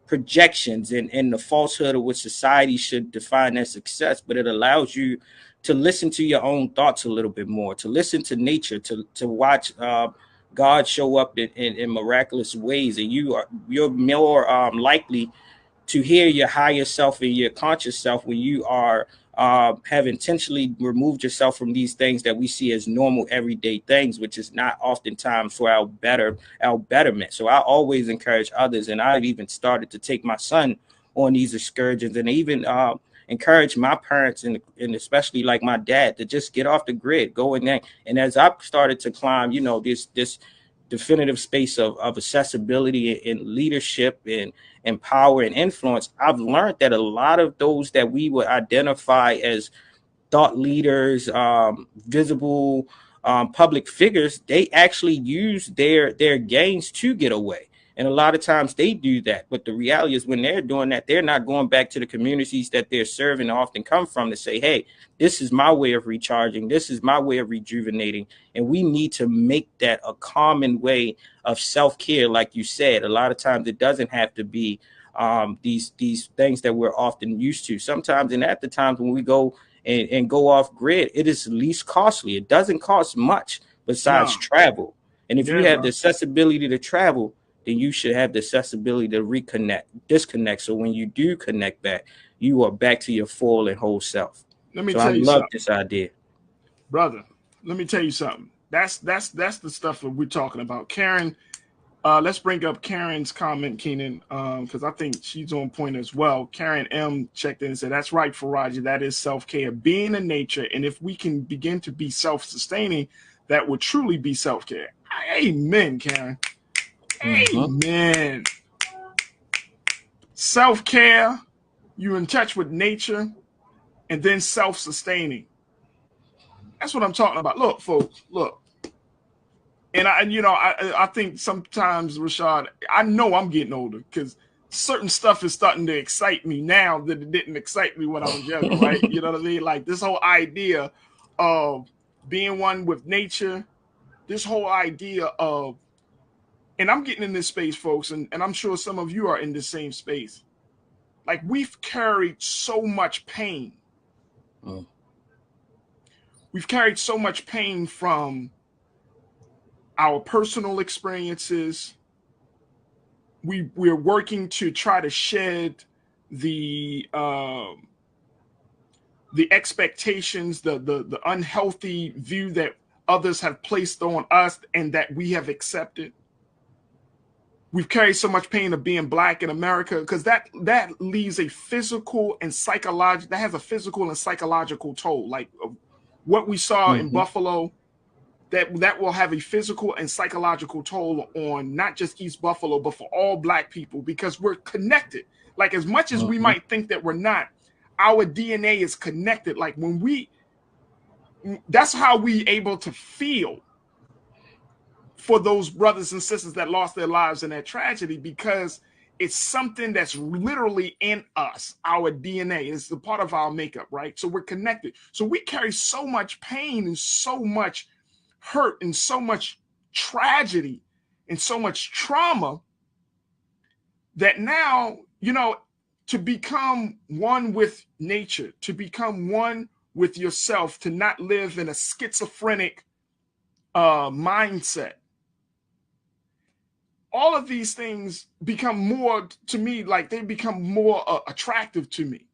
projections and the falsehood of what society should define as success. But it allows you to listen to your own thoughts a little bit more, to listen to nature, to watch God show up in miraculous ways, and you're more likely to hear your higher self and your conscious self when you are have intentionally removed yourself from these things that we see as normal everyday things, which is not oftentimes for our betterment. So I always encourage others, and I've even started to take my son on these excursions, and even encourage my parents and especially like my dad to just get off the grid, go in there. And as I started to climb, this definitive space of accessibility and leadership and power and influence, I've learned that a lot of those that we would identify as thought leaders, visible public figures, they actually use their gains to get away. And a lot of times they do that. But the reality is when they're doing that, they're not going back to the communities that they're serving and often come from to say, hey, this is my way of recharging. This is my way of rejuvenating. And we need to make that a common way of self-care. Like you said, a lot of times it doesn't have to be these things that we're often used to. Sometimes, and at the times when we go and go off grid, it is least costly. It doesn't cost much besides travel. And if you have the accessibility to travel, then you should have the accessibility to disconnect. So when you do connect back, you are back to your full and whole self. Let me so tell I you love something, this idea, brother. Let me tell you something. That's the stuff that we're talking about. Karen, let's bring up Karen's comment, Keenan, because I think she's on point as well. Karen M checked in and said, "That's right, Faraji. That is self-care, being in nature, and if we can begin to be self-sustaining, that would truly be self-care." Amen, Karen. Amen. Self-care, you're in touch with nature, and then self-sustaining. That's what I'm talking about. Look, folks, look. And I think sometimes, Rashad, I know I'm getting older because certain stuff is starting to excite me now that it didn't excite me when I was younger, right? You know what I mean? Like this whole idea of being one with nature, this whole idea of, and I'm getting in this space, folks, and I'm sure some of you are in the same space. Like we've carried so much pain. We've carried so much pain from our personal experiences. We're working to try to shed the expectations, the unhealthy view that others have placed on us and that we have accepted. We've carried so much pain of being Black in America because that leaves a physical and psychological, that has a physical and psychological toll. Like what we saw in Buffalo, that will have a physical and psychological toll on not just East Buffalo, but for all Black people, because we're connected. Like as much as we might think that we're not, our DNA is connected. Like that's how we able to feel for those brothers and sisters that lost their lives in that tragedy, because It's something that's literally in us, our DNA. It's a part of our makeup, right? So we're connected. So we carry so much pain and so much hurt and so much tragedy and so much trauma that now, you know, to become one with nature, to become one with yourself, to not live in a schizophrenic mindset. All of these things become more, to me, like they become more attractive to me.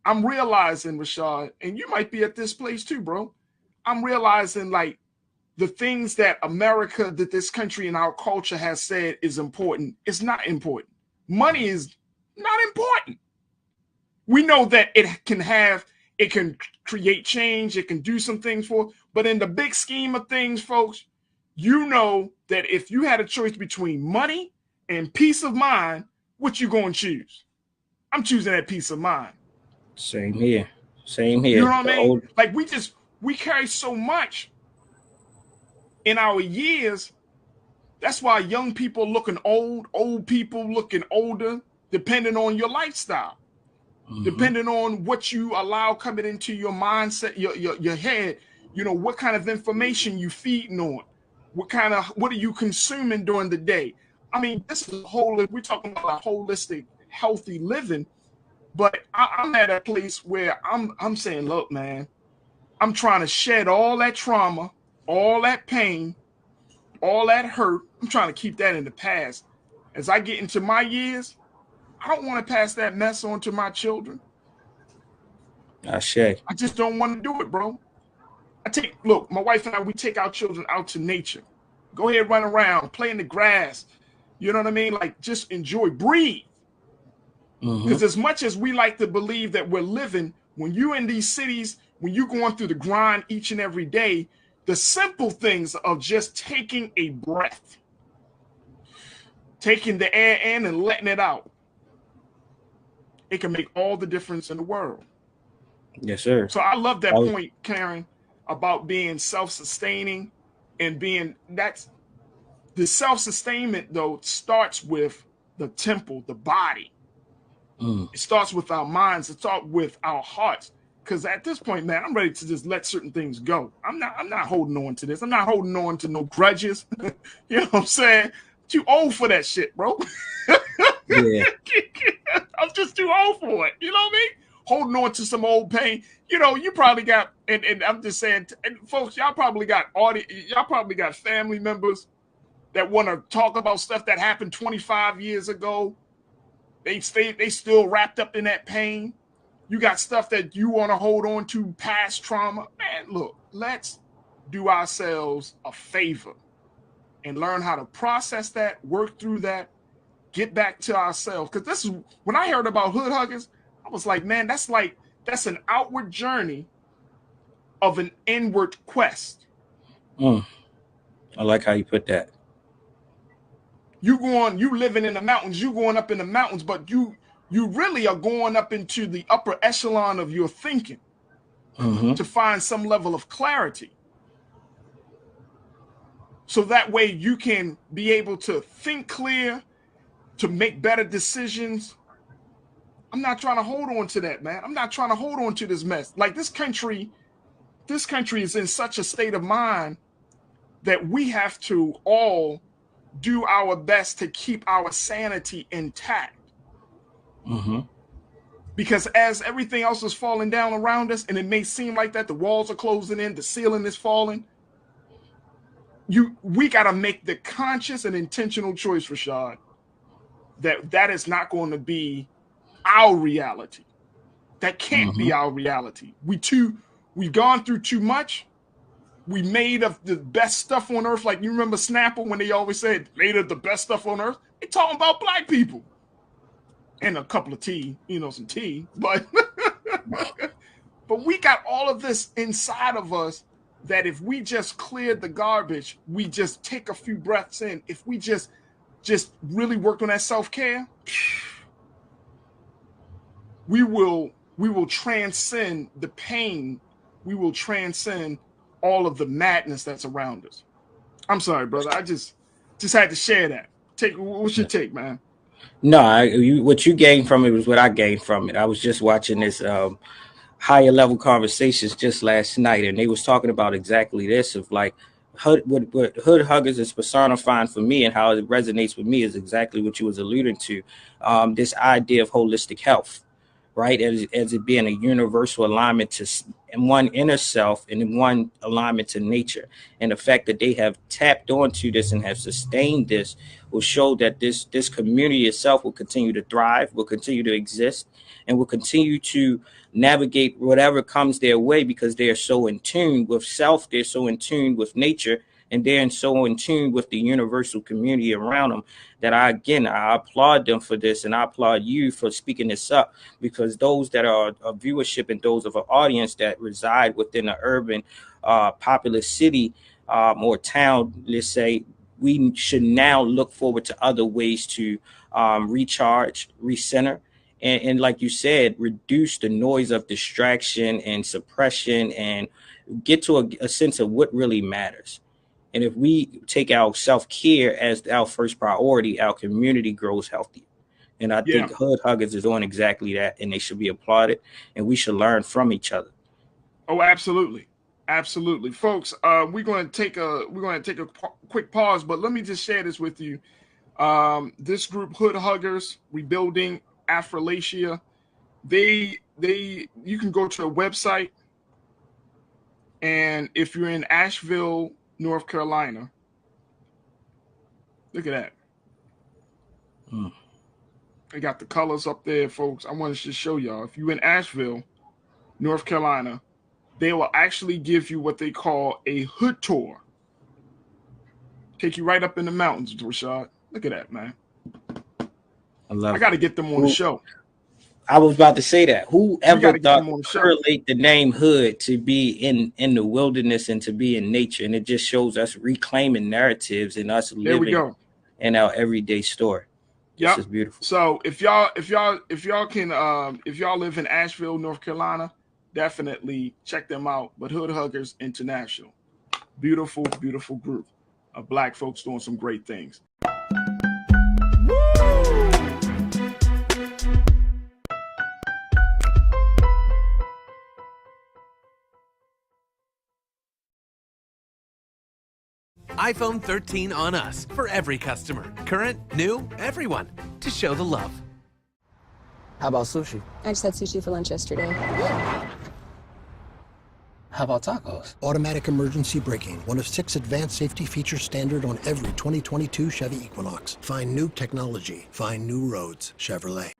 I'm realizing, Rashad, and you might be at this place too, bro. I'm realizing like the things that America, that this country and our culture has said is important, is not important. Money is not important. We know that it can create change, it can do some things for, but in the big scheme of things, folks, you know that if you had a choice between money and peace of mind, what you going to choose? I'm choosing that peace of mind. Same here. Same here. You know what I mean? Like we carry so much in our years. That's why young people looking old people looking older, depending on your lifestyle, depending on what you allow coming into your mindset, your head. You know, what kind of information you feeding on. What are you consuming during the day? I mean, this is we're talking about a holistic, healthy living, but I'm at a place where I'm saying, look, man, I'm trying to shed all that trauma, all that pain, all that hurt. I'm trying to keep that in the past. As I get into my years, I don't want to pass that mess on to my children. I just don't want to do it, bro. Look, my wife and I, we take our children out to nature. Go ahead, run around, play in the grass. You know what I mean? Like, just enjoy, breathe. Because as much as we like to believe that we're living, when you're in these cities, when you're going through the grind each and every day, the simple things of just taking a breath, taking the air in and letting it out, it can make all the difference in the world. Yes, sir. So I love that point, Karen, about being self-sustaining and that's the self-sustainment, though, starts with the temple, the body. It starts with our minds. It starts with our hearts. Because at this point, man, I'm ready to just let certain things go. I'm not holding on to this. I'm not holding on to no grudges. You know what I'm saying? Too old for that shit, bro. Yeah. I'm just too old for it. You know what I mean? Holding on to some old pain. You know, you probably got, and I'm just saying, and folks, y'all probably got family members that want to talk about stuff that happened 25 years ago. They still wrapped up in that pain. You got stuff that you want to hold on to, past trauma. Man, look, let's do ourselves a favor and learn how to process that, work through that, get back to ourselves. Because this is, when I heard about hood huggers, I was like, man, that's an outward journey of an inward quest. I like how you put that. You living in the mountains, you going up in the mountains, but you really are going up into the upper echelon of your thinking to find some level of clarity. So that way you can be able to think clear, to make better decisions. I'm not trying to hold on to that, man. I'm not trying to hold on to this mess. Like this country is in such a state of mind that we have to all do our best to keep our sanity intact. Because as everything else is falling down around us, and it may seem like that, the walls are closing in, the ceiling is falling, we got to make the conscious and intentional choice, Rashad, that is not going to be our reality. That can't be our reality. We've gone through too much. We made of the best stuff on earth. Like, you remember Snapple when they always said made of the best stuff on earth? They talking about black people. And a couple of tea, some tea. But we got all of this inside of us that if we just cleared the garbage, we just take a few breaths in. If we just really worked on that self-care, we will transcend the pain. We will transcend all of the madness that's around us. I'm sorry, brother. I just had to share that. What's your take, man? No, what you gained from it was what I gained from it. I was just watching this higher level conversations just last night, and they was talking about exactly this of like what hood huggers is personifying for me and how it resonates with me is exactly what you was alluding to. This idea of holistic health, right? As it being a universal alignment to one inner self and one alignment to nature. And the fact that they have tapped onto this and have sustained this will show that this community itself will continue to thrive, will continue to exist, and will continue to navigate whatever comes their way because they are so in tune with self, they're so in tune with nature, and they're so in tune with the universal community around them that I applaud them for this, and I applaud you for speaking this up, because those that are a viewership and those of an audience that reside within an urban populous city or town, let's say, we should now look forward to other ways to recharge, recenter, and like you said, reduce the noise of distraction and suppression and get to a sense of what really matters. And if we take our self-care as our first priority, our community grows healthier. And I think hood huggers is on exactly that, and they should be applauded, and we should learn from each other. Oh, absolutely. Absolutely. Folks, we're going to take a quick pause, but let me just share this with you. This group, Hood Huggers, Rebuilding Affrilachia, you can go to a website, and if you're in Asheville, North Carolina, look at that. They got the colors up there, folks. I want to just show y'all. If you're in Asheville, North Carolina, they will actually give you what they call a hood tour. Take you right up in the mountains, Rashad. Look at that, man. I got to get them on the show. I was about to say that. Whoever thought to correlate the name hood to be in the wilderness and to be in nature, and it just shows us reclaiming narratives and us living in our everyday story. Yeah, this is beautiful. So if y'all live in Asheville, North Carolina, definitely check them out. But Hood Huggers International, beautiful, beautiful group of Black folks doing some great things. iPhone 13 on us for every customer. Current, new, everyone. To show the love. How about sushi? I just had sushi for lunch yesterday. How about tacos? Automatic emergency braking, one of 6 advanced safety features standard on every 2022 Chevy Equinox. Find new technology. Find new roads. Chevrolet.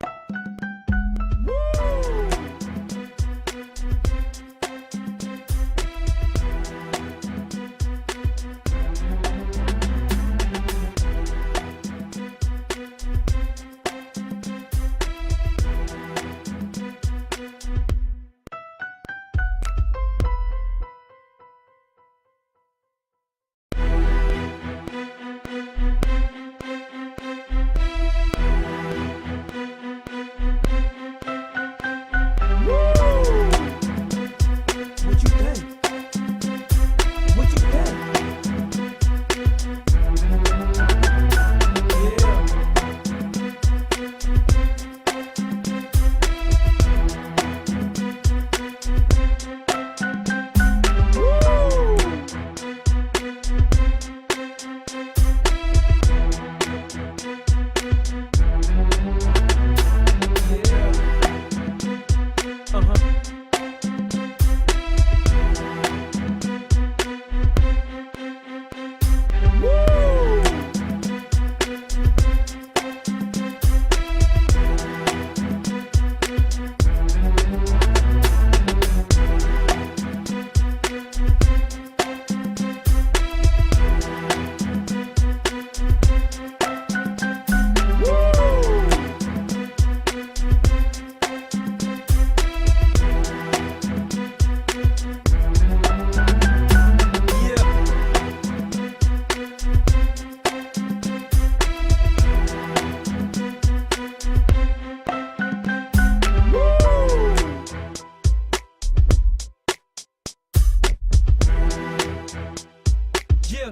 Yeah,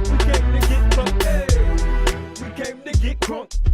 we came to get crunk. Hey, we came to get crunk.